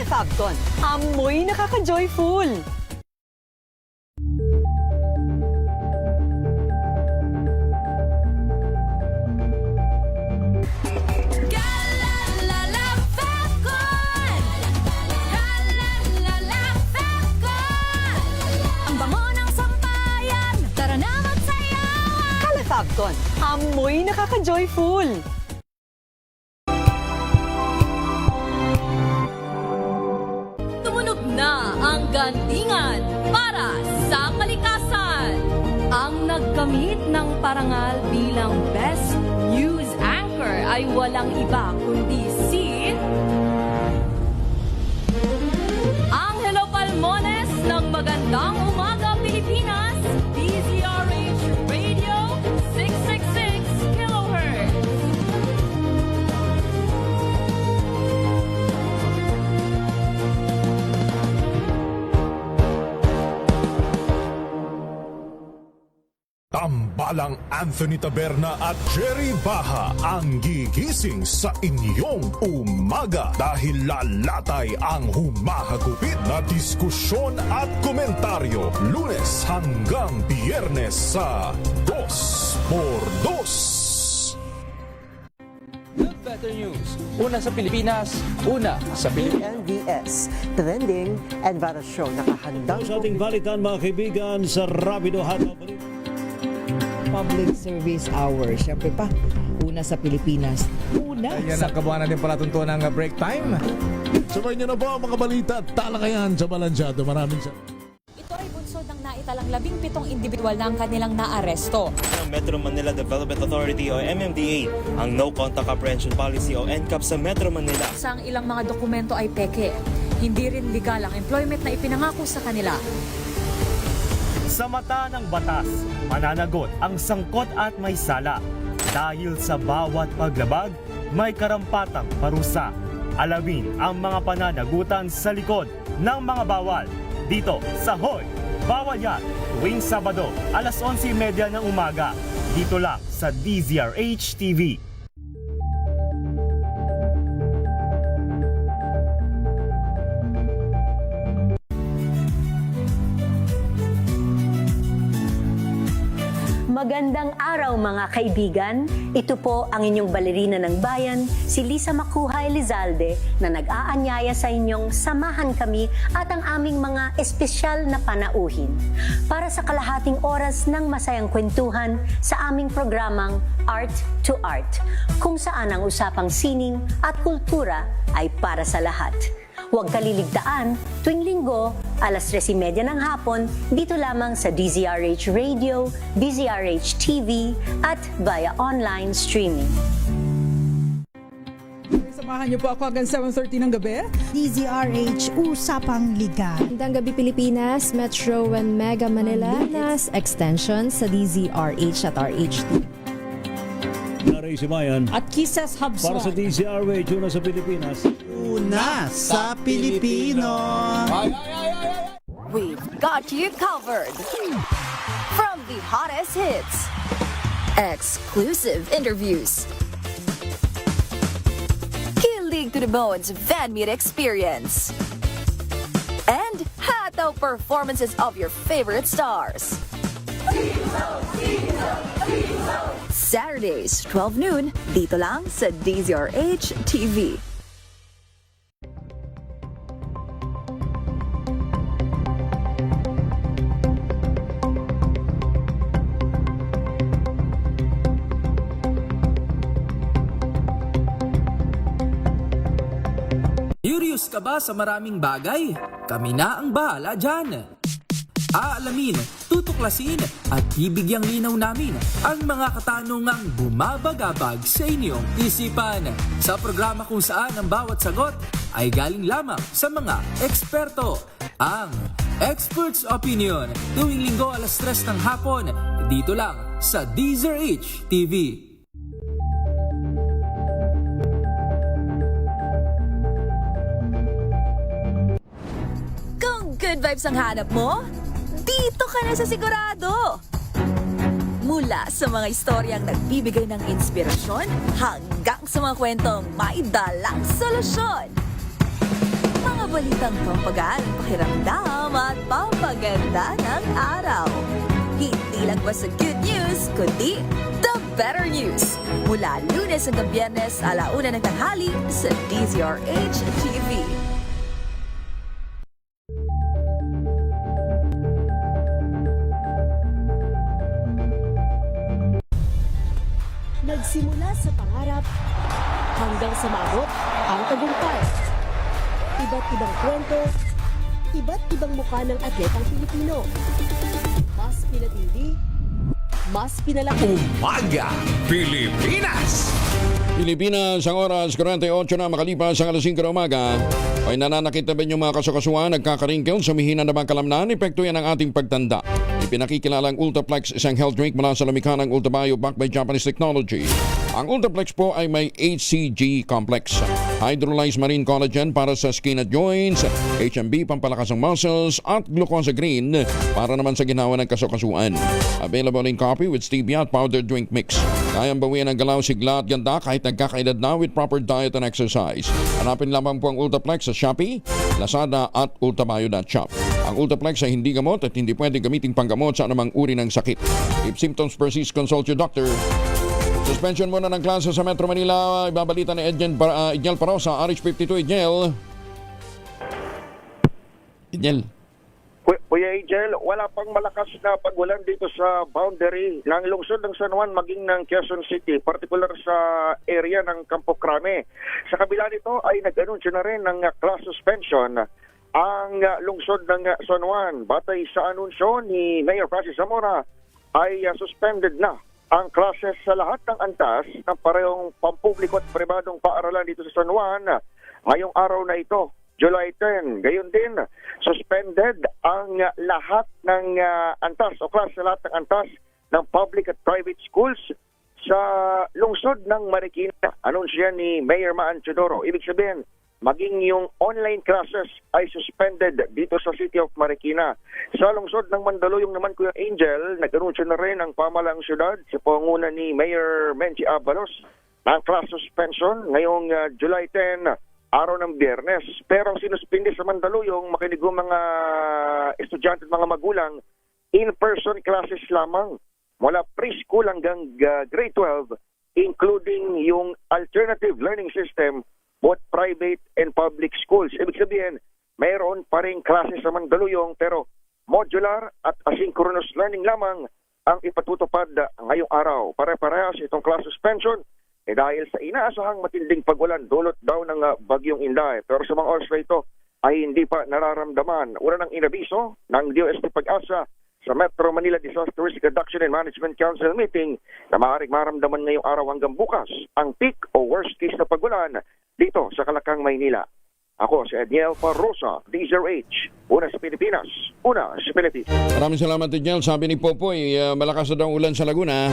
Fabcon, amoy nakaka-joyful. Ang bango ng sampayan, tara na magsayawan. Kala Fabcon, amoy nakaka-joyful. Na ang gantingan para sa kalikasan. Ang nagkamit ng parangal bilang Best News Anchor ay walang iba kundi si Angelo Palmones ng Magandang Umaga Pilipinas, DZRH Radio 666 kHz. Tambalang Anthony Taberna at Jerry Baha ang gigising sa inyong umaga dahil lalatay ang humahagupit na diskusyon at komentaryo Lunes hanggang Biyernes sa 2x2. Better News. Una sa Pilipinas, una sa Pilipinas. NBS, Trending and Viral Show. Nakahandang sa ating balikan mga kaibigan sa Rapido Hataw. Public Service Hour. Siyempre pa, una sa Pilipinas. Una Ayan ang kabuhanan din palatuntuan ng break time. Sabay niyo na po ang mga balita at talakayan sa Balansyado. Maraming sa... Ito ay bunsod ng naitalang 17 individual na ang kanilang naaresto. Ng Metro Manila Development Authority o MMDA ang No Contact Apprehension Policy o NCAP sa Metro Manila. Sa ang ilang mga dokumento ay peke. Hindi rin legal ang employment na ipinangako sa kanila. Sa mata ng batas, mananagot ang sangkot at may sala. Dahil sa bawat paglabag, may karampatang parusa. Alamin ang mga pananagutan sa likod ng mga bawal dito sa Hoy! Bawal Yan! Tuwing Sabado, alas 11:30 ng umaga. Dito lang sa DZRH TV. Magandang araw mga kaibigan. Ito po ang inyong balerina ng bayan, si Lisa Makuha Elizalde, na nag-aanyaya sa inyong samahan kami at ang aming mga espesyal na panauhin para sa kalahating oras ng masayang kwentuhan sa aming programang Art to Art, kung saan ang usapang sining at kultura ay para sa lahat. Huwag kaliligtaan, tuwing linggo, alas 3:30 ng hapon, dito lamang sa DZRH Radio, DZRH TV, at via online streaming. Samahan niyo po ako hanggang 7:30 ng gabi. DZRH Usapang Liga. Magandang gabi Pilipinas, Metro and Mega Manila, nas extension sa DZRH at RHT. Naray si Bayan. At Kisses Hubson. Para sa DZRH, una sa Pilipinas. Una sa Pilipino. We've got you covered. From the hottest hits, exclusive interviews, kilig to the bones fan meet experience, and hataw performances of your favorite stars. Saturdays, 12 noon, dito lang sa DZRH TV. Curious ka ba sa maraming bagay? Kami na ang bahala dyan. Aalamin, tutuklasin at bibigyang linaw namin ang mga katanungang bumabagabag sa inyong isipan. Sa programa kung saan ang bawat sagot ay galing lamang sa mga eksperto. Ang Expert's Opinion, tuwing linggo alas 3 ng hapon, dito lang sa DZRH TV. Kung good vibes ang hanap mo, dito ka na sa sigurado! Mula sa mga istoryang nagbibigay ng inspirasyon hanggang sa mga kwentong may dalang solusyon. Mga balitang pampagaan, pakiramdam at pampaganda ng araw. Hindi lang ba sa good news, kundi the better news. Mula Lunes hanggang Biyernes, 1:00 ng tanghali sa DZRH TV. Nagsimula sa pangarap hanggang sa maabot ang tagumpay. Iba't ibang kwento, iba't ibang mukha ng atletang Pilipino. Mas pinatindi, mas pinalaki. Umaga, Pilipinas! Pilipinas, ang oras 48 na makalipas ang alas 5 ng umaga. Ay nananakit na ba yung mga kasukasuan, nagkakaringkil, sumihina na bang kalamnan, epekto yan ang ating pagtanda. Ipinakikilala ang Ultraplex, isang health drink mula sa lumikha ng Ultrabio backed by Japanese technology. Ang Ultraplex po ay may HCG complex, hydrolyzed marine collagen para sa skin at joints, HMB pampalakas ng muscles, at glucosa green para naman sa ginawa ng kasukasuan. Available in coffee with stevia at powdered drink mix. Kayang bawian ang galaw, sigla at ganda kahit nagkakaedad na with proper diet and exercise. Hanapin lamang po ang Ultraplex sa Shopee, Lazada at ultrabio.shop. Ang Ultraplex ay hindi gamot at hindi pwedeng gamitin panggamot sa anumang uri ng sakit. If symptoms persist, consult your doctor. Suspension muna ng klase sa Metro Manila. Ibabalita ni Edjel Paro sa RH52. Edjel. Kuya Edjel, wala pang malakas na pag-ulan dito sa boundary ng lungsod ng San Juan maging ng Quezon City, particular sa area ng Campo Crame. Sa kabila nito ay nag-anunsyo na rin ng class suspension ang lungsod ng San Juan. Batay sa anunsyo ni Mayor Francis Zamora ay suspended na ang classes sa lahat ng antas ng parehong pampubliko at pribadong paaralan dito sa San Juan ngayong araw na ito, July 10. Gayon din, suspended ang lahat ng antas o class sa lahat ng antas ng public at private schools sa lungsod ng Marikina. Anunsyo ni Mayor Maan Chodoro. Ibig sabihin, maging yung online classes ay suspended dito sa City of Marikina. Sa lungsod ng Mandaluyong naman, Kuya Angel, nag-anunsyo na rin ang pamahalaang syudad sa pangunguna ni Mayor Menchi Abalos ng class suspension ngayong July 10, araw ng Biyernes. Pero ang sinuspindi sa Mandaluyong, makinig ang mga estudyante at mga magulang, in-person classes lamang mula preschool hanggang grade 12, including yung alternative learning system, both private and public schools. Ibig sabihin, mayroon pa rin klase sa Mandaluyong pero modular at asynchronous learning lamang ang ipatutupad ngayong araw. Pare-parehas itong class suspension dahil sa inaasahang matinding pagulan dulot daw ng bagyong Inday. Pero sa mga oras na ito ay hindi pa nararamdaman. Una ng inabiso ng DOST Pag-asa sa Metro Manila Disaster Risk Reduction and Management Council meeting na maaaring maramdaman ngayong araw hanggang bukas ang peak o worst case na pagulan dito sa Kalakang, Maynila. Ako si Edniel Parrosa, DZRH, una sa Pilipinas, una sa Pilipinas. Maraming salamat, Edniel. Sabi ni Popoy, malakas na daw ulan sa Laguna.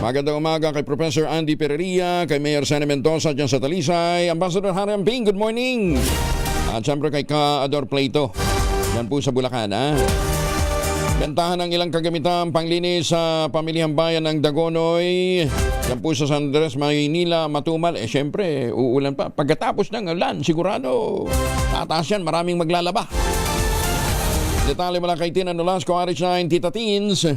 Magandang umaga kay Professor Andy Pereira, kay Mayor Sene Mendoza dyan sa Talisay, Ambassador Harry Amping, good morning. At siyempre kay Ka-Ador Plato, yan po sa Bulacan, ha? Bentahan ng ilang kagamitan panglinis sa pamilihang bayan ng Dagonoy. Yan po sa San Andres, Maynila, Matumal. Siyempre, uulan pa. Pagkatapos ng ulan, sigurado, tataas yan, maraming maglalaba. Detalye mula kay Tina Nolasco, RH9, Tita Teens.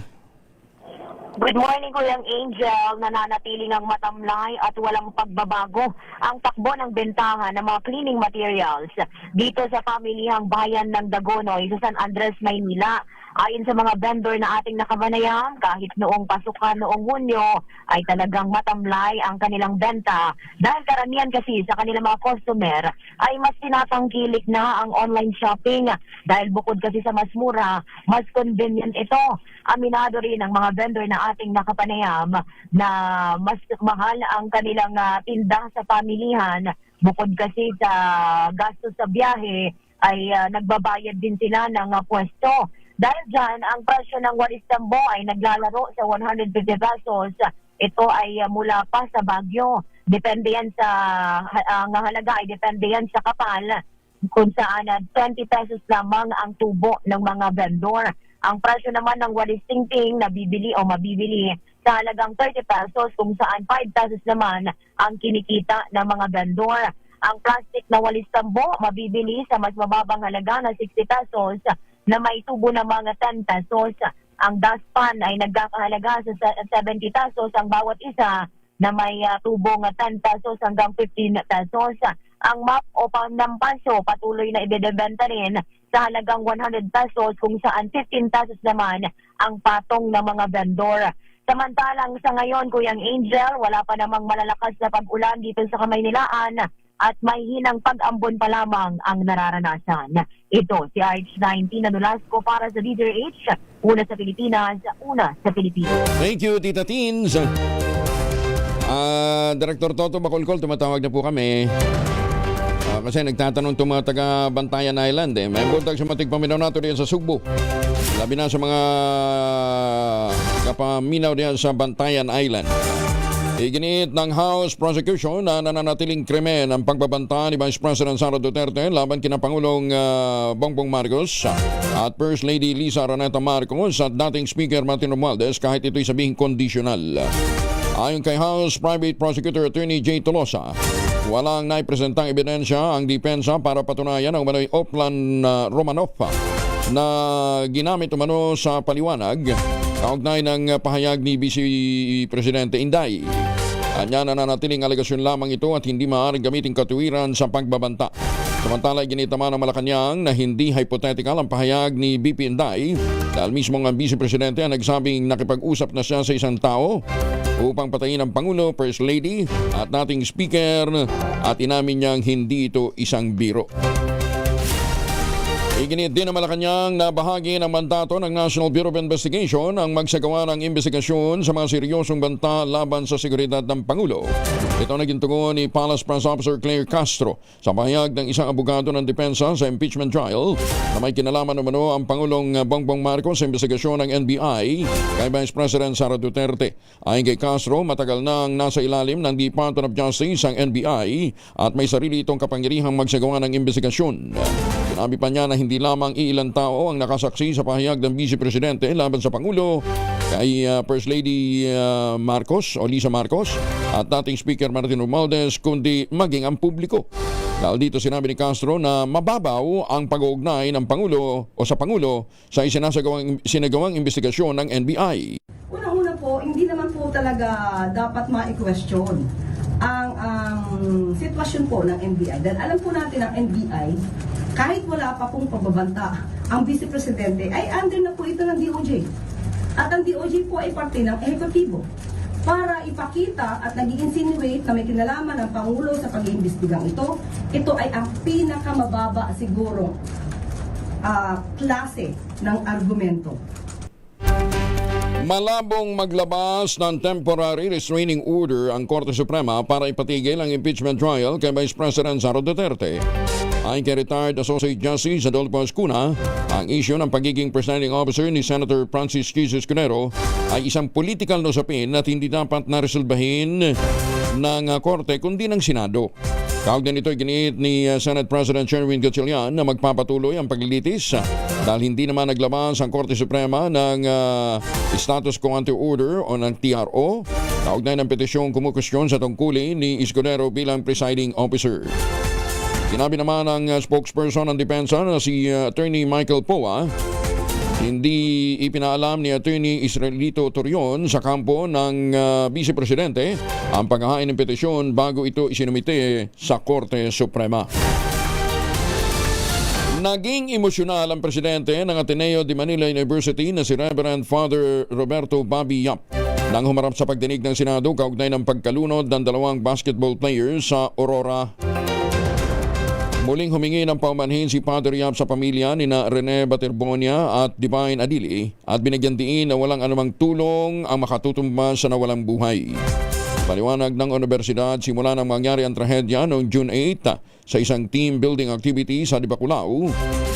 Good morning, Kuyang Angel. Nananatiling ang matamlay at walang pagbabago ang takbo ng bentahan ng mga cleaning materials dito sa pamilihang bayan ng Dagonoy sa San Andres, Maynila. Ayon sa mga vendor na ating nakabanayam, kahit noong pasukan noong Hunyo ay talagang matamlay ang kanilang benta dahil karamihan kasi sa kanilang mga customer ay mas tinatangkilik na ang online shopping dahil bukod kasi sa mas mura, mas convenient ito. Aminado rin ang mga vendor na ating nakapanayam na mas mahal ang kanilang tinda sa pamilihan. Bukod kasi sa gastos sa biyahe ay nagbabayad din sila ng pwesto. Dahil dyan, ang presyo ng walis tambo ay naglalaro sa 150 pesos. Ito ay mula pa sa Baguio. Depende yan sa, ang halaga ay depende yan sa kapal, kung saan 20 pesos lamang ang tubo ng mga vendor. Ang presyo naman ng walis tingting na bibili o mabibili sa halagang 30 pesos, kung saan 5 pesos naman ang kinikita ng mga vendor. Ang plastic na walis tambo mabibili sa mas mababang halaga na 60 pesos na may tubo ng mga 10 pesos. Ang dustpan ay nagkakahalaga sa 70 pesos ang bawat isa na may tubong 10 pesos hanggang 15 pesos. Ang map o pandampaso patuloy na ibebenta rin sa halagang 100 pesos, kung saan 15 pesos naman ang patong ng mga vendor. Samantalang sa ngayon, Kuyang Angel, wala pa namang malalakas na pag-ulan dito sa Kamaynilaan at may hinang pag-ambon pa lamang ang nararanasan. Ito si RH19 na Nolasco para sa DZRH, una sa Pilipinas, una sa Pilipinas. Thank you, Tita Teens. Director Toto Bacolcol, tumatawag na po kami. Kasi nagtatanong itong mga taga Bantayan Island. May buntag sa matigpaminaw nato diyan sa Sugbo. Labi na sa mga kapaminaw diyan sa Bantayan Island. Iginit ng House Prosecution na nananatiling krimen ang pagbabanta ni Vice President Sara Duterte laban kina Pangulong Bongbong Marcos at First Lady Lisa Araneta Marcos at dating Speaker Martin Romualdez kahit ito'y sabihin conditional. Ayon kay House Private Prosecutor Attorney J. Tolosa, walang naipresentang ebidensya ang depensa para patunayan ang umano'y Oplan Romanov na ginamit umano sa paliwanag kaugnay ng pahayag ni Vice Presidente Inday. Anya nananatiling alegasyon lamang ito at hindi maaaring gamitin katuwiran sa pagbabanta. Samantala, ginitama ng Malacanang na hindi hypothetical ang pahayag ni BP Inday dahil mismo ang Vice Presidente ang nagsabing nakipag-usap na siya sa isang tao upang patayin ang Pangulo, First Lady at dating Speaker at inamin niyang hindi ito isang biro. Iginit din ng Malacanang na bahagi ng mandato ng National Bureau of Investigation ang magsagawa ng investigasyon sa mga seryosong banta laban sa seguridad ng Pangulo. Ito naging tugon ni Palace Press Officer Claire Castro sa pahayag ng isang abogado ng depensa sa impeachment trial na may kinalaman umano ang Pangulong Bongbong Marcos sa investigasyon ng NBI kay Vice President Sara Duterte. Ayon kay Castro, matagal nang nasa ilalim ng Department of Justice ang NBI at may sarili itong kapangyarihang magsagawa ng investigasyon. Sinabi pa niya na hindi lamang ilang tao ang nakasaksi sa pahayag ng Vice Presidente laban sa Pangulo kay First Lady Marcos o Lisa Marcos at dating Speaker Martin Romualdez, kundi maging ang publiko. Dahil dito sinabi ni Castro na mababaw ang pag-uugnay ng Pangulo o sa Pangulo sa sinagawang investigasyon ng NBI. Unang-una po, hindi naman po talaga dapat ma-question ang sitwasyon po ng NBI. Dahil alam po natin ang NBI, kahit wala pa pong pagbabanta, ang Vice Presidente ay under na po ito ng DOJ. At ang DOJ po ay parte ng ehekutibo para ipakita at nag-insinuate na may kinalaman ng Pangulo sa pag-iimbestigang ito. Ito ay ang pinakamababa siguro klase ng argumento. Malabong maglabas ng temporary restraining order ang Korte Suprema para ipatigil ang impeachment trial kay Vice President Sara Duterte. Ayon kay retired Associate Justice Adolfo Ascuna, ang issue ng pagiging presiding officer ni Senator Francis Quiz Escudero ay isang political na usapin at hindi dapat naresolbahin ng Korte kundi ng Senado. Kaugnay nito, giniit ni Senate President Sherwin Gatchalian na magpapatuloy ang paglilitis dahil hindi naman naglabas ang Korte Suprema ng status quo ante order o ng TRO. Kaugnay ng petisyong kumukwestiyon sa tungkulin ni Escudero bilang presiding officer. Sinabi naman ng spokesperson ng depensa na si Attorney Michael Poa, hindi ipinaalam ni Attorney Israelito Torion sa kampo ng Vice Presidente ang paghahain ng petisyon bago ito isinumite sa Korte Suprema. Naging emosyonal ang presidente ng Ateneo de Manila University na si Reverend Father Roberto Bobby Yap nang humarap sa pagdinig ng Senado kaugnay ng pagkalunod ng dalawang basketball players sa Aurora. Muling humingi ng paumanhin si Father Yap sa pamilya ni na Rene Baterbonia at Divine Adili at binigyan diin na walang anumang tulong ang makatutumba sa nawalang buhay. Paliwanag ng universidad, simula nang mangyari ang trahedya noong June 8 sa isang team building activity sa Dibaculao,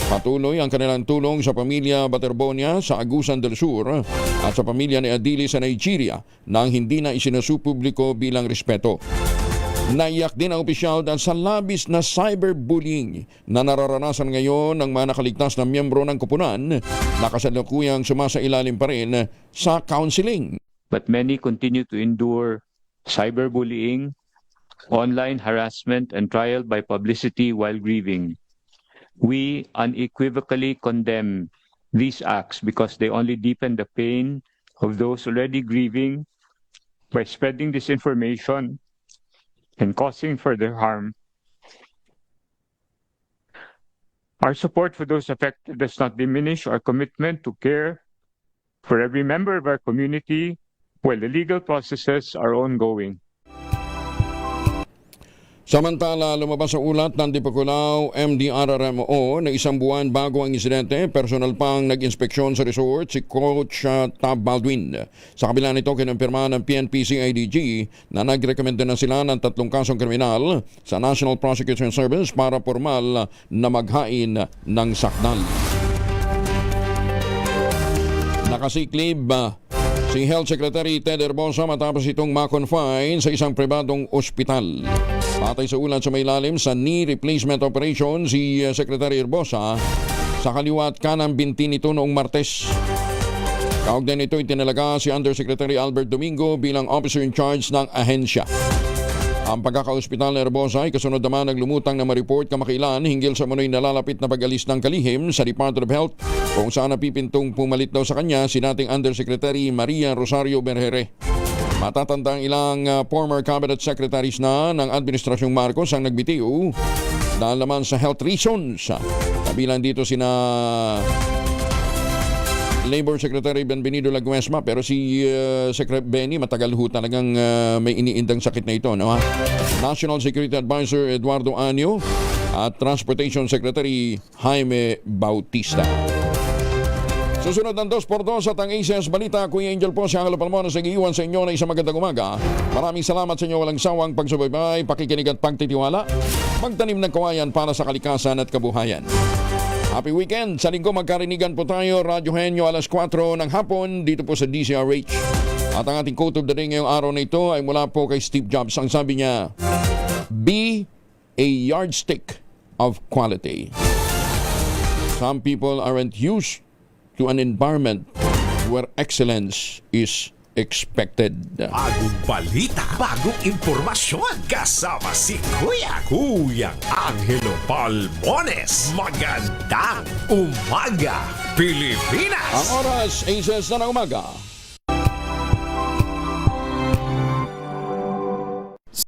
patuloy ang kanilang tulong sa pamilya Baterbonia sa Agusan del Sur at sa pamilya ni Adili sa Nigeria nang hindi na isinusupubliko bilang respeto. Naiyak din ang opisyal dahil sa labis na cyberbullying na nararanasan ngayon ng mga nakaligtas na miyembro ng koponan na kasalukuyang sumasailalim pa rin sa counseling. But many continue to endure cyberbullying, online harassment, and trial by publicity while grieving. We unequivocally condemn these acts because they only deepen the pain of those already grieving by spreading disinformation and causing further harm. Our support for those affected does not diminish our commitment to care for every member of our community while the legal processes are ongoing. Samantala, lumabas sa ulat ng Dibaculao MDRRMO na isang buwan bago ang insidente, personal pang nag-inspeksyon sa resort si Coach Tab Baldwin. Sa kabila nito, kinumpirma ng PNP-CIDG na nagrekomenda na sila ng 3 kasong kriminal sa National Prosecution Service para formal na maghain ng sakdal. Nakasiklib si Health Secretary Ted Herbosa matapos itong ma-confine sa isang pribadong ospital. Patay sa ulat sa may lalim sa knee replacement operation si Secretary Herbosa sa kaliwa at kanang binti nito noong Martes. Kaugnay nito itinalaga si Undersecretary Albert Domingo bilang officer in charge ng ahensya. Ang pagkaka-ospital ni Herbosa ay kasunod naman ng lumutang na ma-report kamakailan hinggil sa manoy nalalapit na pag-alis ng kalihim sa Department of Health kung saan napipintong pumalit daw sa kanya si dating Undersecretary Maria Rosario Berjere. Matatanda ang ilang former cabinet secretaries na ng Administrasyong Marcos ang nagbitiw dahil naman sa health reasons. Kabilang dito sina Labor Secretary Benvenido Laguesma, pero si Secretary Benny matagal ho talagang may iniindang sakit na ito. No? National Security Advisor Eduardo Anyo at Transportation Secretary Jaime Bautista. Susunod ng 2x2 at ang ACS Balita. Kuya Angel po, si Angelo Palmones nag-iwan sa inyo na isang magandang umaga. Maraming salamat sa inyo walang sawang pagsubaybay, pakikinig at pagtitiwala. Magtanim ng kawayan para sa kalikasan at kabuhayan. Happy weekend! Sa linggo magkarinigan po tayo, Radyo Henyo alas 4 ng hapon dito po sa DZRH. At ang ating quote of the day ngayong araw na ito ay mula po kay Steve Jobs. Ang sabi niya, be a yardstick of quality. Some people aren't used to an environment where excellence is expected. Bagong balita, bagong impormasyon. Kasama si Kuya Angelo Palmones. Magandang umaga, Pilipinas! Ang oras ay 6 na ng umaga.